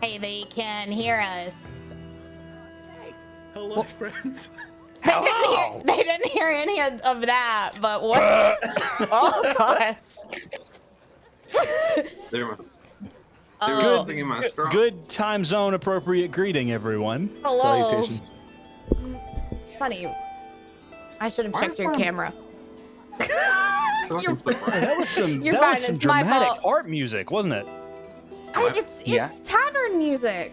Hey, they can hear us. Hello, friends. They didn't hear any of that, but what? Oh gosh. They're Oh, thinking my straw. Good time zone appropriate greeting, everyone. hello. Salutations. It's funny. I should have Why checked is your mine- camera. You're- That was some You're that fine, was some it's my dramatic fault. art music, wasn't it? It's Yeah. tavern music.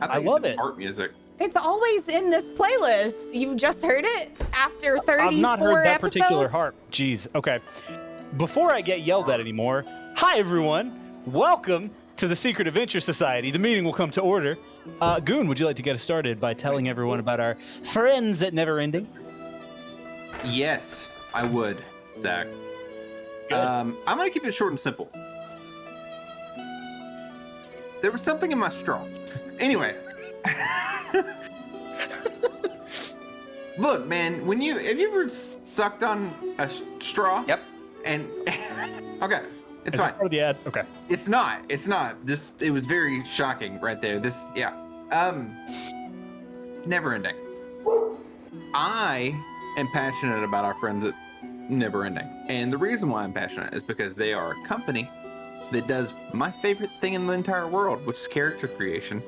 I you love said it. Art music. It's always in this playlist. You've just heard it after 34 I've not heard that particular episodes? harp. Jeez. Okay. Before I get yelled at anymore, hi everyone. Welcome to the Secret Adventure Society. The meeting will come to order. Goon, would you like to get us started by telling everyone about our friends at Neverending? Yes, I would, Zach. Good. I'm gonna keep it short and simple. There was something in my straw. Anyway. Look, man, have you ever sucked on a straw? Yep. And okay, it's Is fine. this part of the ad? Okay. It's not. Just it was very shocking right there. Never ending. I am passionate about our friends at Never Ending. And the reason why I'm passionate is because they are a company that does my favorite thing in the entire world, which is character creation.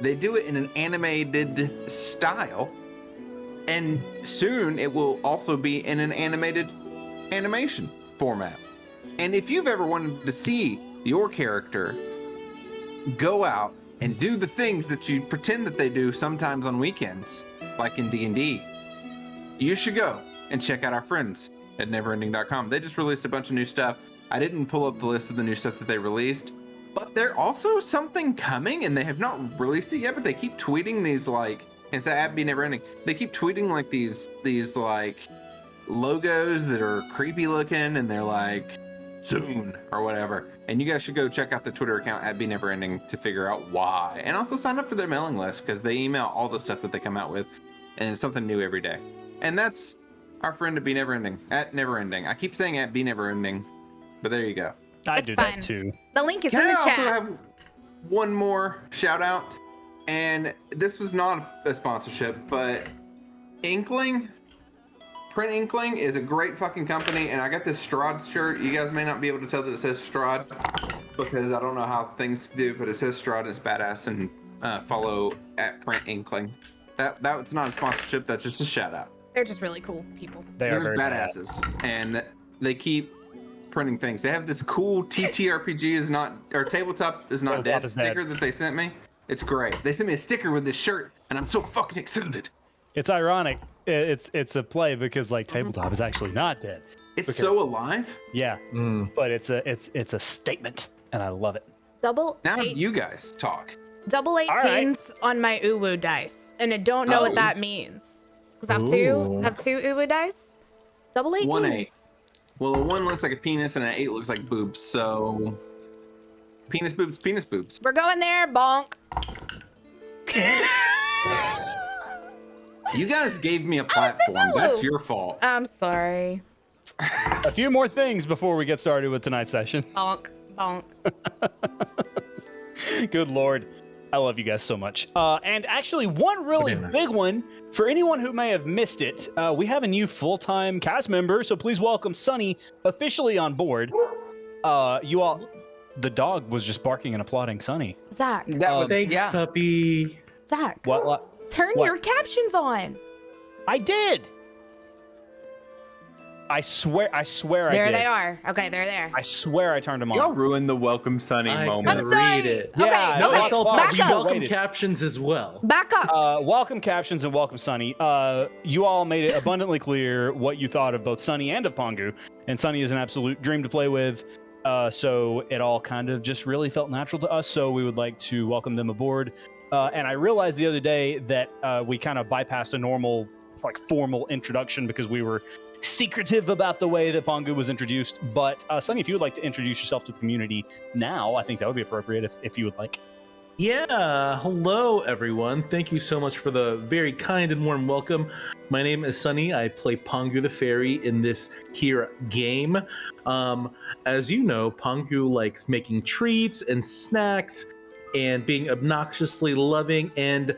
They do it in an animated style. And soon it will also be in an animated animation format. And if you've ever wanted to see your character go out and do the things that you pretend that they do sometimes on weekends, like in D&D, you should go and check out our friends at neverending.com. They just released a bunch of new stuff. I didn't pull up the list of the new stuff that they released, but there's also something coming, and they have not released it yet, but they keep tweeting these, like, it's at Be Neverending. They keep tweeting like these like logos that are creepy looking, and they're like soon or whatever. And you guys should go check out the Twitter account at Be Neverending to figure out why, and also sign up for their mailing list because they email all the stuff that they come out with, and it's something new every day. And that's our friend at Be Neverending at Neverending. I keep saying at Be Neverending, but there you go. I It's do fine. that too. The link is Can in I the also chat. have one more shout out? And this was not a sponsorship, but Inkling, Print Inkling is a great fucking company, and I got this Strahd shirt. You guys may not be able to tell that it says Strahd because I don't know how things do, but it says Strahd and it's badass. And follow at Print Inkling. That's not a sponsorship. That's just a shout out. They're just really cool people. They are They're very bad. badasses, and they keep printing things. They have this cool TTRPG is not, or tabletop is not Tabletop dead is dead. sticker that they sent me. It's great. They sent me a sticker with this shirt, and I'm so fucking excited. It's ironic. It's a play because like tabletop is actually not dead. It's Okay. so alive. Yeah, but it's a statement, and I love it. Double Now eight, you guys talk. double right. 18s on my uwu dice, and I don't know what that means. Because I have two uwu dice. Double 18s. 1-8. Well, a 1 looks like a penis, and an 8 looks like boobs. So, penis boobs, penis boobs. We're going there, bonk. You guys gave me a platform. hello. That's your fault. I'm sorry. A few more things before we get started with tonight's session. Bonk, bonk. Good Lord. I love you guys so much. And actually, one really Bananas. big one for anyone who may have missed it. We have a new full-time cast member, so please welcome Sunny officially on board. You all, the dog was just barking and applauding Sunny. Zach, That was Thanks, yeah. puppy. Zach, What? turn what? your captions on. I did. I swear I There did. they are. Okay, they're there. I swear I turned them on. Y'all ruined the welcome Sunny I moment. I'm read sorry. it. Okay, Yeah, No, okay. it's all Back part. up. We welcome Waited. captions as well. Back up. Welcome captions and welcome Sunny. You all made it abundantly clear what you thought of both Sunny and of Pongu, and Sunny is an absolute dream to play with. So it all kind of just really felt natural to us. So we would like to welcome them aboard. And I realized the other day that we kind of bypassed a normal, like, formal introduction because we were secretive about the way that Pongu was introduced. But Sunny, if you would like to introduce yourself to the community now, I think that would be appropriate if you would like. Yeah, hello everyone. Thank you so much for the very kind and warm welcome. My name is Sunny. I play Pongu the Fairy in this here game. As you know, Pongu likes making treats and snacks and being obnoxiously loving. And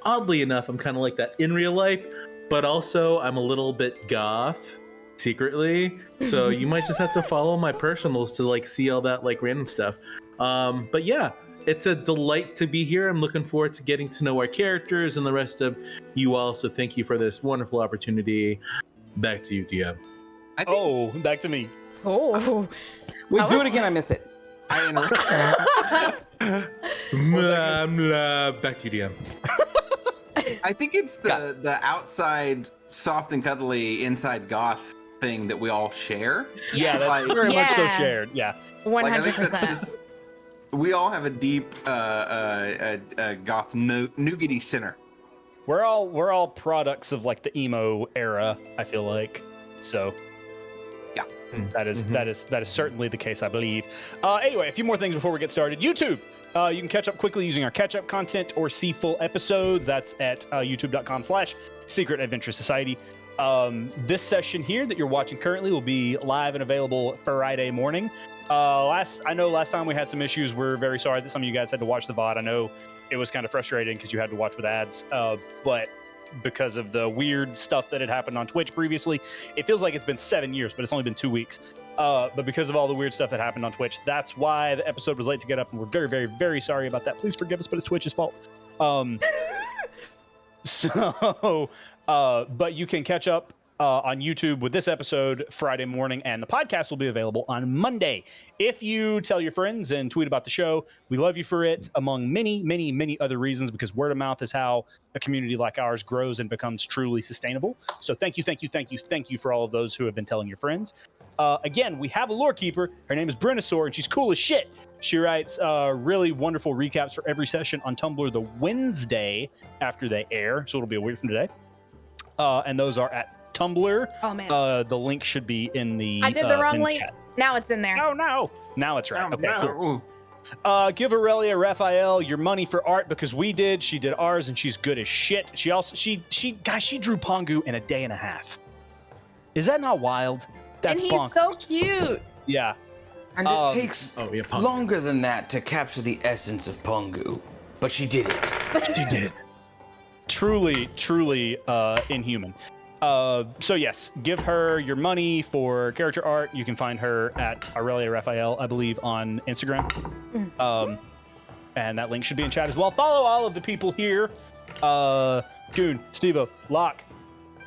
oddly enough, I'm kind of like that in real life, but also I'm a little bit goth secretly. So you might just have to follow my personals to like see all that like random stuff. But yeah, it's a delight to be here. I'm looking forward to getting to know our characters and the rest of you all. So thank you for this wonderful opportunity. Back to you, DM. Back to me. Oh. Wait, do it again. I missed it. I interrupted. Back to you, DM. I think it's the outside soft and cuddly, inside goth thing that we all share. Yeah, that's Like- very much so Yeah. shared. Yeah. 100%. Like, I think that's just, we all have a deep goth nougaty center. We're all products of like the emo era, I feel like. So Yeah. that is certainly the case, I believe. Anyway, a few more things before we get started. YouTube. You can catch up quickly using our catch-up content or see full episodes. That's at youtube.com/Secret Adventure Society. This session here that you're watching currently will be live and available Friday morning. Last time we had some issues. We're very sorry that some of you guys had to watch the VOD. I know it was kind of frustrating because you had to watch with ads, but because of the weird stuff that had happened on Twitch previously, it feels like it's been 7 years, but it's only been 2 weeks. But because of all the weird stuff that happened on Twitch, that's why the episode was late to get up, and we're very, very, very sorry about that. Please forgive us, but it's Twitch's fault. But you can catch up on YouTube with this episode Friday morning, and the podcast will be available on Monday. If you tell your friends and tweet about the show, we love you for it, among many, many, many other reasons, because word of mouth is how a community like ours grows and becomes truly sustainable. So thank you for all of those who have been telling your friends. Again, we have a lore keeper. Her name is Brennasaur, and she's cool as shit. She writes really wonderful recaps for every session on Tumblr the Wednesday after they air, so it'll be a week from today. And those are at Tumblr. Oh, man. The link should be in the. I did the wrong in link. chat. Now it's in there. Oh no! Now it's right. Okay, cool. Ooh. Give Aurelia Raphael your money for art because we did. She did ours, and she's good as shit. She also she drew Pongu in a day and a half. Is that not wild? That's and he's bonkers. so cute. Yeah. And it takes Pongu. longer than that to capture the essence of Pongu, but she did it. She did. Truly inhuman. So yes, give her your money for character art. You can find her at Aurelia Raphael, I believe, on Instagram. And that link should be in chat as well. Follow all of the people here. Goon, Stevo, Locke,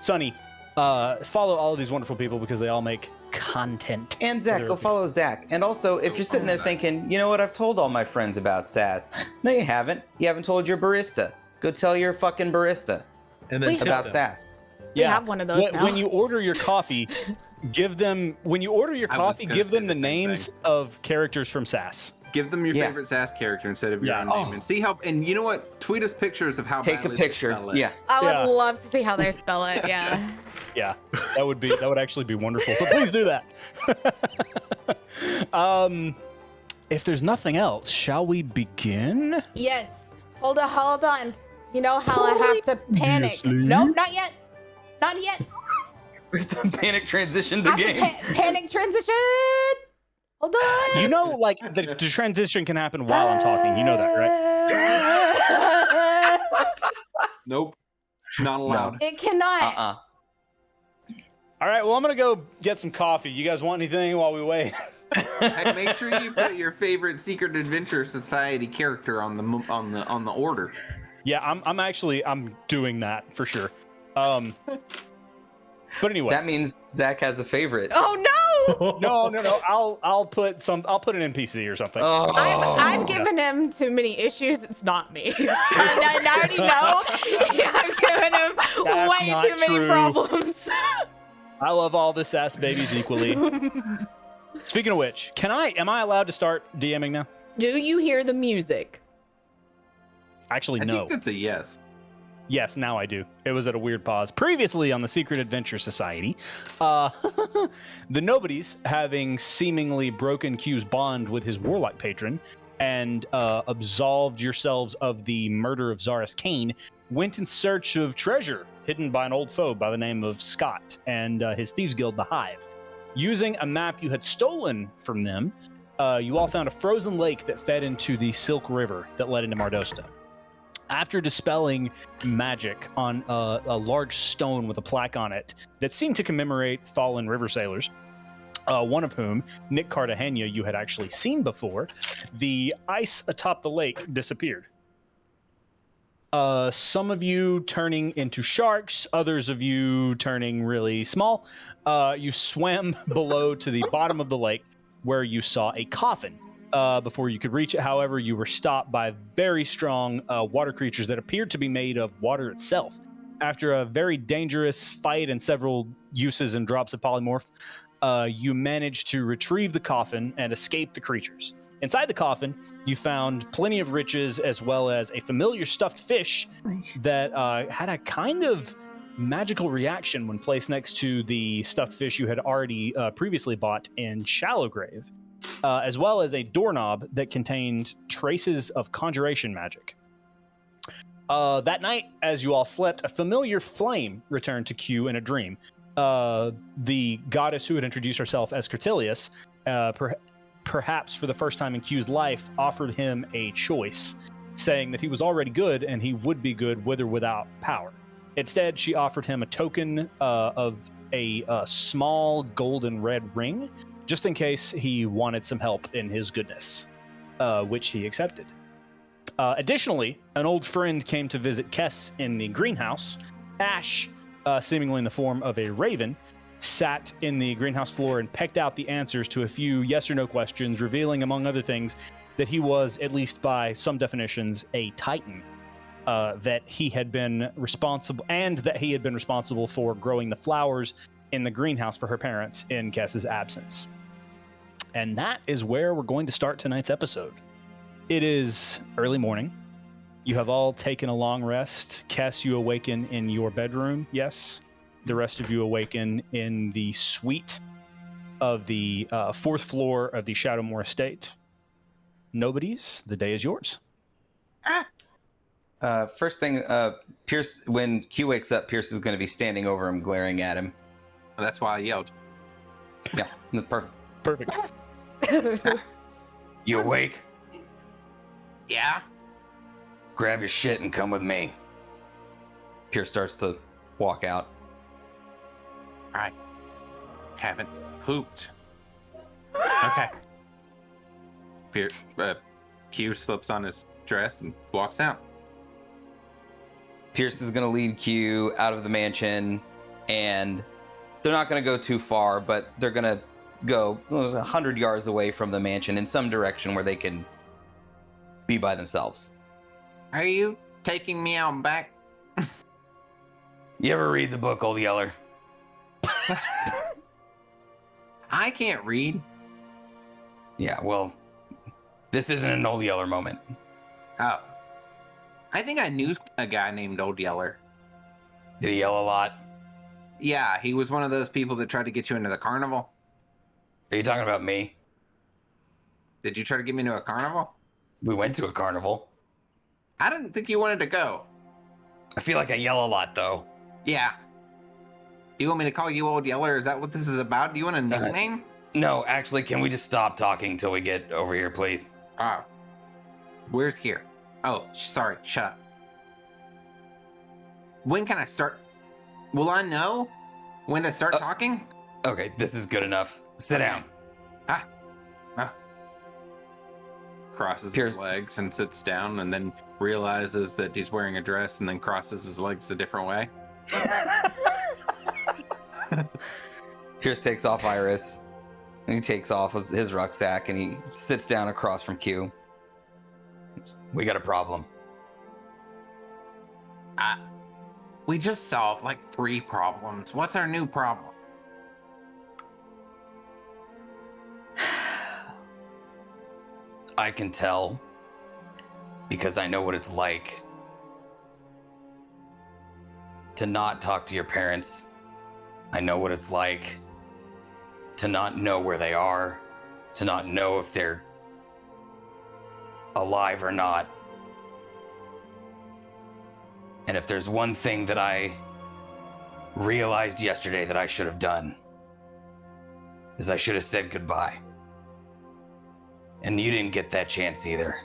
Sunny. Follow all of these wonderful people because they all make content. And Zach, go follow Zach. And also, if you're sitting there thinking, you know what, I've told all my friends about Sass. No, you haven't. You haven't told your barista. Go tell your fucking barista And then We- tip about them. Sass. We have one of those now. When you order your coffee, give them I was gonna give them say the the same names thing. of characters from Sass. Give them your Yeah. favorite Sass character instead of your Yeah. own name, and see how. And you know what? Tweet us pictures of how. Take a badly they picture. spell it. Yeah. I would Yeah. love to see how they spell it. Yeah. Yeah, that would actually be wonderful. So please do that. If there's nothing else, shall we begin? Yes. Hold on. You know how I have to panic. Obviously. Nope, not yet. Not yet. We have to panic transition the I have to game. panic transition. Hold on. You know, like the transition can happen while I'm talking. You know that, right? Nope. Not allowed. It cannot. All right. Well, I'm gonna go get some coffee. You guys want anything while we wait? Hey, make sure you put your favorite Secret Adventure Society character on the order. Yeah, I'm doing that for sure. But anyway. That means Zach has a favorite. Oh no! No. I'll put an NPC or something. Oh. I've given him too many issues. It's not me. I already know. Yeah, I've given him That's way not too many true. problems. I love all the Sass babies equally. Speaking of which, am I allowed to start DMing now? Do you hear the music? Actually, I no. think that's a yes. Yes, now I do. It was at a weird pause. Previously on the Secret Adventure Society, the Nobodies, having seemingly broken Q's bond with his warlock patron and absolved yourselves of the murder of Zaris Kane, went in search of treasure hidden by an old foe by the name of Scott and his thieves guild, the Hive. Using a map you had stolen from them, you all found a frozen lake that fed into the Silk River that led into Mardosta. After dispelling magic on a large stone with a plaque on it that seemed to commemorate fallen river sailors, one of whom, Nick Cartagena, you had actually seen before, the ice atop the lake disappeared. Some of you turning into sharks, others of you turning really small. You swam below to the bottom of the lake where you saw a coffin. Before you could reach it, however, you were stopped by very strong water creatures that appeared to be made of water itself. After a very dangerous fight and several uses and drops of polymorph, you managed to retrieve the coffin and escape the creatures. Inside the coffin, you found plenty of riches as well as a familiar stuffed fish that had a kind of magical reaction when placed next to the stuffed fish you had already previously bought in Shallowgrave, as well as a doorknob that contained traces of conjuration magic. That night, as you all slept, a familiar flame returned to Q in a dream. The goddess who had introduced herself as Curtilius, perhaps for the first time in Q's life, offered him a choice, saying that he was already good and he would be good with or without power. Instead, she offered him a token of a small golden red ring, just in case he wanted some help in his goodness, which he accepted. Additionally, an old friend came to visit Kess in the greenhouse. Ash, seemingly in the form of a raven, sat in the greenhouse floor and pecked out the answers to a few yes or no questions, revealing, among other things, that he was, at least by some definitions, a Titan. That he had been responsible for growing the flowers in the greenhouse for her parents in Kess's absence. And that is where we're going to start tonight's episode. It is early morning. You have all taken a long rest. Kess, you awaken in your bedroom, yes. The rest of you awaken in the suite of the fourth floor of the Shadowmoor estate. Nobody's. The day is yours. First thing, Pierce, when Q wakes up, Pierce is going to be standing over him, glaring at him. That's why I yelled. Yeah, perfect. Perfect. You awake? Yeah? Grab your shit and come with me. Pierce starts to walk out. I haven't pooped. Okay. Q slips on his dress and walks out. Pierce is going to lead Q out of the mansion, and they're not going to go too far, but they're going to go 100 yards away from the mansion in some direction where they can be by themselves. Are you taking me out back? You ever read the book, Old Yeller? I can't read. Yeah, well, this isn't an Old Yeller moment. Oh. I think I knew a guy named Old Yeller. Did he yell a lot? Yeah, he was one of those people that tried to get you into the carnival. Are you talking about me? Did you try to get me into a carnival? We went to a carnival. I didn't think you wanted to go. I feel like I yell a lot, though. Yeah. Do you want me to call you Old Yeller? Is that what this is about? Do you want a nickname? No, actually, can we just stop talking till we get over here, please? Oh. Where's here? Oh, sorry. Shut up. When can I start? Will I know when to start talking? Okay, this is good enough. Sit down. Crosses Pierce. his legs and sits down, and then realizes that he's wearing a dress, and then crosses his legs a different way. Pierce takes off Iris, and he takes off his rucksack, and he sits down across from Q. We got a problem. We just solved like 3 problems. What's our new problem? I can tell because I know what it's like to not talk to your parents. I know what it's like to not know where they are, to not know if they're alive or not. And if there's one thing that I realized yesterday that I should have done, is I should have said goodbye. And you didn't get that chance either.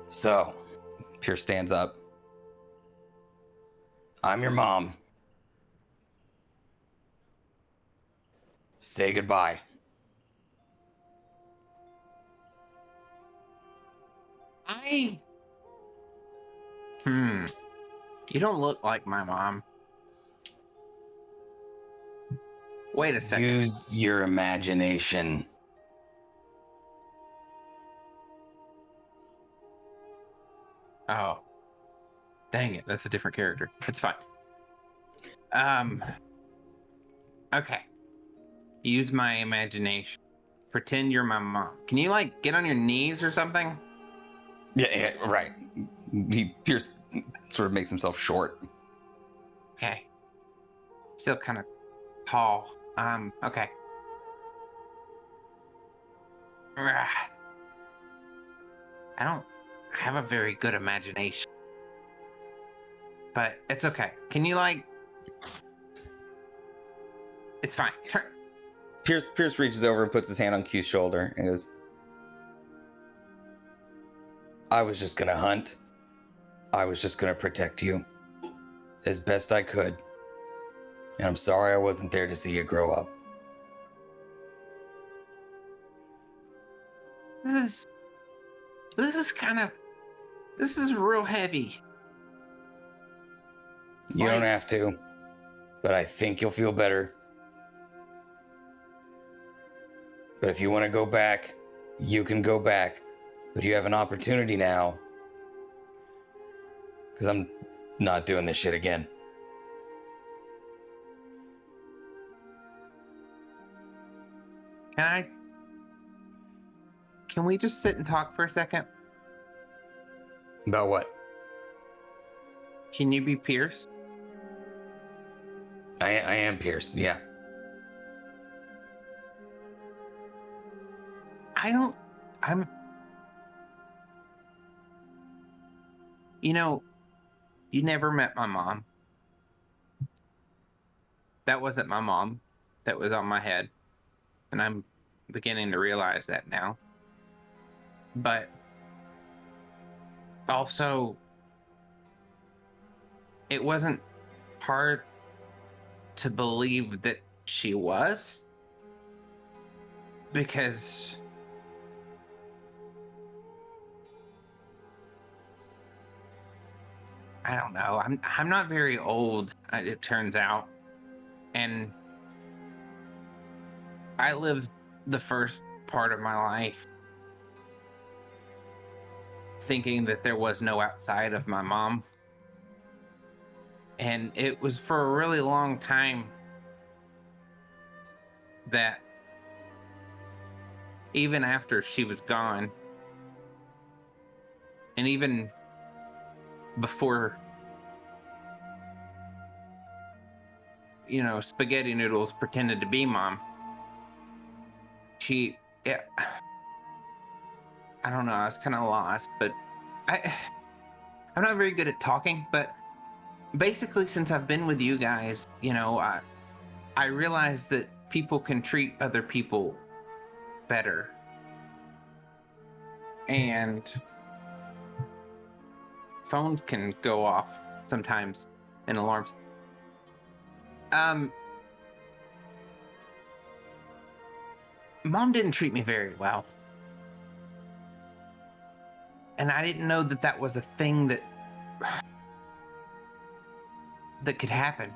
So, Pierce stands up. I'm your mom. Say goodbye. You don't look like my mom. Wait a second. Use your imagination. Oh. Dang it, that's a different character. It's fine. Okay. Use my imagination. Pretend you're my mom. Can you, like, get on your knees or something? Yeah, right. Pierce sort of makes himself short. Okay. Still kind of tall. Okay. I don't have a very good imagination. But it's okay. Can you, like... It's fine. Turn. Pierce reaches over and puts his hand on Q's shoulder and goes, I was just gonna hunt. I was just gonna protect you as best I could. And I'm sorry I wasn't there to see you grow up. This is real heavy. You Why? don't have to, but I think you'll feel better. But if you want to go back, you can go back. But you have an opportunity now. Because I'm not doing this shit again. Can we just sit and talk for a second? About what? Can you be Pierce? I am Pierce, yeah. You never met my mom. That wasn't my mom. That was on my head. And I'm beginning to realize that now. But also, it wasn't hard to believe that she was, because I don't know. I'm not very old, it turns out, and I lived the first part of my life thinking that there was no outside of my mom. And it was for a really long time that even after she was gone, and even before, spaghetti noodles pretended to be mom, I don't know, I was kind of lost, but I'm not very good at talking, but basically since I've been with you guys, I realized that people can treat other people better. And phones can go off sometimes and alarms. Mom didn't treat me very well. And I didn't know that that was a thing that could happen.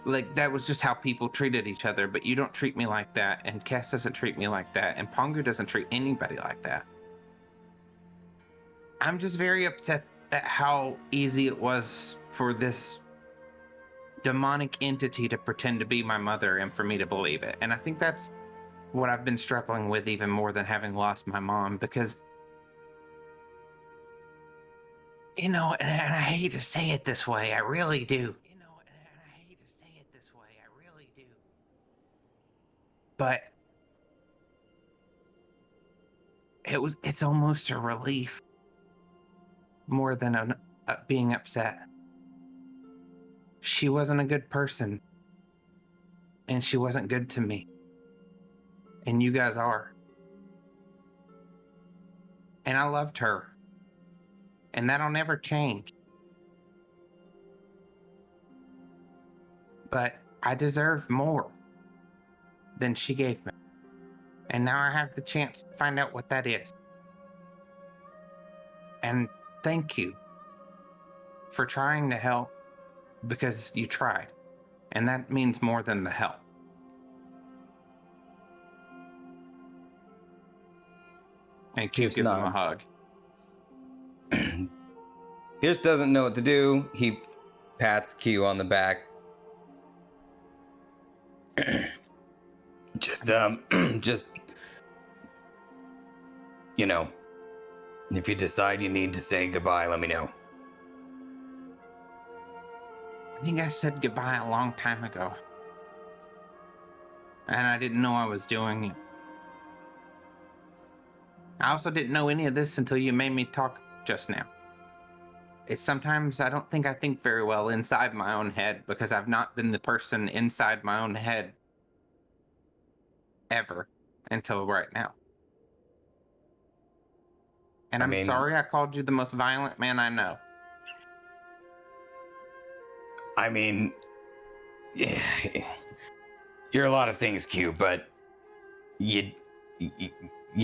Like, that was just how people treated each other, but you don't treat me like that, and Cass doesn't treat me like that, and Pongu doesn't treat anybody like that. I'm just very upset at how easy it was for this demonic entity to pretend to be my mother and for me to believe it. And I think that's what I've been struggling with even more than having lost my mom, because and I hate to say it this way, I really do. But it's almost a relief more than being upset. She wasn't a good person, and she wasn't good to me. And you guys are. And I loved her. And that'll never change. But I deserve more than she gave me. And now I have the chance to find out what that is. And thank you for trying to help, because you tried. And that means more than the help. And Q Pierce gives him a nods. hug. Pierce doesn't know what to do. He pats Q on the back. just, you know, if you decide you need to say goodbye, let me know. I think I said goodbye a long time ago. And I didn't know I was doing it. I also didn't know any of this until you made me talk just now. It's sometimes I don't think I think very well inside my own head, because I've not been the person inside my own head ever until right now. And I'm sorry I called you the most violent man I know. I mean, yeah, you're a lot of things, Q, but you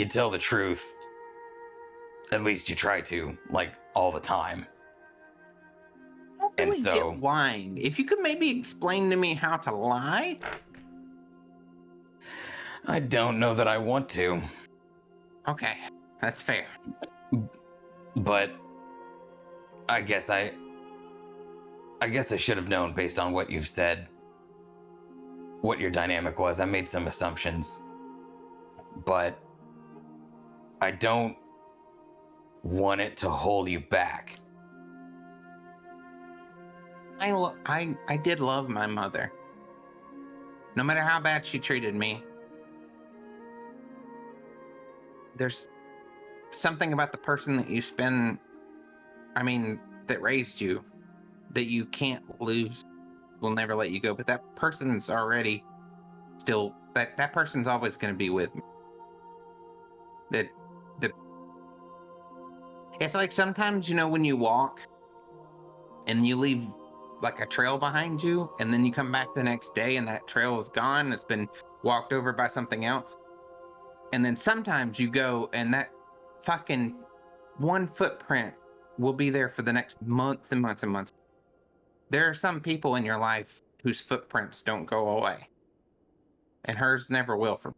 tell the truth. At least you try to, like, all the time. I don't really And so- get lying. If you could maybe explain to me how to lie. I don't know that I want to, Okay, that's fair. but I guess I should have known based on what you've said, what your dynamic was. I made some assumptions, but I don't want it to hold you back. I did love my mother. No matter how bad she treated me. There's something about the person that you spend, that raised you, that you can't lose, will never let you go. But that person's already still, that person's always going to be with me. It's like sometimes, when you walk and you leave like a trail behind you, and then you come back the next day and that trail is gone. It's been walked over by something else. And then sometimes you go and that fucking one footprint will be there for the next months and months and months. There are some people in your life whose footprints don't go away. And hers never will for me.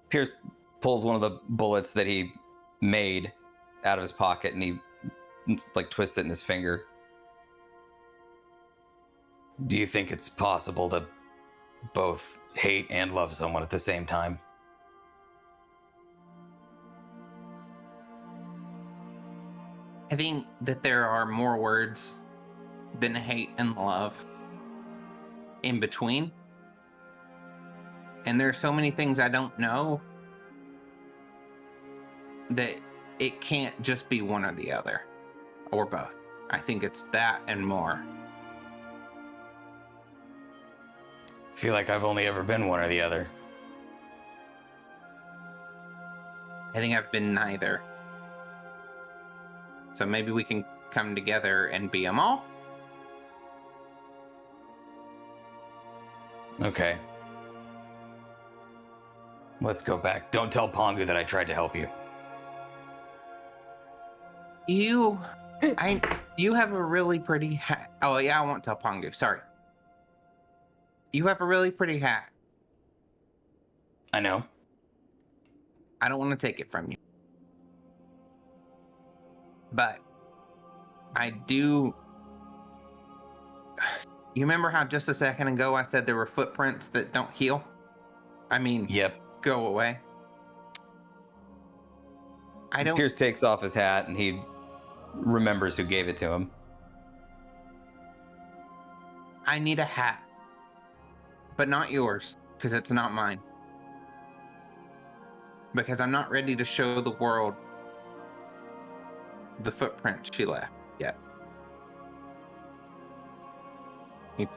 Pierce pulls one of the bullets that he made out of his pocket and he like twists it in his finger. Do you think it's possible to both hate and love someone at the same time? I think that there are more words than hate and love in between. And there are so many things I don't know that it can't just be one or the other, or both. I think it's that and more. I feel like I've only ever been one or the other. I think I've been neither. So maybe we can come together and be them all. Okay. Let's go back. Don't tell Pongu that I tried to help you. You have a really pretty hat. Oh yeah, I won't tell Pongu. Sorry. You have a really pretty hat. I know. I don't want to take it from you. But I do. You remember how just a second ago I said there were footprints that don't heal? Yep. Go away. I don't. Pierce takes off his hat and he remembers who gave it to him. I need a hat. But not yours, because it's not mine. Because I'm not ready to show the world the footprint she left yet. He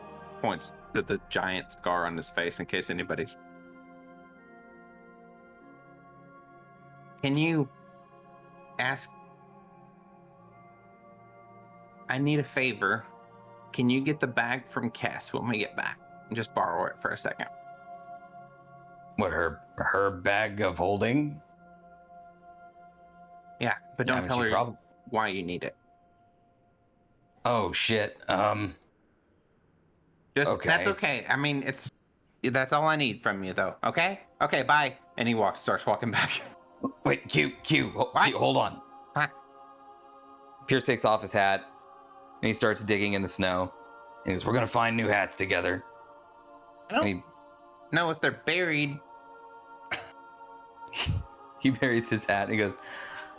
points to the giant scar on his face in case anybody's. Can you ask. I need a favor. Can you get the bag from Cass when we get back? And just borrow it for a second. What, her bag of holding? Yeah, but don't tell her prob- why you need it. Oh shit. Just Okay. That's okay. I mean, that's all I need from you, though. Okay. Okay. Bye. And he starts walking back. Wait, Q, What? hold on. What? Pierce takes off his hat and he starts digging in the snow. And he goes, "We're gonna find new hats together." No. And No, if they're buried. he buries his hat and he goes,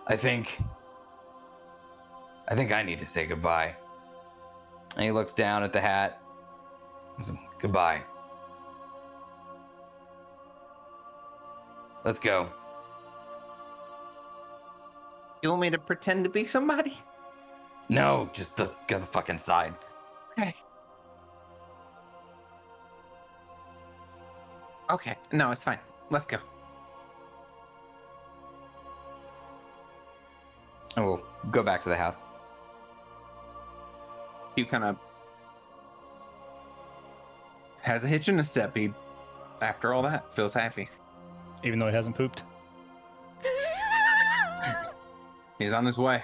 I think I need to say goodbye. And he looks down at the hat and says, "Goodbye. Let's go." You want me to pretend to be somebody? No, just get the fuck inside. Okay. Okay. No, it's fine. Let's go. And we'll go back to the house. He kind of has a hitch in his step. He, after all that, feels happy. Even though he hasn't pooped. He's on his way.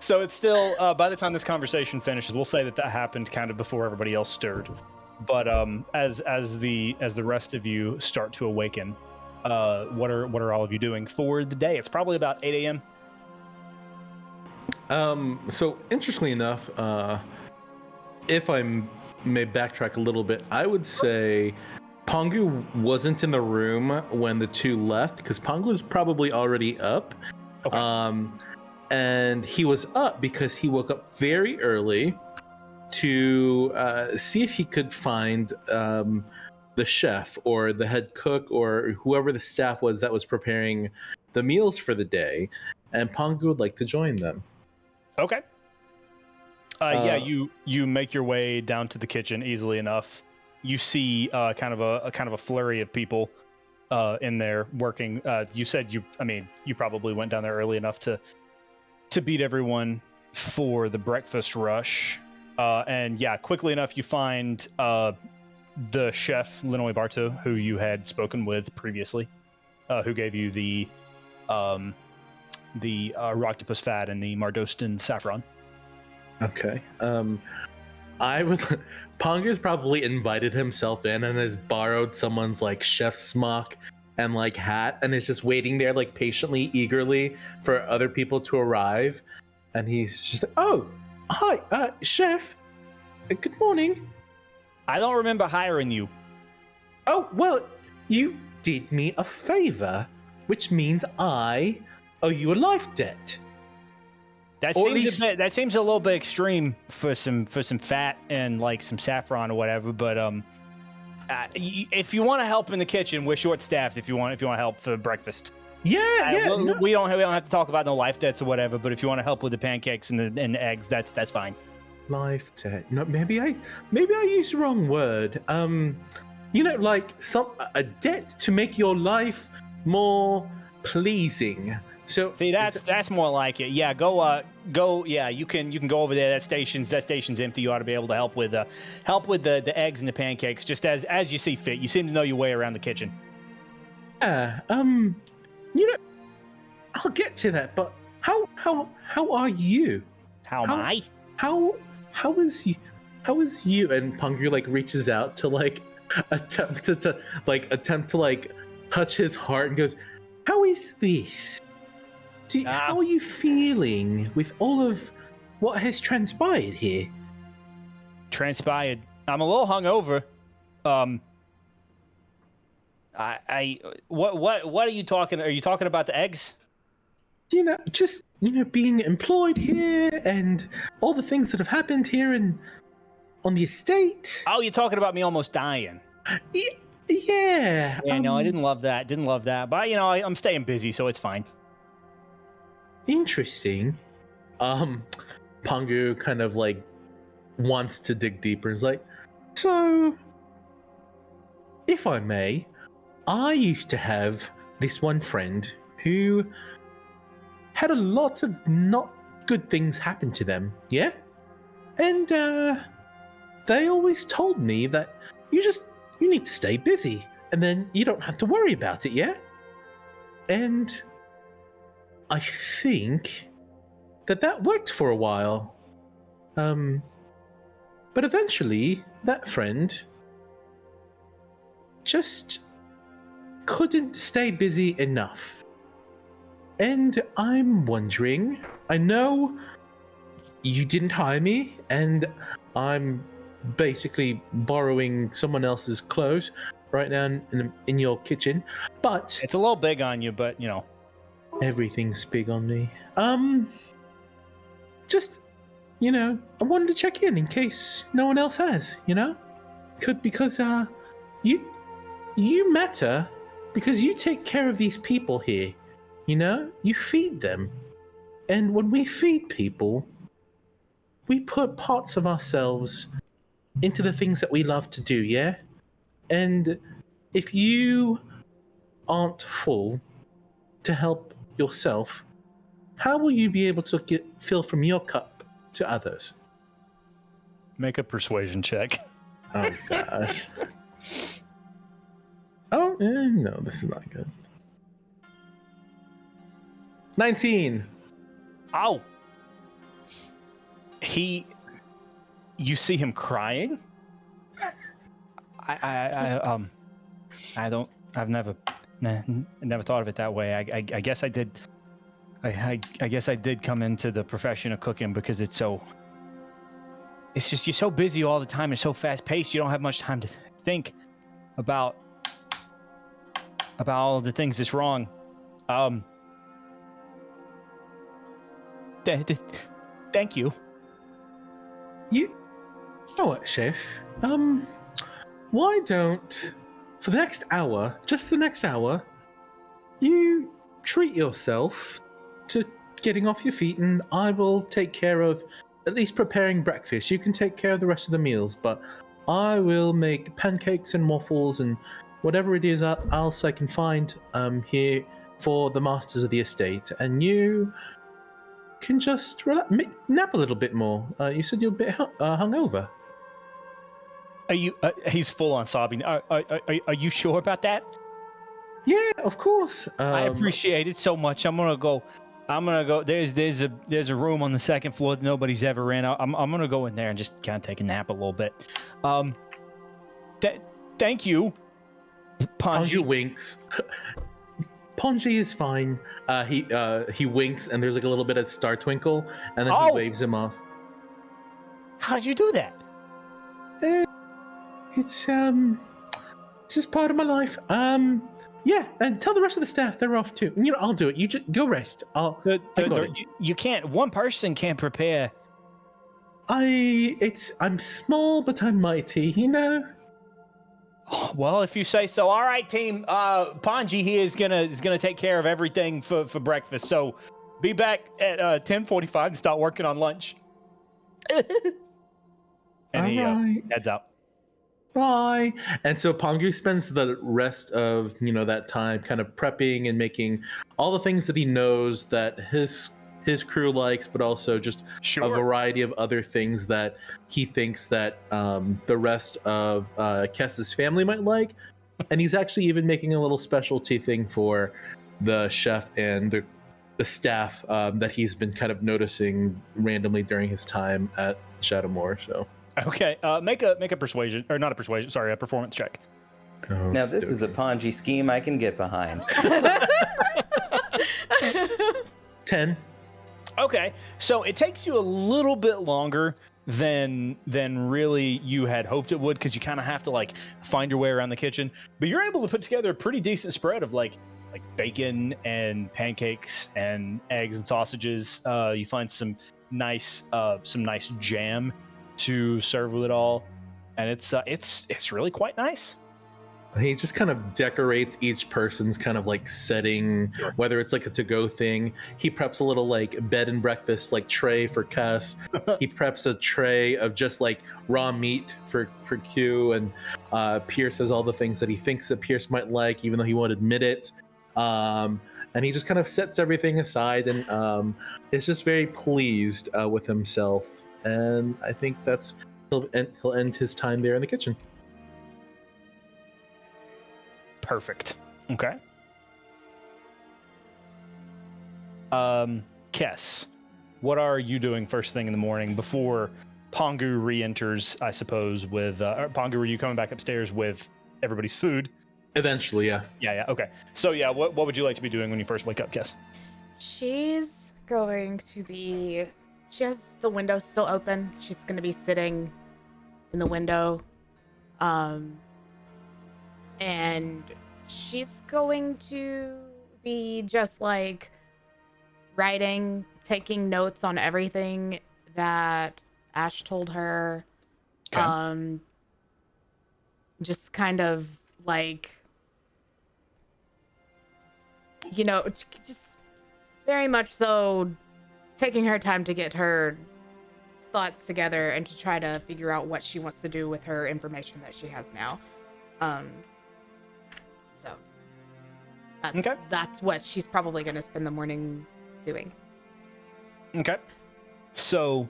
So it's still, by the time this conversation finishes, we'll say that happened kind of before everybody else stirred. But as the rest of you start to awaken, what are all of you doing for the day? It's probably about 8 a.m. So interestingly enough, if I may backtrack a little bit, I would say Pongu wasn't in the room when the two left because Pongu was probably already up. Okay. And he was up because he woke up very early to see if he could find the chef or the head cook or whoever the staff was that was preparing the meals for the day. And Pongu would like to join them. Okay. Yeah, you make your way down to the kitchen easily enough. You see kind of a flurry of people in there working. You said you probably went down there early enough to beat everyone for the breakfast rush. And yeah, quickly enough you find the chef Linoy Barto, who you had spoken with previously, who gave you the Roctopus fat and the Mardostan saffron. Okay. I would. Pongu's probably invited himself in and has borrowed someone's like chef smock and like hat and is just waiting there like patiently, eagerly for other people to arrive. And he's just like, "Oh, hi, chef. Good morning. I don't remember hiring you. Oh, well, you did me a favor, which means I owe you a life debt." That Or at seems least- that seems a little bit extreme for some fat and like some saffron or whatever. But if you want to help in the kitchen, we're short staffed. If you want to help for breakfast, Yeah. we don't have to talk about no life debts or whatever. But if you want to help with the pancakes and the eggs, that's fine. Life debt. No, maybe I used the wrong word. Like a debt to make your life more pleasing. So See, that's more like it. Yeah, go. Yeah, you can go over there. That station's empty. You ought to be able to help with the eggs and the pancakes, just as you see fit. You seem to know your way around the kitchen. yeah. I'll get to that. But how are you? How am I? How is you? And Pongu like reaches out to like attempt to touch his heart and goes, "How is this? How are you feeling with all of what has transpired here?" Transpired. I'm a little hungover. What are you talking? Are you talking about the eggs? Just being employed here and all the things that have happened here and on the estate. Oh, you're talking about me almost dying. Yeah. Yeah, no, I didn't love that. But I'm staying busy, so it's fine. Interesting. Pongu kind of like wants to dig deeper. Is like, so, if I may, I used to have this one friend who had a lot of not good things happen to them, yeah? And they always told me that you need to stay busy, and then you don't have to worry about it, yeah? And I think that worked for a while. But eventually, that friend just couldn't stay busy enough. And I'm wondering, I know you didn't hire me, and I'm basically borrowing someone else's clothes right now in your kitchen, but It's a little big on you, but you know. everything's big on me. Just, I wanted to check in case no one else has, because you matter, because you take care of these people here, you feed them. And when we feed people, we put parts of ourselves into the things that we love to do, yeah? And if you aren't full to help yourself, how will you be able to fill from your cup to others? Make a persuasion check. Oh, gosh. Oh, no, this is not good. 19. Ow! You see him crying? I've never thought of it that way. I guess I did. I guess I did come into the profession of cooking because it's just you're so busy all the time and so fast paced. You don't have much time to think about all the things that's wrong. Thank you. You know what, Chef? Why don't, for the next hour, just the next hour, you treat yourself to getting off your feet, and I will take care of at least preparing breakfast. You can take care of the rest of the meals, but I will make pancakes and waffles and whatever it is else I can find here for the masters of the estate, and you can just nap a little bit more. You said you're a bit hungover. Are you? He's full on sobbing. Are you sure about that? Yeah, of course. I appreciate it so much. I'm gonna go. There's a room on the second floor that nobody's ever in. I'm gonna go in there and just kind of take a nap a little bit. Thank you, Ponji winks. Ponji is fine. He winks, and there's like a little bit of star twinkle, and then he waves him off. How did you do that? It's just part of my life. Yeah, and tell the rest of the staff they're off too. I'll do it. You just go rest. You can't. One person can't prepare. I'm small, but I'm mighty. Well, if you say so. All right, team. Ponji here is gonna take care of everything for breakfast. So, be back at 10:45 and start working on lunch. And he heads out. Bye. And so Pongu spends the rest of that time kind of prepping and making all the things that he knows that his crew likes, but also just a variety of other things that he thinks that the rest of Kess's family might like. And he's actually even making a little specialty thing for the chef and the staff that he's been kind of noticing randomly during his time at Shadowmoor. So. Okay, make a persuasion, or not a persuasion, sorry, a performance check. Oh, now, this is a Ponzi scheme I can get behind. 10. Okay, so it takes you a little bit longer than really you had hoped it would, because you kind of have to find your way around the kitchen, but you're able to put together a pretty decent spread of like bacon and pancakes and eggs and sausages. You find some nice jam to serve with it all, and it's really quite nice. He just kind of decorates each person's kind of setting, whether it's like a to-go thing. He preps a little bed and breakfast tray for Cass. He preps a tray of just raw meat for Q, and Pierce has all the things that he thinks that Pierce might like, even though he won't admit it. And he just kind of sets everything aside and is just very pleased with himself. And I think he'll end his time there in the kitchen. Perfect. Okay. Kess, what are you doing first thing in the morning before Pongu re-enters, I suppose, with... Pongu, were you coming back upstairs with everybody's food? Eventually, yeah. Yeah, okay. So yeah, what would you like to be doing when you first wake up, Kess? She's going to be... She has the window still open. She's going to be sitting in the window. And she's going to be just like writing, taking notes on everything that Ash told her. Okay. Just kind of like, just very much so taking her time to get her thoughts together and to try to figure out what she wants to do with her information that she has now. So that's what she's probably going to spend the morning doing. Okay. So,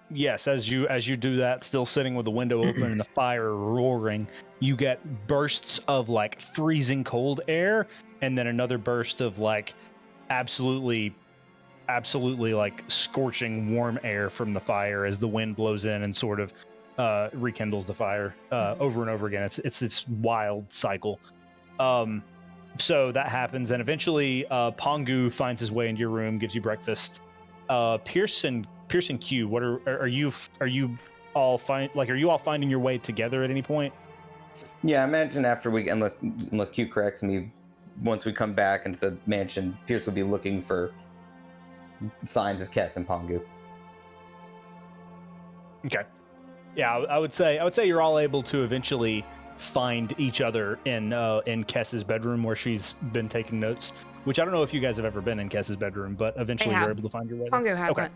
yes, as you do that, still sitting with the window open and the fire roaring, you get bursts of like freezing cold air, and then another burst of like absolutely like scorching warm air from the fire as the wind blows in and sort of rekindles the fire over and over again. It's this wild cycle. So that happens, and eventually Pongu finds his way into your room, gives you breakfast. Pearson Q, what are you all finding your way together at any point? Yeah, I imagine after unless Q corrects me, once we come back into the mansion, Pierce will be looking for signs of Kess and Pongu. Okay. Yeah, I would say you're all able to eventually find each other in Kess's bedroom where she's been taking notes. Which I don't know if you guys have ever been in Kess's bedroom, but eventually you're able to find your way. Pongu hasn't. Okay.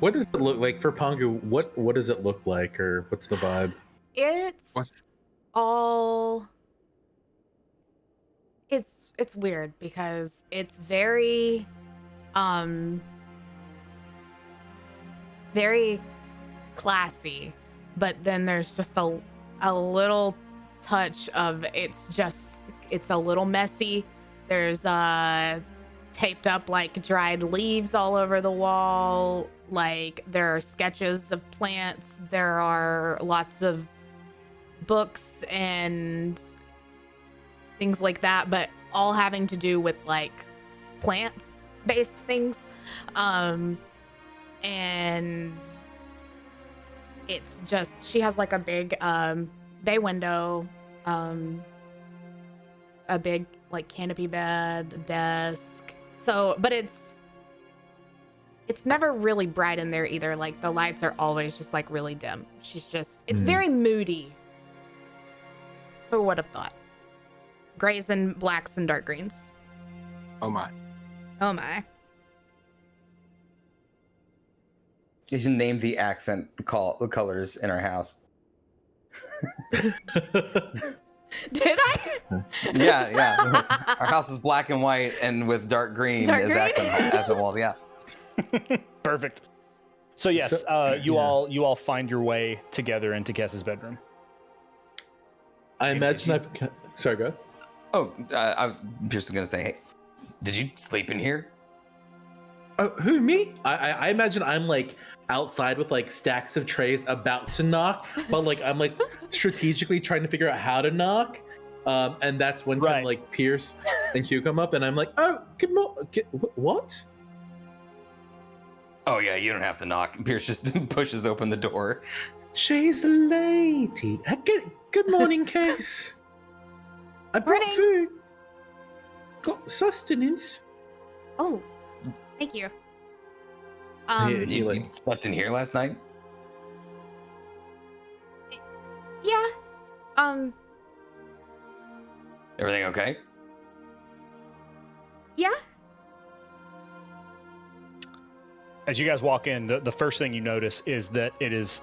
What does it look like for Pongu? What does it look like, or what's the vibe? It's weird because it's very very classy, but then there's just a little touch of it's a little messy. There's taped up like dried leaves all over the wall. Like there are sketches of plants. There are lots of books and things like that, but all having to do with like plant-based things. And it's just, she has like a big bay window, a big like canopy bed, a desk. So, but it's never really bright in there either. Like the lights are always just like really dim. It's very moody. Who would have thought? Grays and blacks and dark greens. Oh my. Oh my. You should name the accent colors in our house. Did I? Yeah. Our house is black and white and with dark green as accent walls. Yeah. Perfect. So yes, you all find your way together into Kess's bedroom. I imagine sorry, go ahead. Oh, I was just gonna say, hey, did you sleep in here? Who, me? I imagine I'm like outside with like stacks of trays about to knock, but like I'm like strategically trying to figure out how to knock. And that's when kind of like Pierce and Q come up, and I'm like, oh, what? Oh yeah, you don't have to knock. Pierce just pushes open the door. She's a lady. Good morning, Case. I brought food. Got sustenance. Oh, thank you. You slept in here last night? Yeah. Everything okay? Yeah. As you guys walk in, the first thing you notice is that it is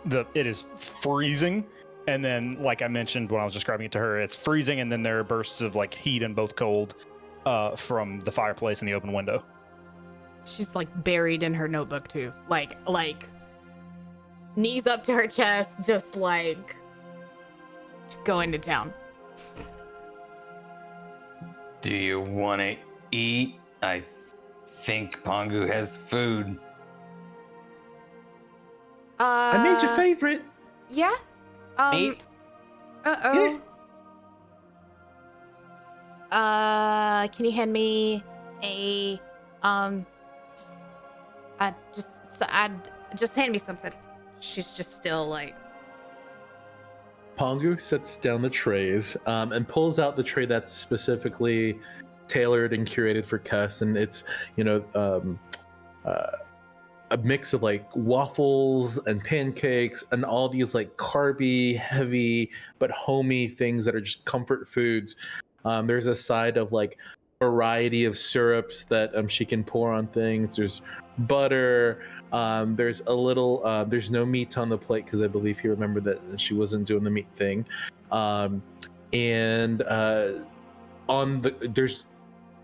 freezing, And then, like I mentioned when I was describing it to her, it's freezing, and then there are bursts of like heat and both cold from the fireplace and the open window. She's like buried in her notebook too, like knees up to her chest, just like going to town. Do you want to eat? I think Pongu has food. I made your favorite. Yeah. Meat? Uh-oh. Can you hand me a just hand me something. She's just still like. Pongu sets down the trays and pulls out the tray that's specifically tailored and curated for Kess, and it's a mix of like waffles and pancakes and all these like carby, heavy but homey things that are just comfort foods. There's a side of like variety of syrups that she can pour on things. There's butter. There's a little. There's no meat on the plate because I believe he remembered that she wasn't doing the meat thing. And there's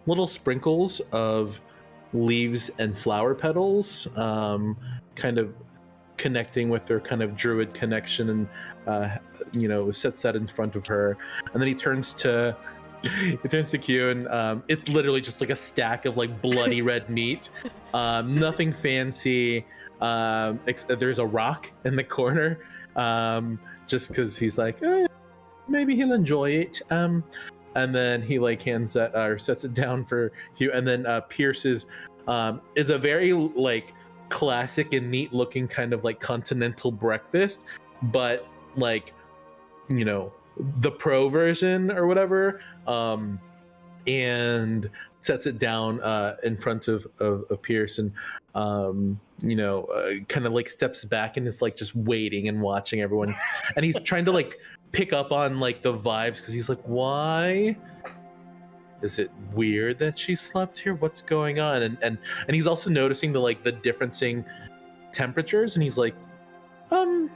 little sprinkles of leaves and flower petals, kind of connecting with their kind of druid connection, and sets that in front of her. And then he turns to Q, and it's literally just like a stack of like bloody red meat. Nothing fancy. There's a rock in the corner, just because he's like, maybe he'll enjoy it. And then he like hands that or sets it down for Hugh, and then Pierce is a very like classic and neat looking kind of like continental breakfast, but like the pro version or whatever, and sets it down in front of Pierce, and kind of like steps back and is like just waiting and watching everyone, and he's trying to like pick up on like the vibes because he's like, why is it weird that she slept here? What's going on? And he's also noticing the like the differencing temperatures, and he's like, do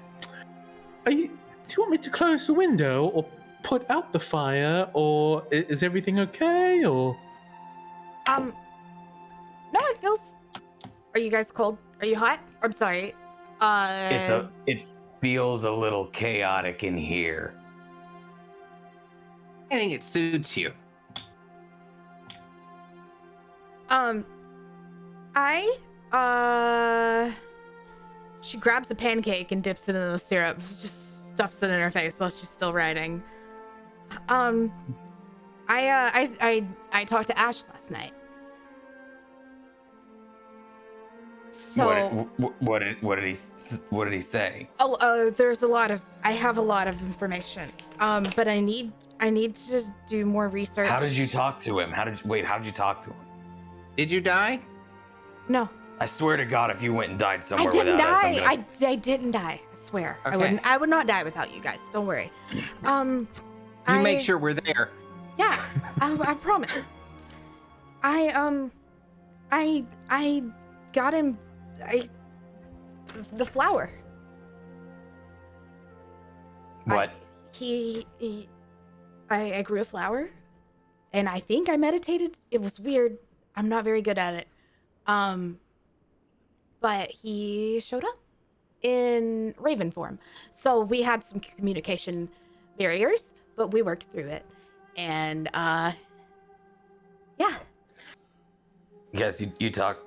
you want me to close the window or put out the fire, or is everything okay? Or no, it feels. Are you guys cold? Are you hot? I'm sorry. It feels a little chaotic in here. I think it suits you. She grabs a pancake and dips it in the syrup, just stuffs it in her face while she's still writing. I talked to Ash last night. So what did he say? I have a lot of information. But I need to do more research. How did you talk to him? How did you talk to him? Did you die? No. I swear to God, if you went and died somewhere I didn't without us, die. I didn't die. I swear. Okay. I would not die without you guys. Don't worry. You make sure we're there. Yeah, I promise. I got him the flower. What? I grew a flower, and I think I meditated. It was weird. I'm not very good at it. But he showed up in Raven form. So we had some communication barriers, but we worked through it. And yeah. Yes, you talked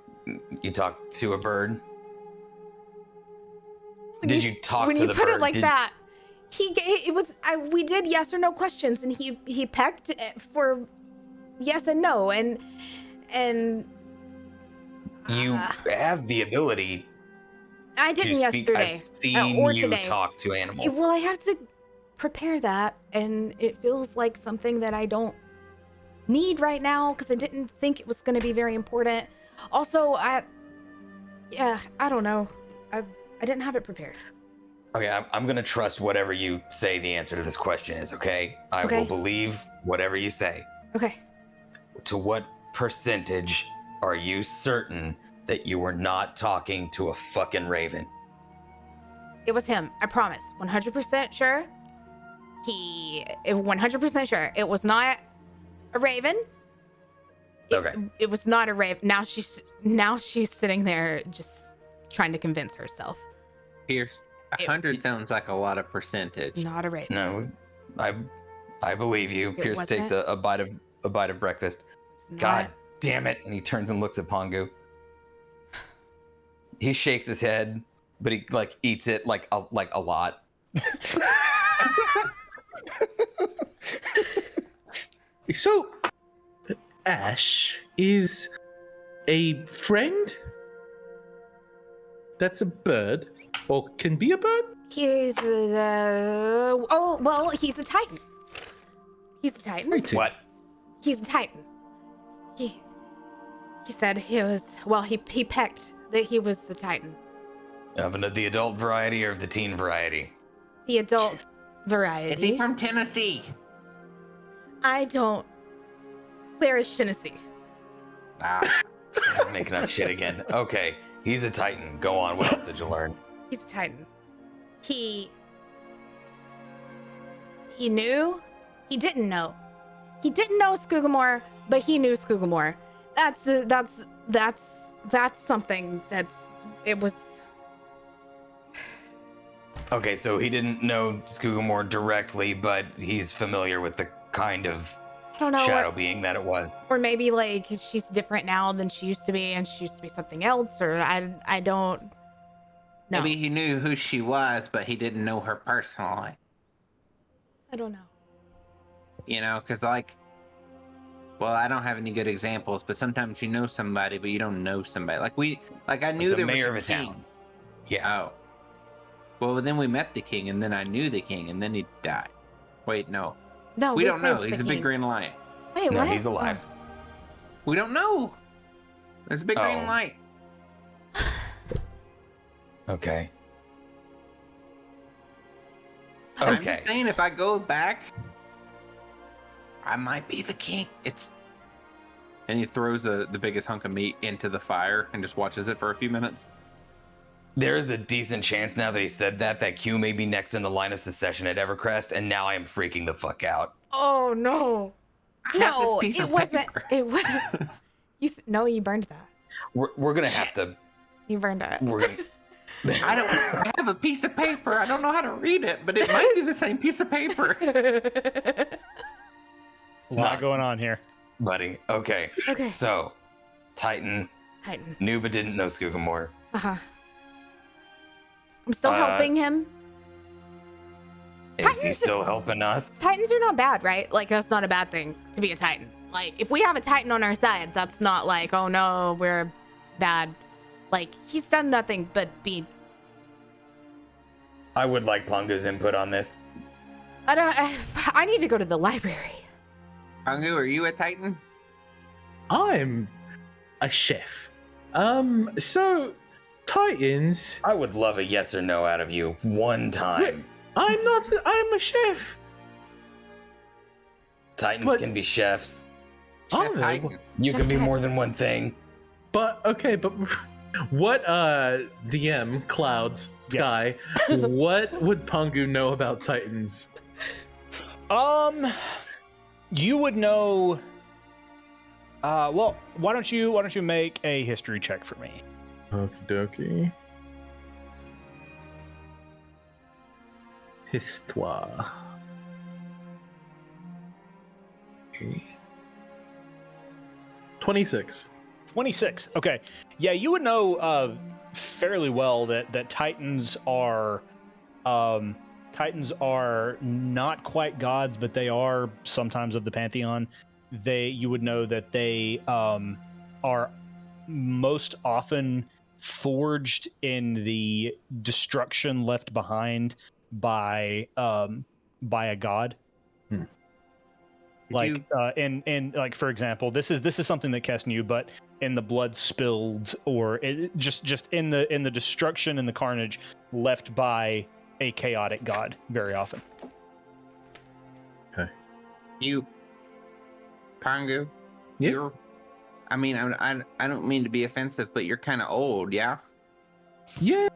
to a bird. Did you talk to the bird? When you put it like that, we did yes or no questions, and he pecked for yes and no, and you have the ability. I didn't to speak. yesterday. I've seen or you today. talk to animals. Well, I have to prepare that, and it feels like something that I don't need right now because I didn't think it was going to be very important. Also, I don't know. I didn't have it prepared. Okay, I'm gonna trust whatever you say the answer to this question is. Okay, I will believe whatever you say. Okay. To what percentage are you certain that you were not talking to a fucking raven? It was him. I promise. 100% sure. He 100% sure it was not a raven. Okay. It was not a raven. Now she's sitting there just trying to convince herself. Pierce, 100 sounds like a lot of percentage. It's not a raven. No, I believe you. It Pierce takes wasn't? a bite of breakfast. It's not- God damn it! And he turns and looks at Pongu. He shakes his head, but he like eats it like a lot. So, Ash is a friend? That's a bird? Or can be a bird? He's he's a titan. He's a titan. Right. What? He's a titan. He said he was, he pecked that he was the titan. Of the adult variety or of the teen variety? The adult variety. Is he from Tennessee? I don't. Where is Tennessee? Ah, I'm making up shit again. Okay, he's a titan. Go on. What else did you learn? He's a titan. He knew. He didn't know. He didn't know Skoogamore, but he knew Skoogamore. That's something it was. Okay, so he didn't know Skoogamore directly, but he's familiar with the kind of I don't know. shadow What, being that it was. or maybe like she's different now than she used to be, and she used to be something else, or I don't know. maybe he knew who she was, but he didn't know her personally. I don't know. You know, because like, well, I don't have any good examples, but sometimes you know somebody, but you don't know somebody. Like I knew the there mayor was of a king. town. Yeah. Oh. Well, then we met the king, and then I knew the king, and then he died. Wait, no. No, We don't know. saved He's the a big king. green light. Wait, No, what? he's alive. We don't know. There's a big green Oh. light. Okay. I'm Okay. just saying, if I go back, I might be the king. And he throws the biggest hunk of meat into the fire and just watches it for a few minutes. There is a decent chance now that he said that Q may be next in the line of secession at Evercrest, and now I am freaking the fuck out. Oh no. I have this No, piece it of wasn't. paper. It was. No, you burned that. We're gonna have to. You burned it. We're gonna. I have a piece of paper. I don't know how to read it, but it might be the same piece of paper. A It's lot not, going on here. buddy. Okay. Okay. So, Titan Titan. knew but didn't know Skoogamore. Uh-huh. I'm still helping him. Is he Titans- still helping us? Titans are not bad, right? Like that's not a bad thing to be a Titan. Like if we have a Titan on our side, that's not like, oh no, we're bad. Like he's done nothing but be. I would like Pongo's input on this. I need to go to the library. Pangu, are you a Titan? I'm a chef. So Titans. I would love a yes or no out of you one time. I'm not. I'm a chef. Titans But- can be chefs. Oh, Chef Titan. You Chef can be Titan. more than one thing. But okay, but what DM Clouds Yes. Sky? What would Pangu know about Titans? You would know. Well, why don't you make a history check for me? Okie dokie. Histoire. Okay. 26. 26. Okay. Yeah, you would know fairly well that Titans are not quite gods, but they are sometimes of the pantheon. You would know that they are most often forged in the destruction left behind by a god. Could Like you- and like for example, this is something that Kess knew, but in the blood spilled or just in the destruction and the carnage left by a chaotic god very often. You, Pangu. Yeah. You're. I mean, I don't mean to be offensive, but you're kind of old, yeah. Yeah.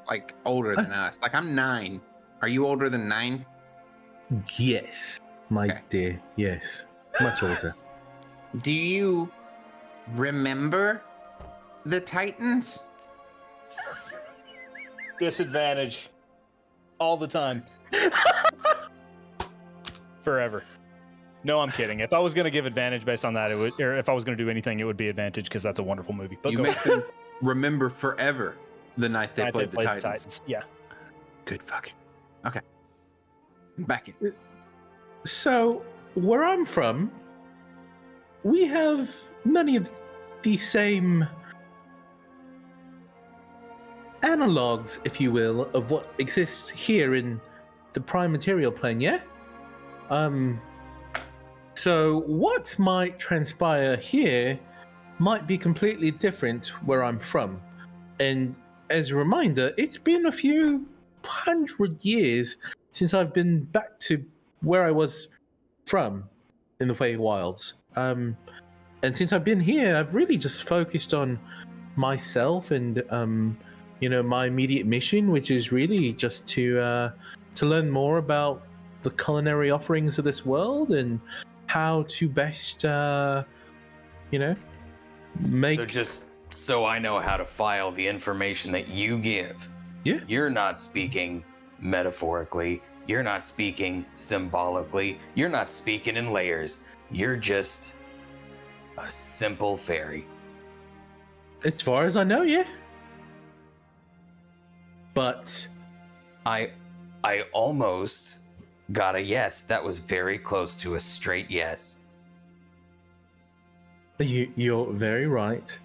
Like older than us. Like I'm 9. Are you older than 9? Yes, my Okay. dear. Yes, much older. Do you remember the Titans? Disadvantage. All the time. Forever. No, I'm kidding. If I was going to give advantage based on that, it would, or if I was going to do anything, it would be advantage because that's a wonderful movie. But You go make them remember forever the night they Night played the Titans. Yeah. Good fucking. Okay. Back in. So, where I'm from, we have many of the same analogs, if you will, of what exists here in the prime material plane, yeah? So what might transpire here might be completely different where I'm from. And as a reminder, it's been a few 100 years since I've been back to where I was from in the Feywilds. And since I've been here, I've really just focused on myself and my immediate mission, which is really just to learn more about the culinary offerings of this world and how to best make. So just so I know how to file the information that you give. Yeah. You're not speaking metaphorically. You're not speaking symbolically. You're not speaking in layers. You're just a simple fairy. As far as I know, yeah. But I almost got a yes. That was very close to a straight yes. you're very right.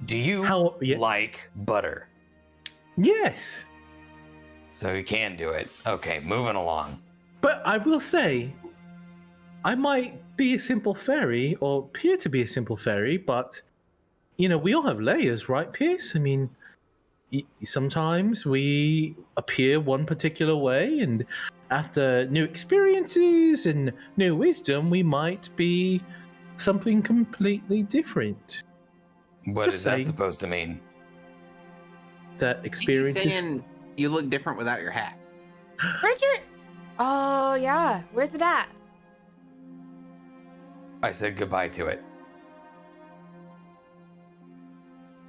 Do you Yeah. like butter? Yes. So you can do it. Okay, moving along. But I will say, I might be a simple fairy or appear to be a simple fairy, but we all have layers, right, Pierce? I mean, sometimes we appear one particular way, and after new experiences and new wisdom, we might be something completely different. What Just is that saying. supposed to mean? That experiences. Saying you look different without your hat. Where's your? Oh yeah, where's it at? I said goodbye to it.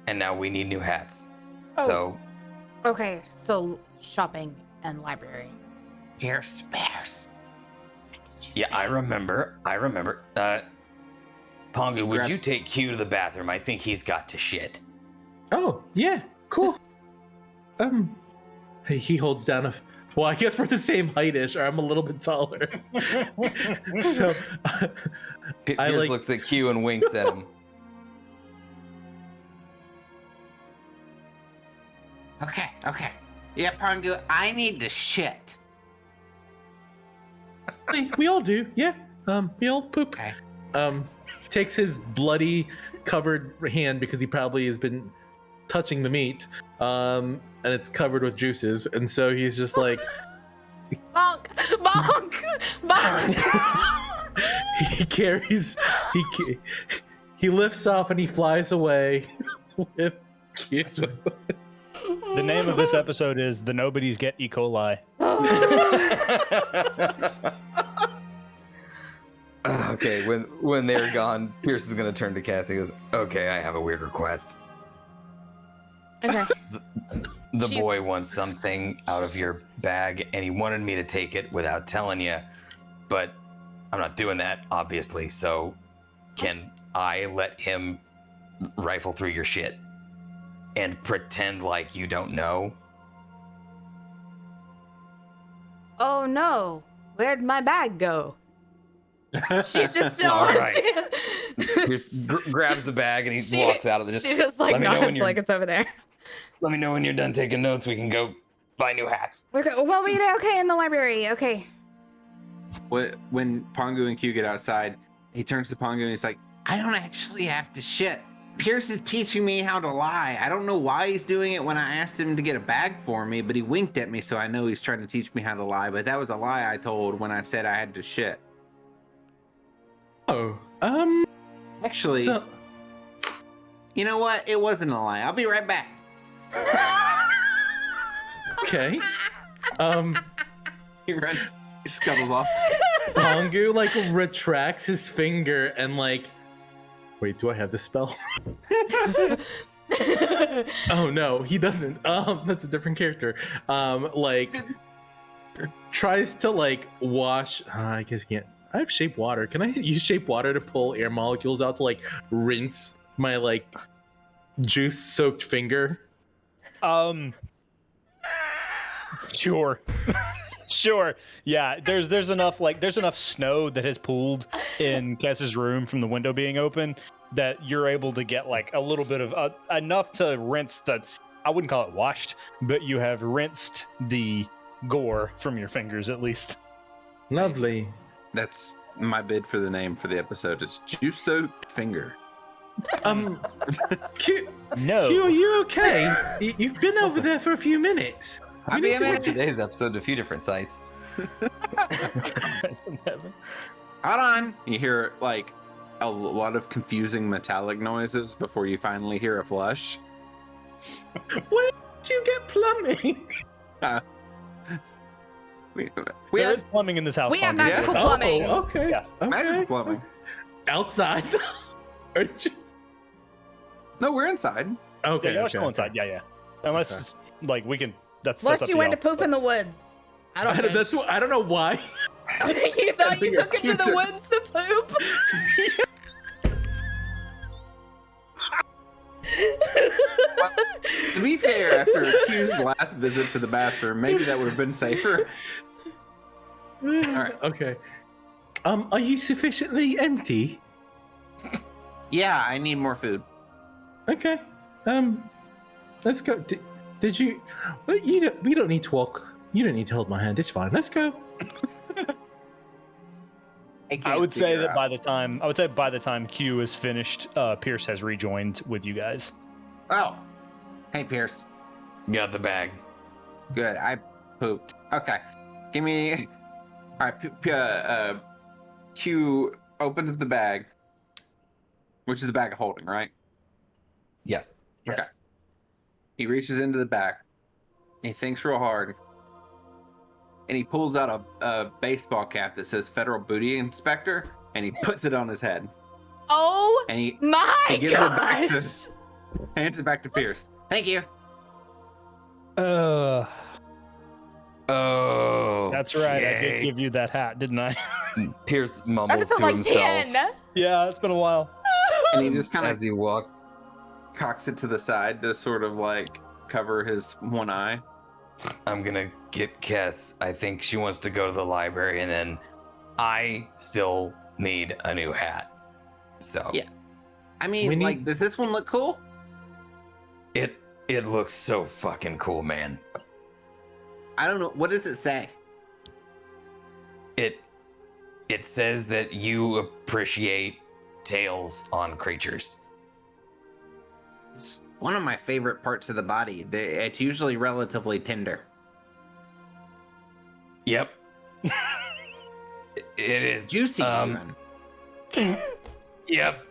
And now we need new hats. Oh. So, Okay, so shopping and library. Hair spares. yeah, I remember. Pongu, would Grab- you take Q to the bathroom? I think he's got to shit. Oh, yeah, cool. He holds down a. Well, I guess we're the same height-ish, or I'm a little bit taller. So, Pierce I like- looks at Q and winks at him. Okay. Yeah, Pongu, I need to shit. we all do, yeah. We all poop. Okay. Takes his bloody, covered hand because he probably has been touching the meat, and it's covered with juices, and so he's just like. Bonk, bonk, bonk. He carries. He lifts off and he flies away with. The name of this episode is The Nobodies Get E. coli. Okay, when they're gone, Pierce is gonna turn to Cassie and goes, okay, I have a weird request. Okay. The She's- boy wants something out of your bag, and he wanted me to take it without telling you, but I'm not doing that, obviously, so can I let him rifle through your shit and pretend like you don't know? Oh no, where'd my bag go? She's just still. All right. Pierce grabs the bag and he walks out of the. She just like let me know when nods you're- like it's over there. Let me know when you're done taking notes. We can go buy new hats. Okay, well, we okay in the library. Okay. When Pongu and Q get outside, he turns to Pongu and he's like, I don't actually have to shit. Pierce is teaching me how to lie. I don't know why he's doing it when I asked him to get a bag for me, but he winked at me, so I know he's trying to teach me how to lie. But that was a lie I told when I said I had to shit. Oh, Actually, so you know what? It wasn't a lie. I'll be right back. okay. He runs. He scuttles off. Pongu like retracts his finger and like, wait, do I have the spell? Oh no, he doesn't. That's a different character. Like tries to like wash. I guess he can't. I have shape water. Can I use shape water to pull air molecules out to like rinse my like juice-soaked finger? Sure. Sure. Yeah, there's enough snow that has pooled in Kess's room from the window being open that you're able to get like a little bit of enough to rinse the, I wouldn't call it washed, but you have rinsed the gore from your fingers at least. Lovely. That's my bid for the name for the episode. It's Juice Soaked Finger. Q, No. Q, are you okay? You've been over there for a few minutes. I'll be a minute. Today's episode to a few different sites. Hold on. You hear like a lot of confusing metallic noises before you finally hear a flush. Where did you get plumbing? We There had is plumbing in this house. We have Pongu. magical Yeah. plumbing. Oh, okay. Yeah. Okay. magical plumbing. Outside. Okay. No, we're inside. Yeah, you're still inside. Yeah, yeah. Unless Okay. it's, like we can. That's Unless up you to went to y'all. poop in the woods. I don't know. That's what, I don't know why. You thought you took it to the woods to poop? To be fair, after Q's last visit to the bathroom, maybe that would have been safer. right. Okay. Are you sufficiently empty? Yeah, I need more food. Okay. Let's go. Did you? Well, we don't need to walk. You don't need to hold my hand. It's fine. Let's go. I would say that by the time Q is finished, Pierce has rejoined with you guys. Oh, hey Pierce. Got the bag. Good. I pooped. Okay. Give me. All right. Q opens up the bag, which is the bag of holding, right? Yeah. Okay. He reaches into the back. He thinks real hard. And he pulls out a baseball cap that says Federal Booty Inspector, and he puts it on his head. Oh And he my gives it back to- gosh. hands it back to Pierce. Thank you. Oh. That's right. I did give you that hat, didn't I? Pierce mumbles Episode to like himself 10. Yeah, it's been a while. And he just kind of as he walks. cocks it to the side to sort of like cover his one eye. I'm gonna get Kess. I think she wants to go to the library, and then I still need a new hat. So Yeah. I mean, We need- like, does this one look cool? it looks so fucking cool, man. I don't know. What does it say? It says that you appreciate tails on creatures. It's one of my favorite parts of the body. It's usually relatively tender. Yep. It is Juicy even. Yep.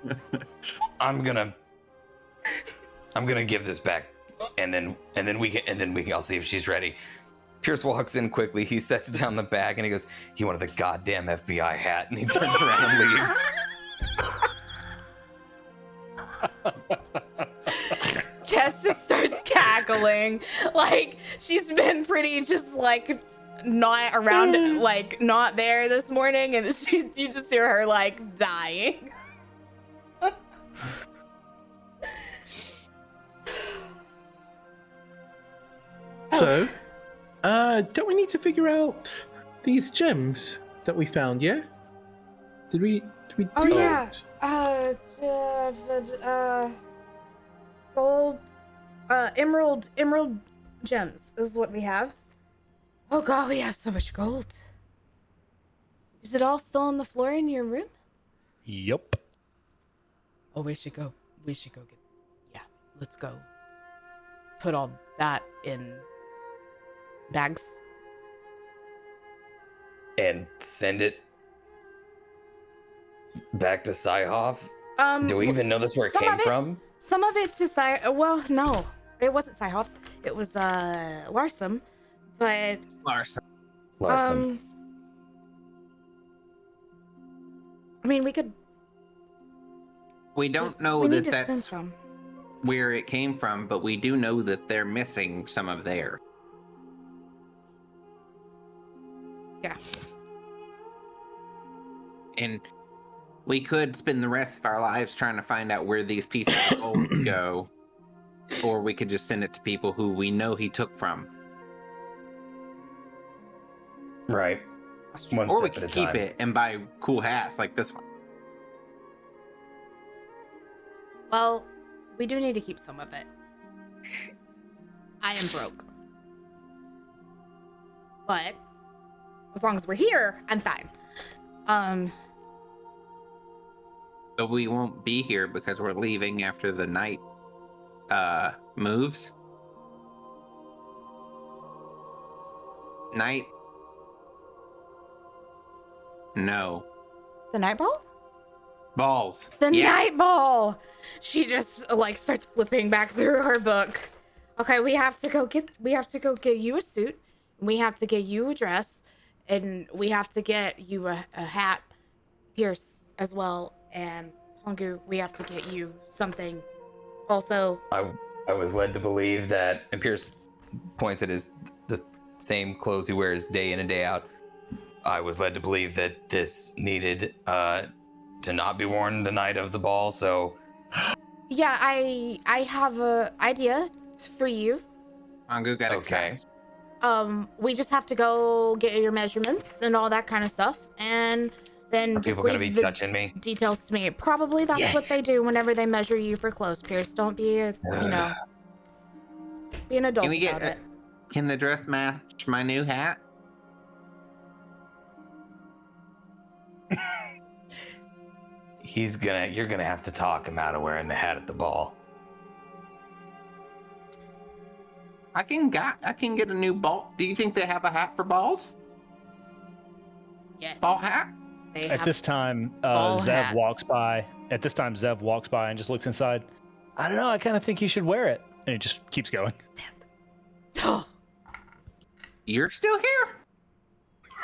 I'm gonna give this back, and then we can. I'll see if she's ready. Pierce walks in quickly. He sets down the bag and he goes, "He wanted the goddamn FBI hat," and he turns around and leaves. Cass just starts cackling. Like, she's been pretty just like not around, like not there this morning, and you just hear her like dying. So, don't we need to figure out these gems that we found? Yeah. Did we do yeah. that? Gold, emerald gems is what we have. Oh god, we have so much gold. Is it all still on the floor in your room? Yep. Oh, we should go get, yeah, let's go. Put all that in bags. And send it back to Sci-Hoff? Do we even know that's where it some came of from? Some of it to well, no, it wasn't Sci-Hoff. It was Larsam, but Larson. Larson. I mean, we could. We don't know we that need to send that's some. where it came from, but we do know that they're missing some of theirs. Yeah. And we could spend the rest of our lives trying to find out where these pieces of gold go, or we could just send it to people who we know he took from, Right. One or we step at a could keep time. it and buy cool hats like this one. Well, we do need to keep some of it. I am broke. But as long as we're here, I'm fine. But we won't be here because we're leaving after the night moves. Night? No. The night ball? Balls. The Yeah. night ball. She just like starts flipping back through her book. Okay, we have to go get you a suit. We have to get you a dress, and we have to get you a hat, Pierce as well, and Pongu, we have to get you something. Also, I was led to believe that, and Pierce points at the same clothes he wears day in and day out. I was led to believe that this needed to not be worn the night of the ball, so yeah, I have a idea for you. Angu got okay. excited. We just have to go get your measurements and all that kind of stuff, and then Are just people gonna leave be the touching me? details to me. Probably that's what Yes. they do whenever they measure you for clothes, Pierce. Don't be a, be an adult Can we about get? it. Can the dress match my new hat? You're gonna have to talk him out of wearing the hat at the ball. I can get a new ball. Do you think they have a hat for balls? Yes. Ball hat? They At have this time, ball Zev hats. walks by. At this time, Zev walks by and just looks inside. I don't know. I kind of think you should wear it. And he just keeps going. You're still here?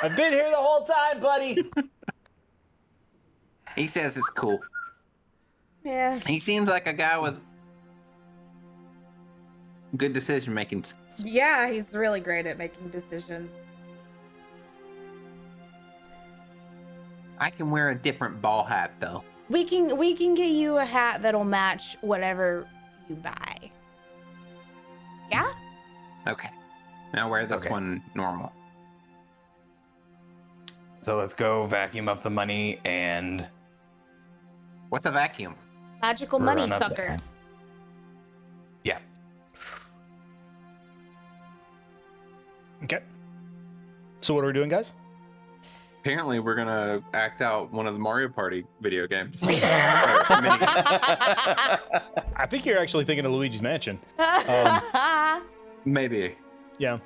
I've been here the whole time, buddy. He says it's cool. Yeah. He seems like a guy with good decision making. Yeah, he's really great at making decisions. I can wear a different ball hat though. We can get you a hat that'll match whatever you buy. Yeah? Okay. Now wear this Okay. one normal. So let's go vacuum up the money and What's a vacuum? Magical money run up the sucker. hats. Yeah. Okay. So what are we doing, guys? Apparently we're gonna act out one of the Mario Party video games. I think you're actually thinking of Luigi's Mansion. Maybe. Yeah.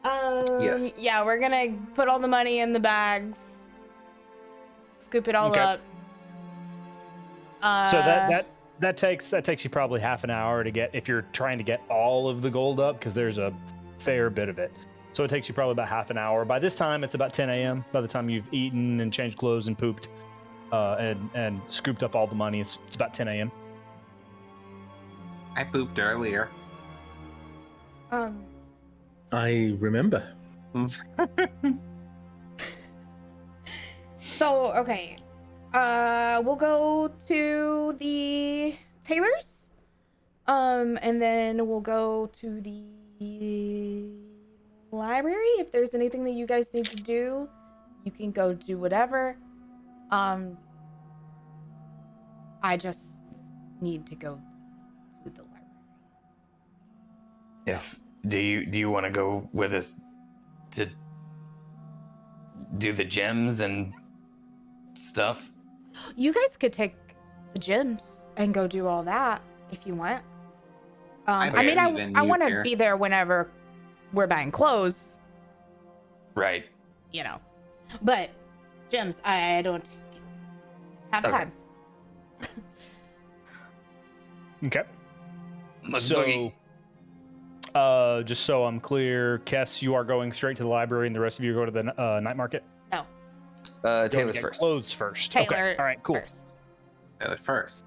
Yes. Yeah, we're gonna put all the money in the bags, scoop it all Okay. up. So that takes you probably half an hour to get, if you're trying to get all of the gold up, because there's a fair bit of it. So it takes you probably about half an hour. By this time, it's about 10 a.m. By the time you've eaten and changed clothes and pooped, and scooped up all the money, it's about 10 a.m. I pooped earlier. I remember. So okay, we'll go to the tailor's, and then we'll go to the library. If there's anything that you guys need to do, you can go do whatever. I just need to go to the library. Do you want to go with us to do the gems and stuff? You guys could take the gyms and go do all that if you want. I mean, barely even I use want to there. be there whenever we're buying clothes, Right. you know. But gyms, I don't have Okay. time. Okay. Let's So, boogie. Just so I'm clear, Kess, you are going straight to the library, and the rest of you go to the night market. No, Taylor's Get first. Clothes first. Taylor. Okay. All right. Cool. First. Taylor first.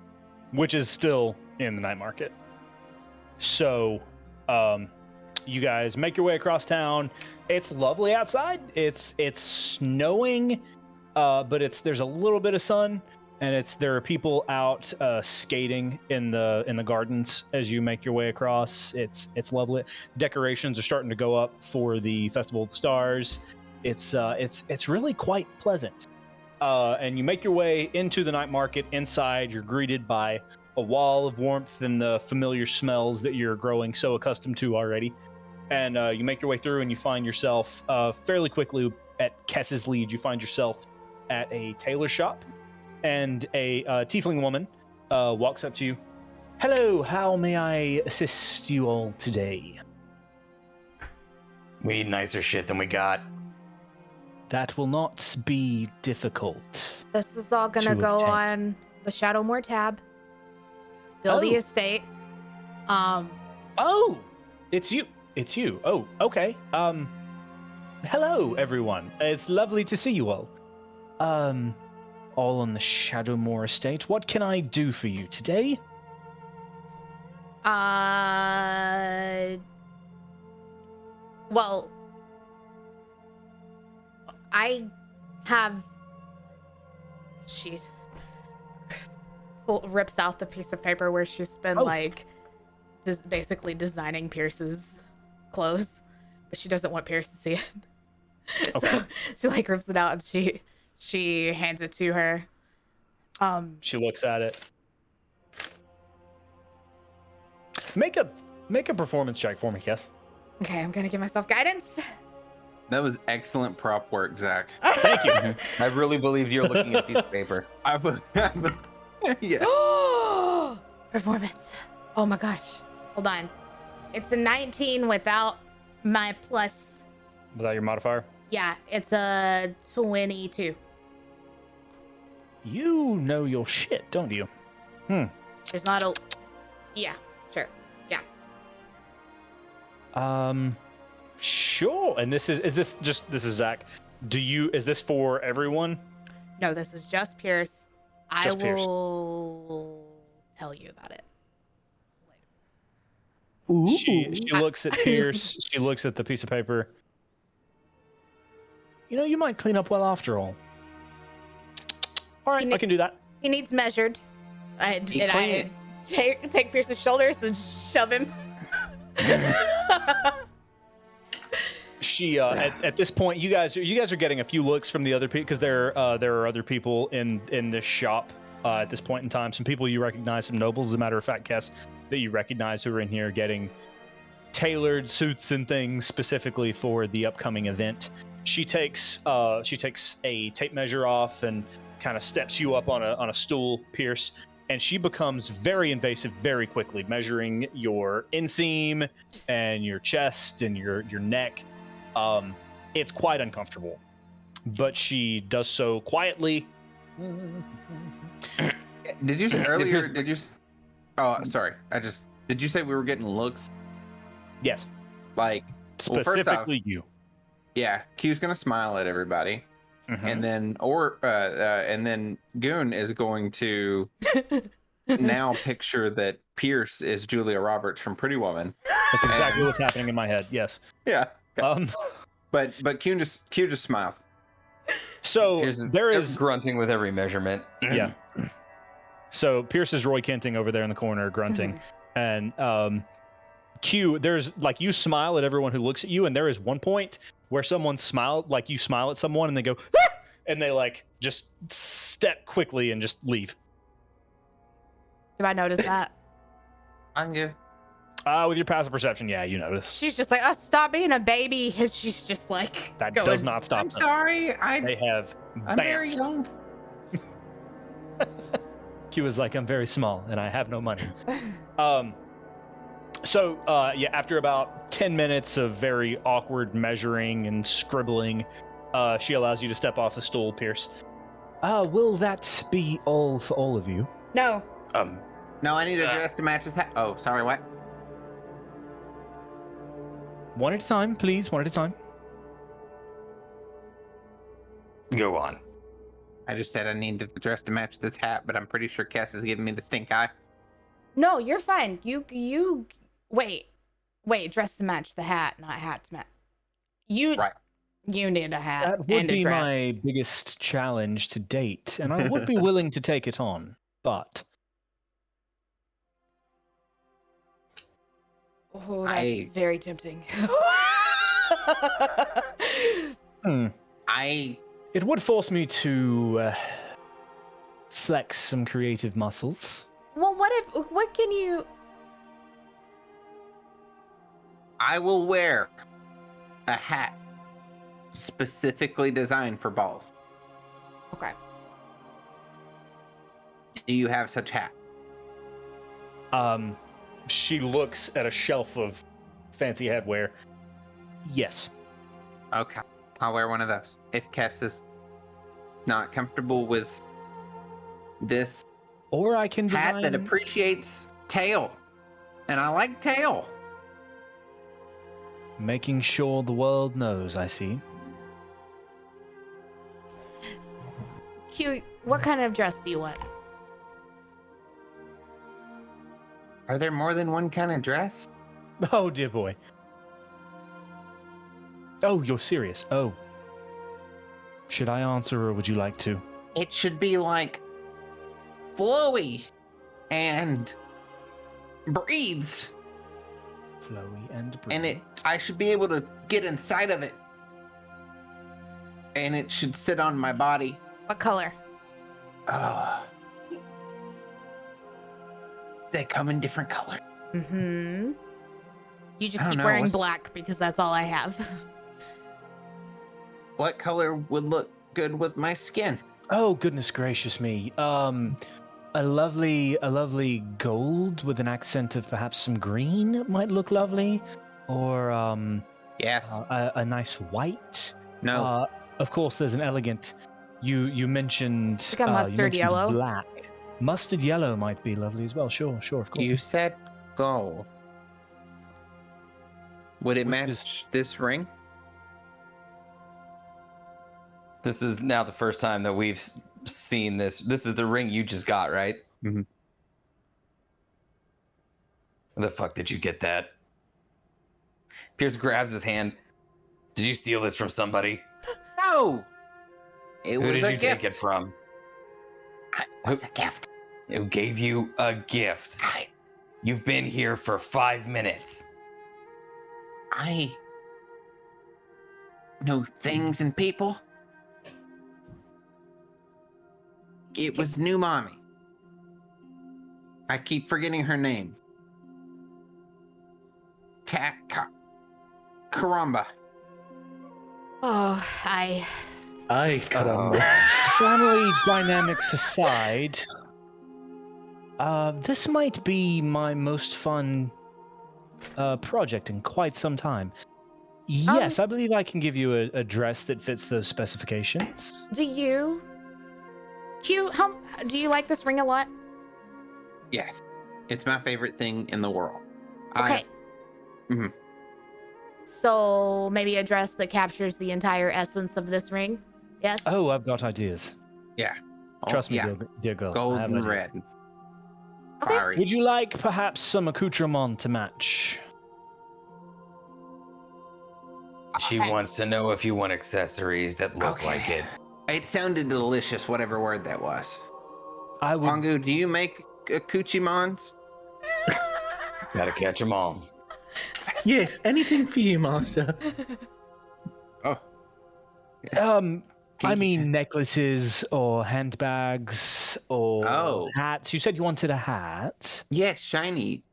Which is still in the night market. So, you guys make your way across town. It's lovely outside. It's snowing, but there's a little bit of sun, and there are people out skating in the gardens as you make your way across. It's lovely. Decorations are starting to go up for the Festival of the Stars. It's really quite pleasant. And you make your way into the night market. Inside, you're greeted by a wall of warmth and the familiar smells that you're growing so accustomed to already. And you make your way through, and you find yourself fairly quickly at Kess's lead. You find yourself at a tailor shop, and a tiefling woman walks up to you. Hello, how may I assist you all today? We need nicer shit than we got. That will not be difficult. This is all gonna To go obtain. on the Shadowmoor tab. Build the Oh. estate. Oh, it's you. It's you. Oh, okay. Hello, everyone. It's lovely to see you all. All on the Shadowmoor estate. What can I do for you today? Well, I have. She rips out the piece of paper where she's been Oh. like, basically designing Pierce's clothes, but she doesn't want Pierce to see it. Okay. So she like rips it out and she hands it to her. She looks at it. Make a performance check for me, Kess. Okay, I'm gonna give myself guidance. That was excellent prop work, Zach. Thank you. I really believed you were looking at a piece of paper. Yeah. Performance. Oh my gosh. Hold on. It's a 19 without my plus. Without your modifier. Yeah, it's a 22. You know your shit, don't you? There's not a. Yeah, sure. Yeah. Sure. And this is Zach. Is this for everyone? No, this is just Pierce. I Just Pierce. will tell you about it. She looks at Pierce. She looks at the piece of paper. You know, you might clean up well after all. All right, I can do that. He needs measured. And He I clean- take Pierce's shoulders and shove him. She at this point, you guys are getting a few looks from the other people because there are other people in this shop at this point in time. Some people you recognize, some nobles, as a matter of fact, Kess, that you recognize who are in here getting tailored suits and things specifically for the upcoming event. She takes a tape measure off and kind of steps you up on a stool, Pierce, and she becomes very invasive very quickly, measuring your inseam and your chest and your neck. It's quite uncomfortable, but she does so quietly. Did you say earlier? Here's- Did you? Oh, sorry. Did you say we were getting looks? Yes, Like, well, first off, specifically you. yeah, Q's gonna smile at everybody, Mhm. and then Goon is going to now picture that Pierce is Julia Roberts from Pretty Woman. That's exactly what's happening in my head. Yes. Yeah. But But Q just smiles. so Pierce is there is grunting with every measurement. yeah. So Pierce is Roy Kenting over there in the corner grunting, and Q, there's like you smile at everyone who looks at you, and there is one point where someone smiled, like you smile at someone, and they go, "Ah!" and they like just step quickly and just leave. Do I notice that? I'm good. With your passive perception, yeah, you notice. She's just like, oh, stop being a baby. And she's just like, That going, does not stop I'm them. sorry. They have. I'm very bamfed. young. Q is like, I'm very small and I have no money. So after about 10 minutes of very awkward measuring and scribbling, she allows you to step off the stool, Pierce. Will that be all for all of you? No. No, I need a dress to match his hat. Oh, sorry, what? One at a time, please. One at a time. Go on. I just said I need to dress to match this hat, but I'm pretty sure Cass is giving me the stink eye. No, you're fine. You wait. Dress to match the hat, not hat to match. Right. You need a hat That would and a be dress. my biggest challenge to date, and I would be willing to take it on, but Oh, that's I- very tempting. it would force me to flex some creative muscles. Well, what can you? I will wear a hat specifically designed for balls. Okay. Do you have such hat? She looks at a shelf of fancy headwear. Yes. Okay. I'll wear one of those. If Cass is not comfortable with this Or I can hat that design- appreciates tail. And I like tail. Making sure the world knows, I see. Q, what kind of dress do you want? Are there more than one kind of dress? Oh, dear boy. Oh, you're serious. Oh. Should I answer or would you like to? It should be like flowy and breathes. Flowy and And I should be able to get inside of it. And it should sit on my body. What color? They come in different colors. Mm-hmm. You just I don't keep know, wearing what's- black because that's all I have. What color would look good with my skin? Oh, goodness gracious me. A lovely gold with an accent of perhaps some green might look lovely. Or Yes. a nice white. No. Of course, there's an elegant. You mentioned Like a you mustard mentioned yellow? black. Mustard yellow might be lovely as well. Sure, of course. You said gold. Would it Which match is- this ring? This is now the first time that we've seen this. This is the ring you just got, right? Mhm. Where the fuck did you get that? Pierce grabs his hand. Did you steal this from somebody? No. It Who was did a you gift. take it from? It was a gift. Who gave you a gift? You've been here for 5 minutes. I know things and people. It was new mommy. I keep forgetting her name. Karamba. Oh, I Family dynamics aside, this might be my most fun project in quite some time. Yes, I believe I can give you a dress that fits those specifications. do you? Q, how do you like this ring a lot? Yes. It's my favorite thing in the world. Okay. Mhm. So maybe a dress that captures the entire essence of this ring? Yes? Oh, I've got ideas. Oh, Trust me, yeah. dear girl. I Gold have and ideas. red. Okay. Fiery. Would you like perhaps some accoutrement to match? She wants to know if you want accessories that look like it. It sounded delicious, whatever word that was. I would. Pongu, do you make accoutrements? Gotta catch them all. Yes, anything for you, master. I mean, necklaces or handbags or Oh. hats. You said you wanted a hat, Yes, shiny.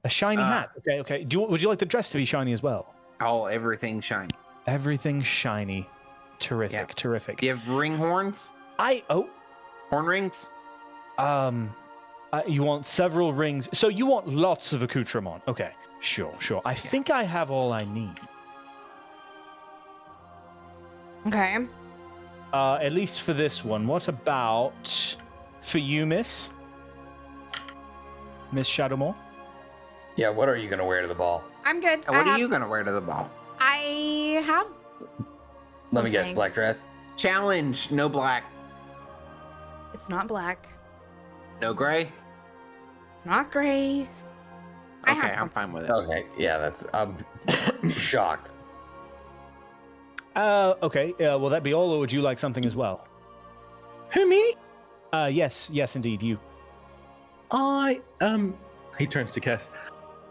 a shiny hat. Okay. Would you like the dress to be shiny as well? Oh, everything shiny. Everything shiny. Terrific. Yeah. Terrific. Do you have ring horns? Horn rings? You want several rings. So you want lots of accoutrement. Okay. Sure. I think I have all I need. Okay. At least for this one. What about for you, Miss Shadowmore? Yeah, what are you gonna wear to the ball? I'm good. And what are you gonna wear to the ball? I have. Let me guess, something. black dress. Challenge: no black, It's not black. no gray. It's not gray. I Okay, have I'm something. fine with it. Okay, yeah, I'm shocked. Okay. Will that be all, or would you like something as well? Who, me? Yes, indeed, you. He turns to Cass.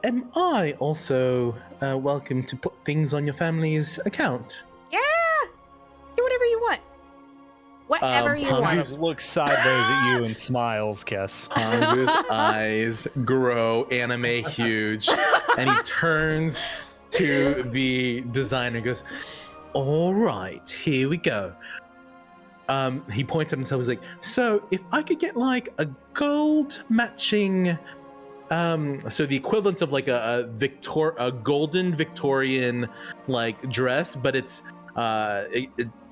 Am I also welcome to put things on your family's account? Yeah. Do whatever you want. Whatever you Pongu- Kind want. of looks sideways at you and smiles, Kess. Pongu's eyes grow anime huge, and he turns to the designer and goes, all right, here we go. He points at himself. He's like, so if I could get like a gold matching, so the equivalent of like a golden Victorian like dress, but it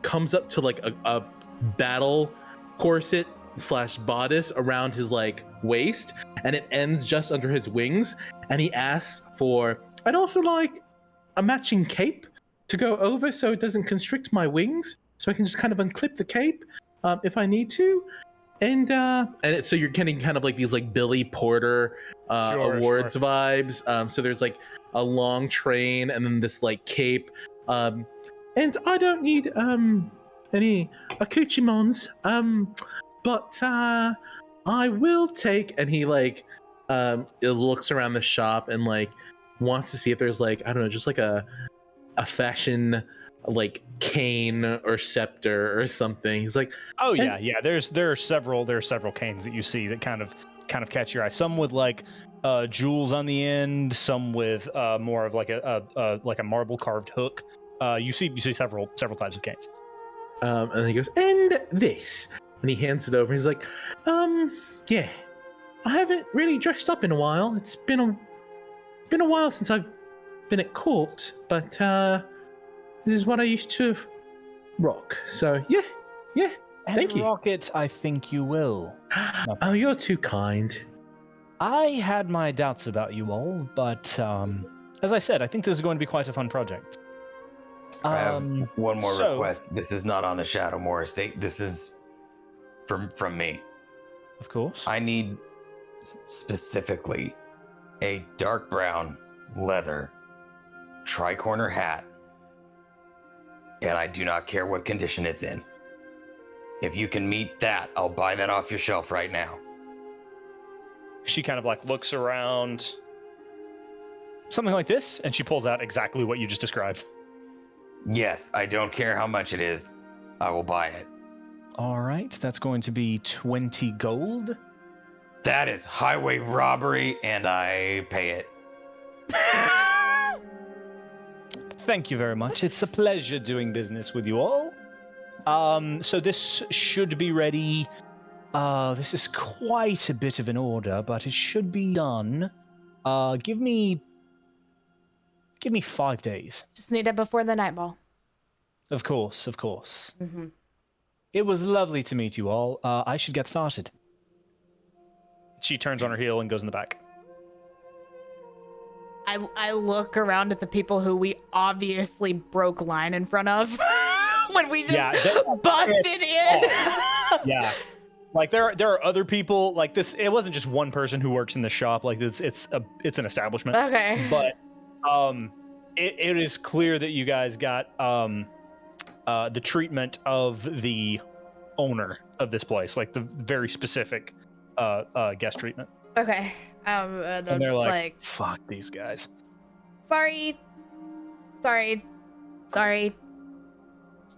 comes up to like a battle corset / bodice around his like waist, and it ends just under his wings. And he asks for, I'd also like a matching cape to go over so it doesn't constrict my wings, so I can just kind of unclip the cape if I need to. So you're getting kind of like these like Billy Porter awards vibes. So there's like a long train and then this like cape. And I don't need any accoutrements, but I will take. And he like looks around the shop and like wants to see if there's like, I don't know, just like a fashion like cane or scepter or something. He's like, Oh yeah. There are several canes that you see that kind of catch your eye. Some with like jewels on the end. Some with more of like a marble carved hook. You see several types of canes. and he goes, and this, and he hands it over. He's like, yeah, I haven't really dressed up in a while. It's been a while since I've been at court, but this is what I used to rock. So yeah. And Thank you. Rocket, I think you will. Oh, you're too kind. I had my doubts about you all, but as I said, I think this is going to be quite a fun project. I have one more so- request. This is not on the Shadowmoor estate. This is from me. Of course. I need specifically a dark brown leather tri-corner hat, and I do not care what condition it's in. If you can meet that, I'll buy that off your shelf right now. She kind of like looks around, something like this, and she pulls out exactly what you just described. Yes, I don't care how much it is. I will buy it. All right, that's going to be 20 gold. That is highway robbery, and I pay it. Thank you very much. It's a pleasure doing business with you all. So this should be ready. This is quite a bit of an order, but it should be done. Give me 5 days. Just need it before the night ball. Of course, of course. Mm-hmm. It was lovely to meet you all. I should get started. She turns on her heel and goes in the back. I look around at the people who we obviously broke line in front of when we just busted in. Yeah. Like there are other people like this. It wasn't just one person who works in the shop. Like this, it's an establishment. Okay. But it is clear that you guys got the treatment of the owner of this place, like the very specific guest treatment. Okay. And And they're just like, fuck these guys. sorry.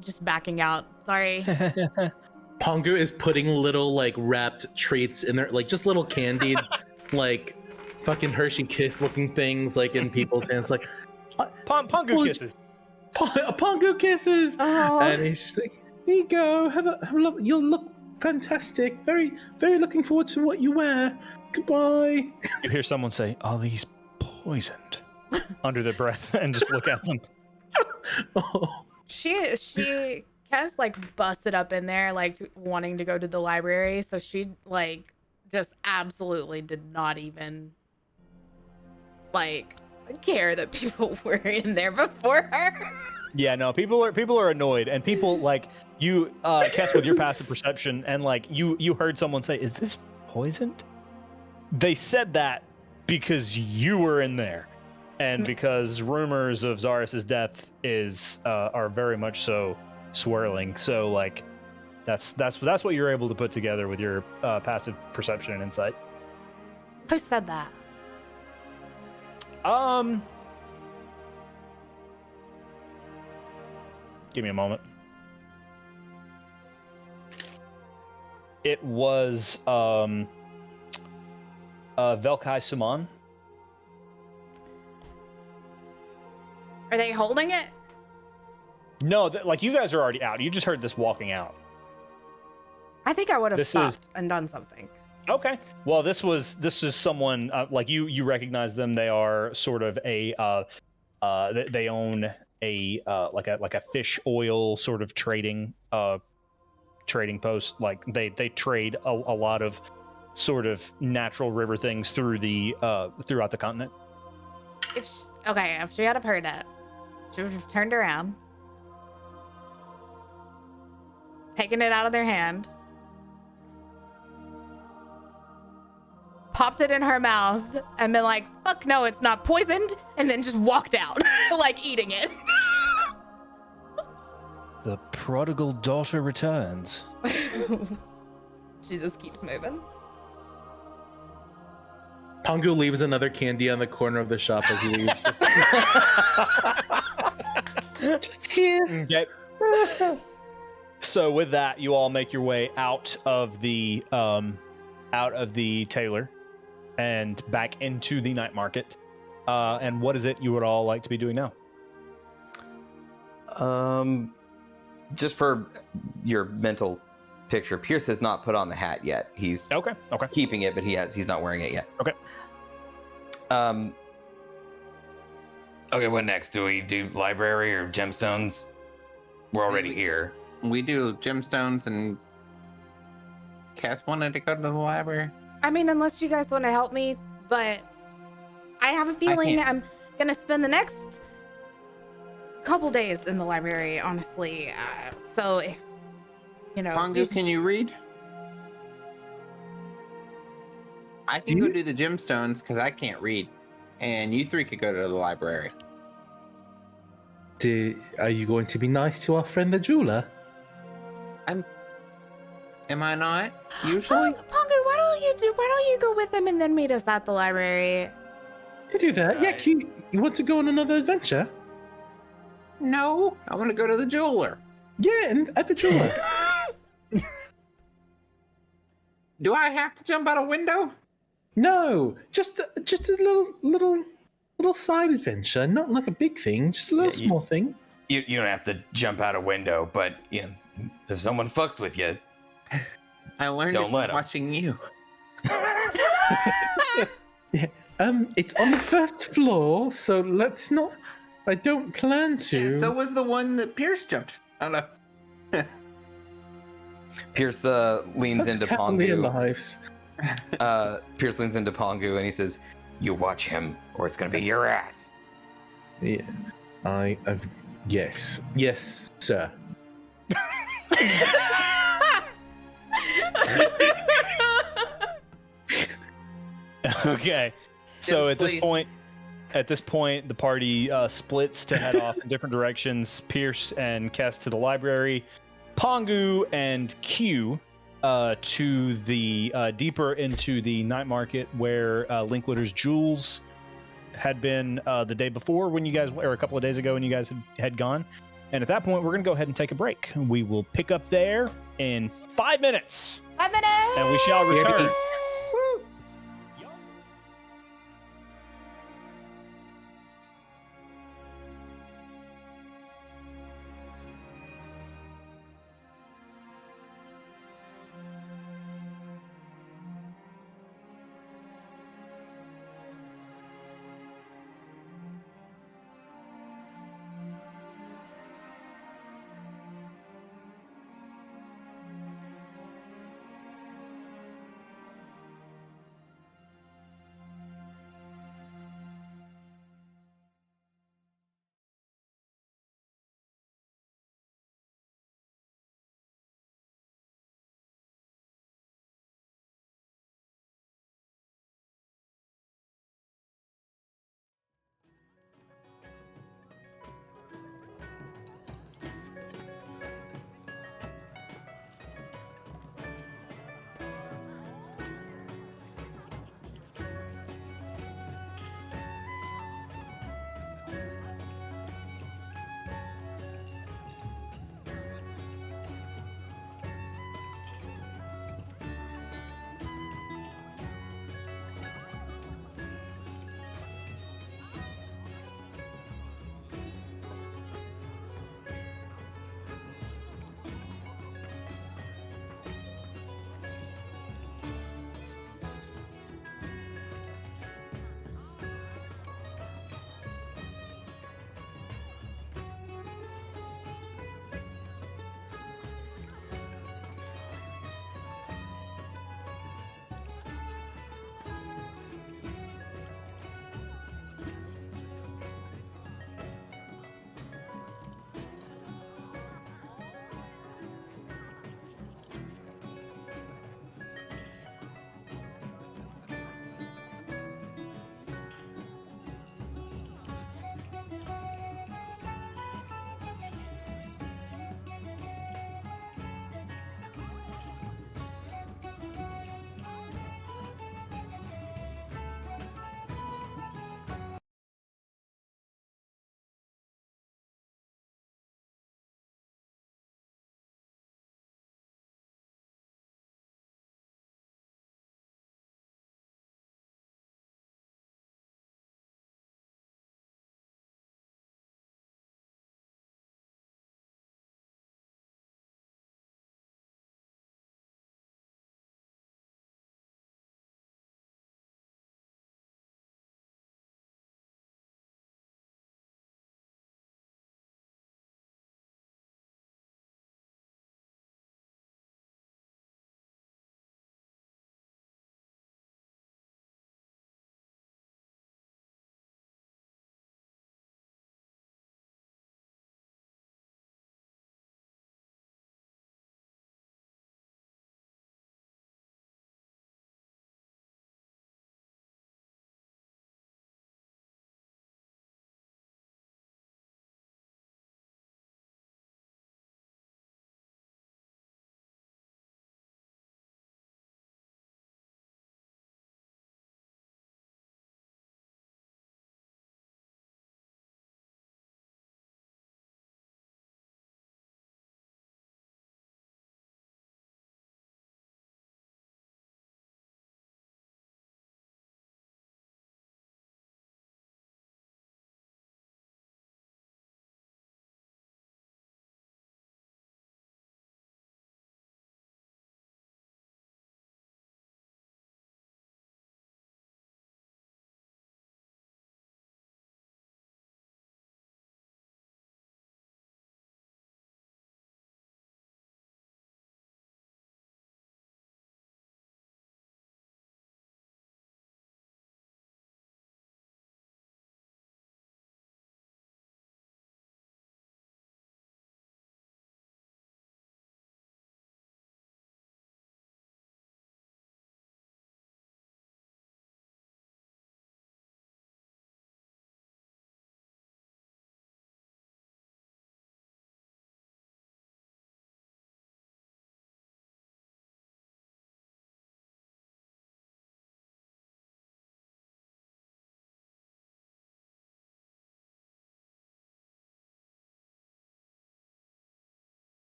Just backing out. Sorry. Pongu is putting little like wrapped treats in there, like just little candied, like fucking Hershey Kiss looking things, like in people's hands, like Pongu Well, kisses. Pongu kisses. Oh. And he's just like, here you go, have a look. You'll look fantastic. Very, very looking forward to what you wear. Goodbye. You hear someone say, "Are these poisoned?" under their breath, and just look at them. Oh. She Cass like busted up in there like wanting to go to the library, so she like just absolutely did not even like care that people were in there before her. Yeah, no, people are annoyed, and people like you, Kess, with your passive perception, and like you heard someone say, "Is this poisoned?" They said that because you were in there, and because rumors of Zarus's death are very much so swirling. So like, that's what you're able to put together with your passive perception and insight. Who said that? Give me a moment. It was Velkai Suman. Are they holding it? No, like you guys are already out. You just heard this walking out. I think I would have This stopped and done something. Okay. Well, this was someone like you recognize them. They are sort of a they own a like a fish oil sort of trading post. Like they trade a lot of sort of natural river things through the throughout the continent. If she had have heard it, she would have turned around, taken it out of their hand, popped it in her mouth, and been like, "Fuck no, it's not poisoned," and then just walked out, like eating it. The prodigal daughter returns. She just keeps moving. Pongu leaves another candy on the corner of the shop as he leaves. Just here. Okay. So with that, you all make your way out of the tailor and back into the night market. And what is it you would all like to be doing now? Just for your mental picture, Pierce has not put on the hat yet. He's Okay. keeping it, but he's not wearing it yet. Okay. Okay, what next? Do we do library or gemstones? We're already here. We do gemstones, and Cass wanted to go to the library. I mean, unless you guys want to help me, but I have a feeling can't. I'm gonna spend the next couple days in the library, honestly. So if Pongu, can you read? I can go do the gemstones because I can't read, and you three could go to the library. Are you going to be nice to our friend the jeweler? Am I not? Usually? Pongu, why don't you go with him and then meet us at the library? You do that. Yeah, you want to go on another adventure? No, I want to go to the jeweler. Yeah, and at the jeweler. Do I have to jump out a window? No, just a little side adventure, not like a big thing, just a little small thing. You don't have to jump out a window, but if someone fucks with you, I learned Don't it let from 'em. watching you. Yeah, it's on the first floor, so let's not. I don't plan to. So was the one that Pierce jumped out of. Pierce leans into Happily Pongu. lives. Pierce leans into Pongu and he says, you watch him, or it's gonna be your ass. Yeah, I've yes, sir. Okay. So Yes, at this point, the party splits to head off in different directions. Pierce and Kess to the library, Pongu and Q to the deeper into the night market where Linklater's jewels had been the day before when you guys, or a couple of days ago when you guys had gone. And at that point, we're going to go ahead and take a break. We will pick up there in 5 minutes, 5 minutes. and we shall return.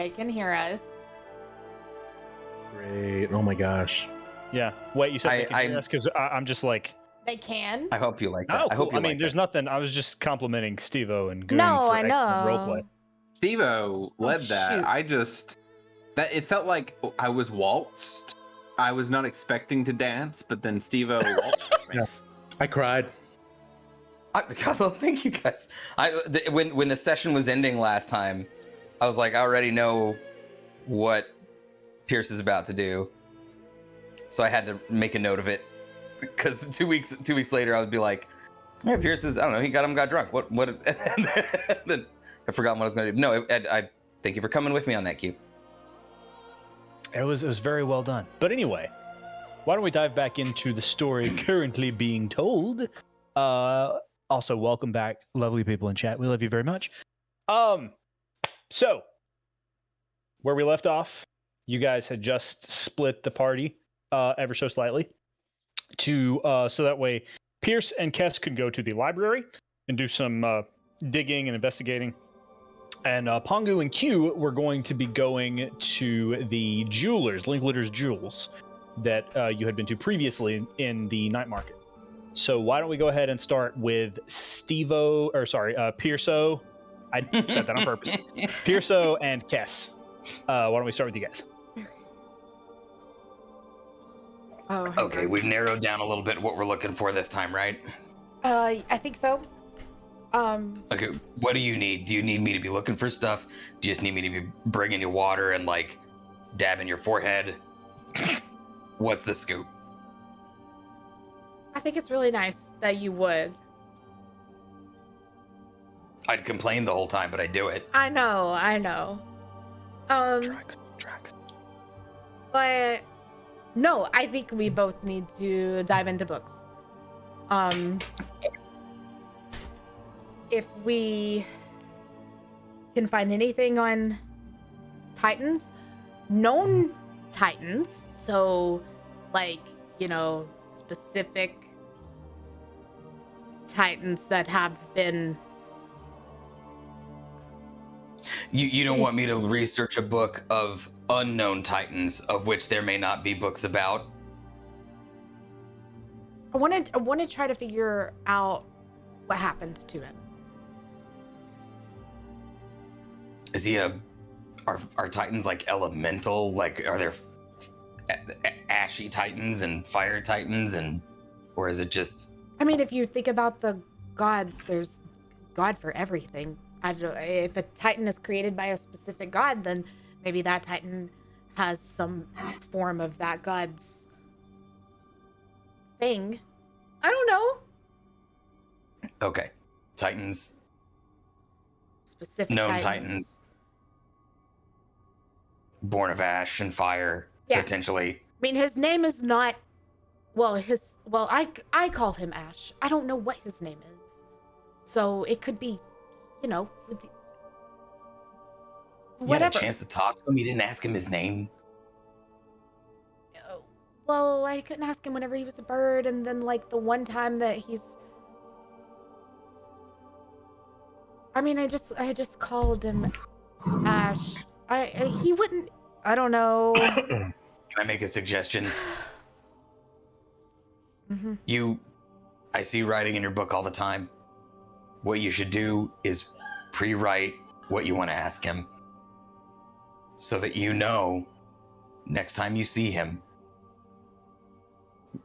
They can hear us. Great. Oh my gosh. Yeah. Wait, you said they I- can hear us? Because I'm just like, They can. I hope you like that. oh, I hope cool. you I mean, like there's that. nothing. I was just complimenting Steve-O and Goon No, for I excellent know. roleplay. Steve-O led that. shoot. I just that it felt like I was waltzed. I was not expecting to dance, but then Steve-O waltzed me. Yeah. I cried. God, well, thank you guys. When the session was ending last time, I was like, I already know what Pierce is about to do, so I had to make a note of it. Because 2 weeks later, I would be like, yeah, Pierce is, I don't know, he got drunk. What? And then I forgot what I was going to do. No, I thank you for coming with me on that, Q. It was very well done. But anyway, why don't we dive back into the story currently being told? Also, welcome back, lovely people in chat. We love you very much. So where we left off, you guys had just split the party ever so slightly to so that way Pierce and Kess could go to the library and do some digging and investigating. And Pongu and Q were going to be going to the jewelers, Linklater's Jewels, that you had been to previously in the night market. So why don't we go ahead and start with Pierso. I said that on purpose. Pierso and Kess. Why don't we start with you guys? Oh, hang Okay, on. we've narrowed down a little bit what we're looking for this time, right? I think so. Okay, what do you need? Do you need me to be looking for stuff? Do you just need me to be bringing you water and like dabbing your forehead? What's the scoop? I think it's really nice that you would. I'd complain the whole time, but I do it. I know. Tracks. But no, I think we both need to dive into books. If we can find anything on Titans, known Titans, so like, specific Titans that have been. You don't want me to research a book of unknown titans, of which there may not be books about? I want to try to figure out what happened to him. Is he are titans like elemental? Like, are there ashy titans and fire titans, or is it just? I mean, if you think about the gods, there's God for everything. If a titan is created by a specific god, then maybe that titan has some form of that god's thing. I don't know. Okay, titans, Specific known titans, born of ash and fire, Yeah. potentially. I mean, his name is not. I call him Ash. I don't know what his name is, so it could be, You whatever. had a chance to talk to him. You didn't ask him his name. Well, I couldn't ask him whenever he was a bird, and then like the one time that he's. I mean, I just called him Ash. He wouldn't. I don't know. Can I make a suggestion? Mhm. I see you writing in your book all the time. What you should do is pre-write what you want to ask him, so that you know next time you see him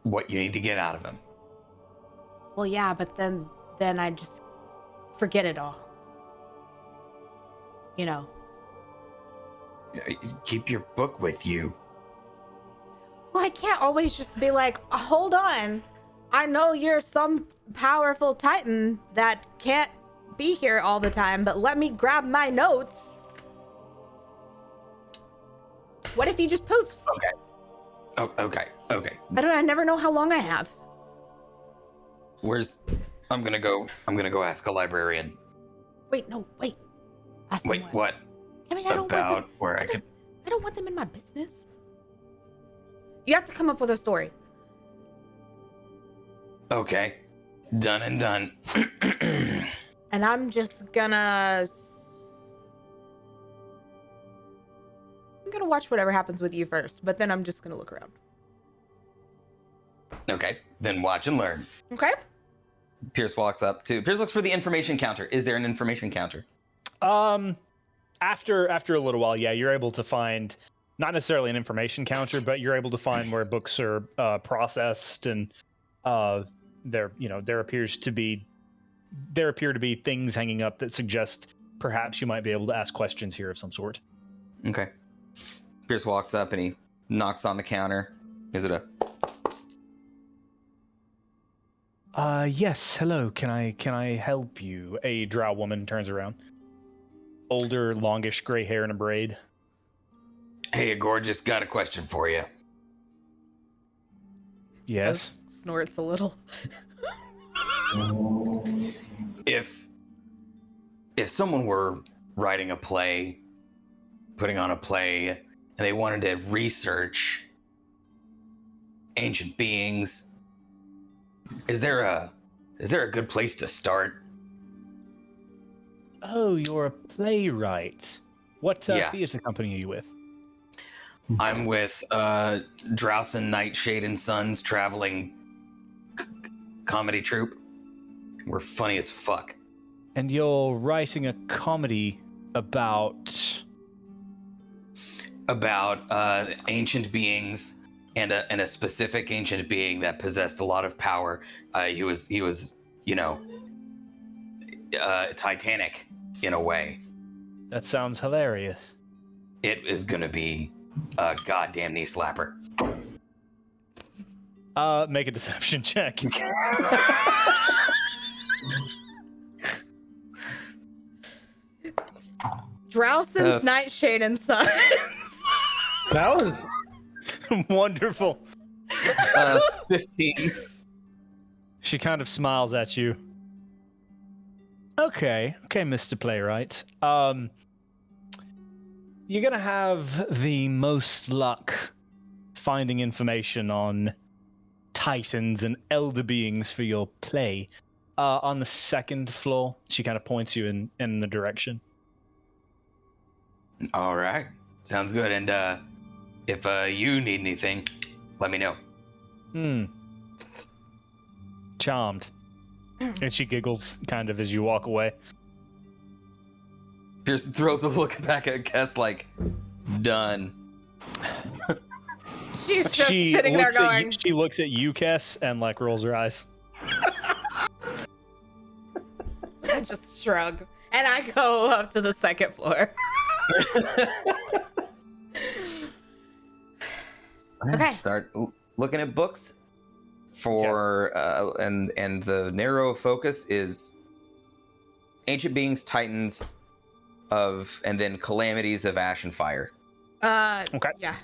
what you need to get out of him. Well, yeah, but then I just forget it all. Keep your book with you. Well, I can't always just be like, hold on. I know you're some powerful titan that can't be here all the time, but let me grab my notes. What if he just poofs? Okay. Oh, okay. I never know how long I have. I'm gonna go ask a librarian. Wait. Ask them Wait, what? I mean, I don't want About them, where I could. I don't want them in my business. You have to come up with a story. Okay. Done and done. And I'm just gonna I'm gonna watch whatever happens with you first, but then I'm just gonna look around. Okay, then watch and learn. Okay. Pierce walks up to. Pierce looks for the information counter. Is there an information counter? After a little while, yeah, you're able to find not necessarily an information counter, but you're able to find where books are processed, and there appear to be things hanging up that suggest perhaps you might be able to ask questions here of some sort. Okay. Pierce walks up and he knocks on the counter. Is it a? Yes, hello. Can I help you? A drow woman turns around. Older, longish gray hair in a braid. Hey, Gorgeous, got a question for you. Yes. Snorts a little. If someone were writing a play, putting on a play, and they wanted to research ancient beings, is there a good place to start? Oh, you're a playwright. What Yeah. theater company are you with? I'm with Drowson Nightshade and Sons traveling comedy troupe. We're funny as fuck. And you're writing a comedy about ancient beings and a specific ancient being that possessed a lot of power. He was Titanic in a way. That sounds hilarious. It is gonna be a goddamn knee slapper. Make a deception check. Drowson's Nightshade and Sons. That was Wonderful. 15. She kind of smiles at you. Okay, Mr. Playwright. You're gonna have the most luck finding information on titans and elder beings for your play. On the second floor, she kind of points you in the direction. All right, sounds good. And if you need anything, let me know. Charmed. And she giggles kind of as you walk away. Pierce throws a look back at Kess like, done. She's just sitting there going. She looks at you, Kess, and like rolls her eyes. I just shrug. And I go up to the second floor. Okay. Start looking at books for and the narrow focus is ancient beings, titans and then calamities of ash and fire. Okay. Yeah.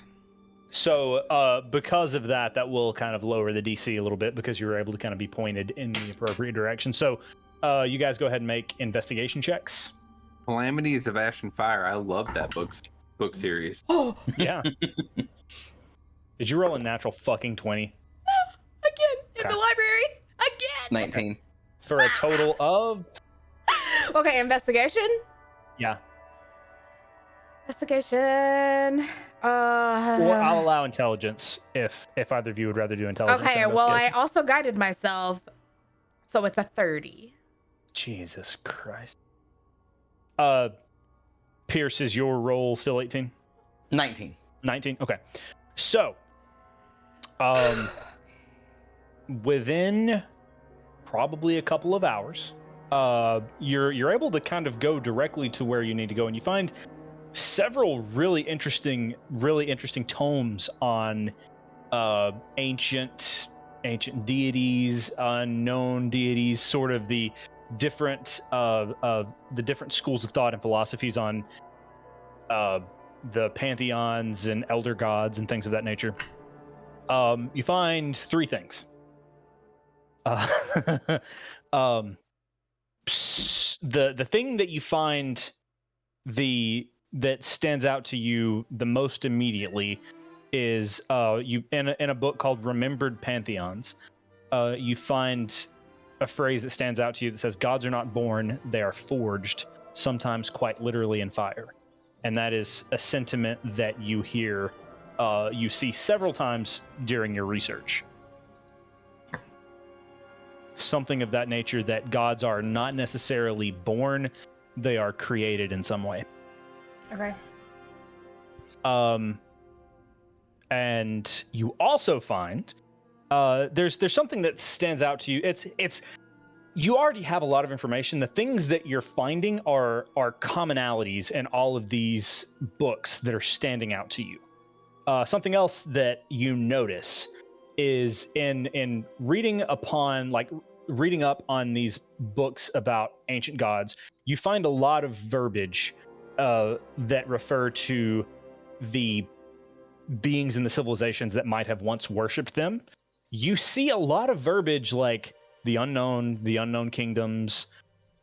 So because of that will kind of lower the DC a little bit because you were able to kind of be pointed in the appropriate direction. So you guys go ahead and make investigation checks. Calamities of Ash and Fire. I love that book series. Oh, Yeah. Did you roll a natural fucking 20? again in Okay. the library. Again. 19. For a total of... Okay, investigation. Yeah. Investigation. Well, I'll allow intelligence if either of you would rather do intelligence. Okay, than well, I investigation. also guided myself, so it's a 30. Jesus Christ. Pierce, is your roll still 18? 19. 19? Okay. So, within probably a couple of hours, you're able to kind of go directly to where you need to go, and you find several really interesting tomes on ancient deities, unknown deities, sort of the different schools of thought and philosophies on the pantheons and elder gods and things of that nature. You find three things. The thing that you find that stands out to you the most immediately is you in a book called Remembered Pantheons. You find a phrase that stands out to you that says, "Gods are not born; they are forged, sometimes quite literally in fire." and that is a sentiment that you hear, you see several times during your research. Something of that nature, that gods are not necessarily born, they are created in some way. Okay. And you also find there's something that stands out to you. It's you already have a lot of information. The things that you're finding are commonalities in all of these books that are standing out to you. Something else that you notice is in reading up on these books about ancient gods, you find a lot of verbiage that refer to the beings in the civilizations that might have once worshipped them. You see a lot of verbiage like the unknown kingdoms,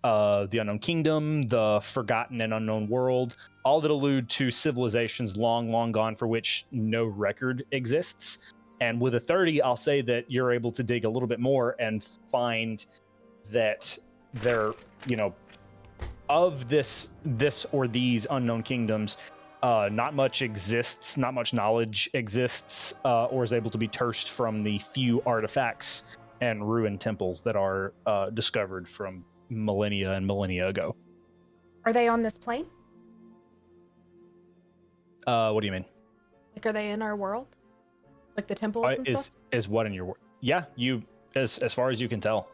the unknown kingdom, the forgotten and unknown world, all that allude to civilizations long gone for which no record exists. And with a 30, I'll say that you're able to dig a little bit more and find that there, of this or these unknown kingdoms, not much exists, not much knowledge exists, or is able to be tersed from the few artifacts and ruined temples that are discovered from millennia and millennia ago. Are they on this plane? What do you mean? Like, are they in our world? Like the temples and stuff? Is what in your world? Yeah, you as far as you can tell.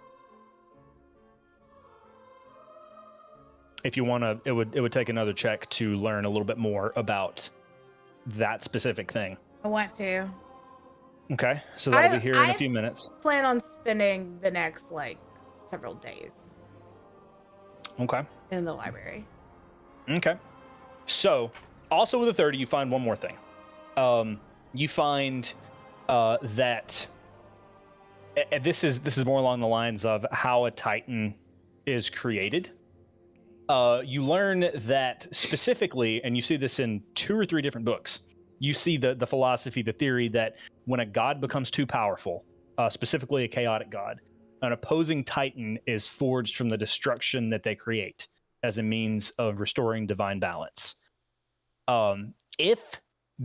If you want to, it would take another check to learn a little bit more about that specific thing. I want to. Okay, so that'll be here in a few minutes. Plan on spending the next several days Okay. in the library. Okay. So, also with a 30, you find one more thing. You find that this is more along the lines of how a Titan is created. You learn that specifically, and you see this in 2 or 3 different books, you see the philosophy, the theory that when a god becomes too powerful, specifically a chaotic god, an opposing Titan is forged from the destruction that they create as a means of restoring divine balance. If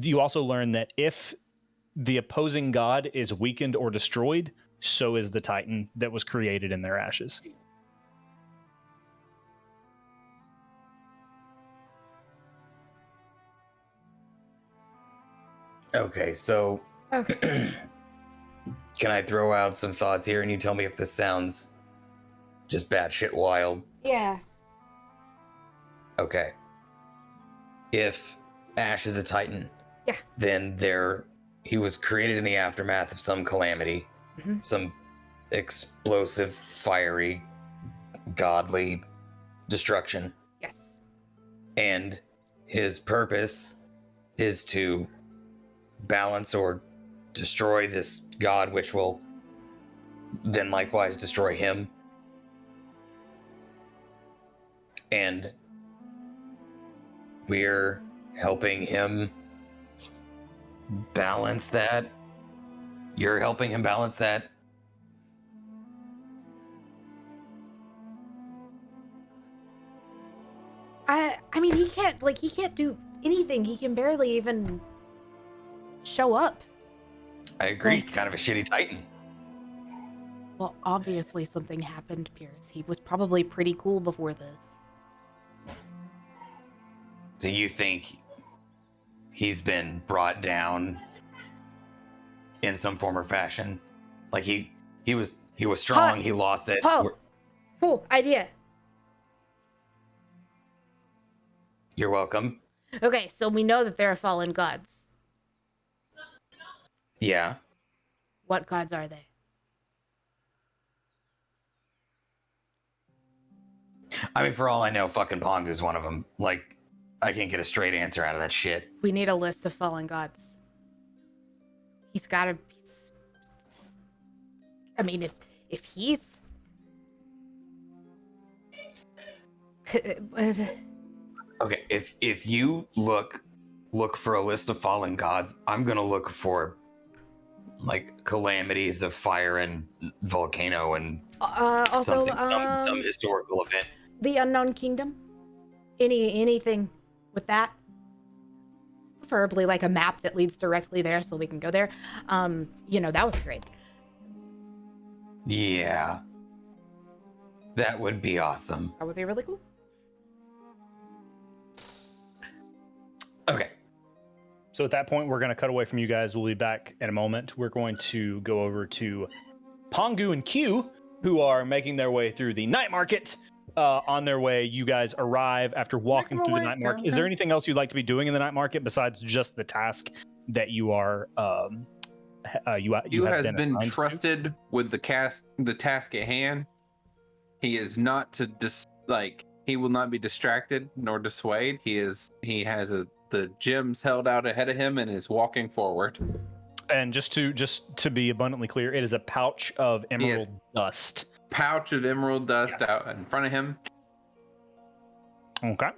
you also learn that if the opposing god is weakened or destroyed, so is the Titan that was created in their ashes. Okay, so Okay. can I throw out some thoughts here and you tell me if this sounds just batshit wild? Yeah. Okay. If Ash is a Titan, Yeah. then he was created in the aftermath of some calamity, Mhm. some explosive, fiery, godly destruction, Yes. and his purpose is to balance or destroy this god, which will then likewise destroy him. And we're helping him balance that. You're helping him balance that. I mean, he can't do anything. He can barely even show up. I agree. He's kind of a shitty Titan. Well, obviously something happened, Pierce. He was probably pretty cool before this. Do you think he's been brought down in some form or fashion? Like he was strong. He lost it. Oh, cool idea. You're welcome. Okay, so we know that there are fallen gods. Yeah. What gods are they? I mean, for all I know, fucking Pongu's one of them. Like, I can't get a straight answer out of that shit. We need a list of fallen gods. He's gotta be. I mean, if he's. Okay, if you look for a list of fallen gods, I'm gonna look for like calamities of fire and volcano and Also, some historical event. the Unknown Kingdom. Anything with that? preferably like a map that leads directly there so we can go there. You know, that would be great. Yeah. That would be awesome. That would be really cool. Okay. So at that point, we're going to cut away from you guys. We'll be back in a moment. We're going to go over to Pongu and Q, who are making their way through the night market. On their way, you guys arrive after walking through the night market. Is there anything else you'd like to be doing in the night market besides just the task that you are you have been assigned to? trusted with the task at hand. He is not to he will not be distracted nor dissuade. He has the gems held out ahead of him and is walking forward. And just to be abundantly clear, it is a pouch of emerald dust. Pouch of emerald dust out in front of him. Okay.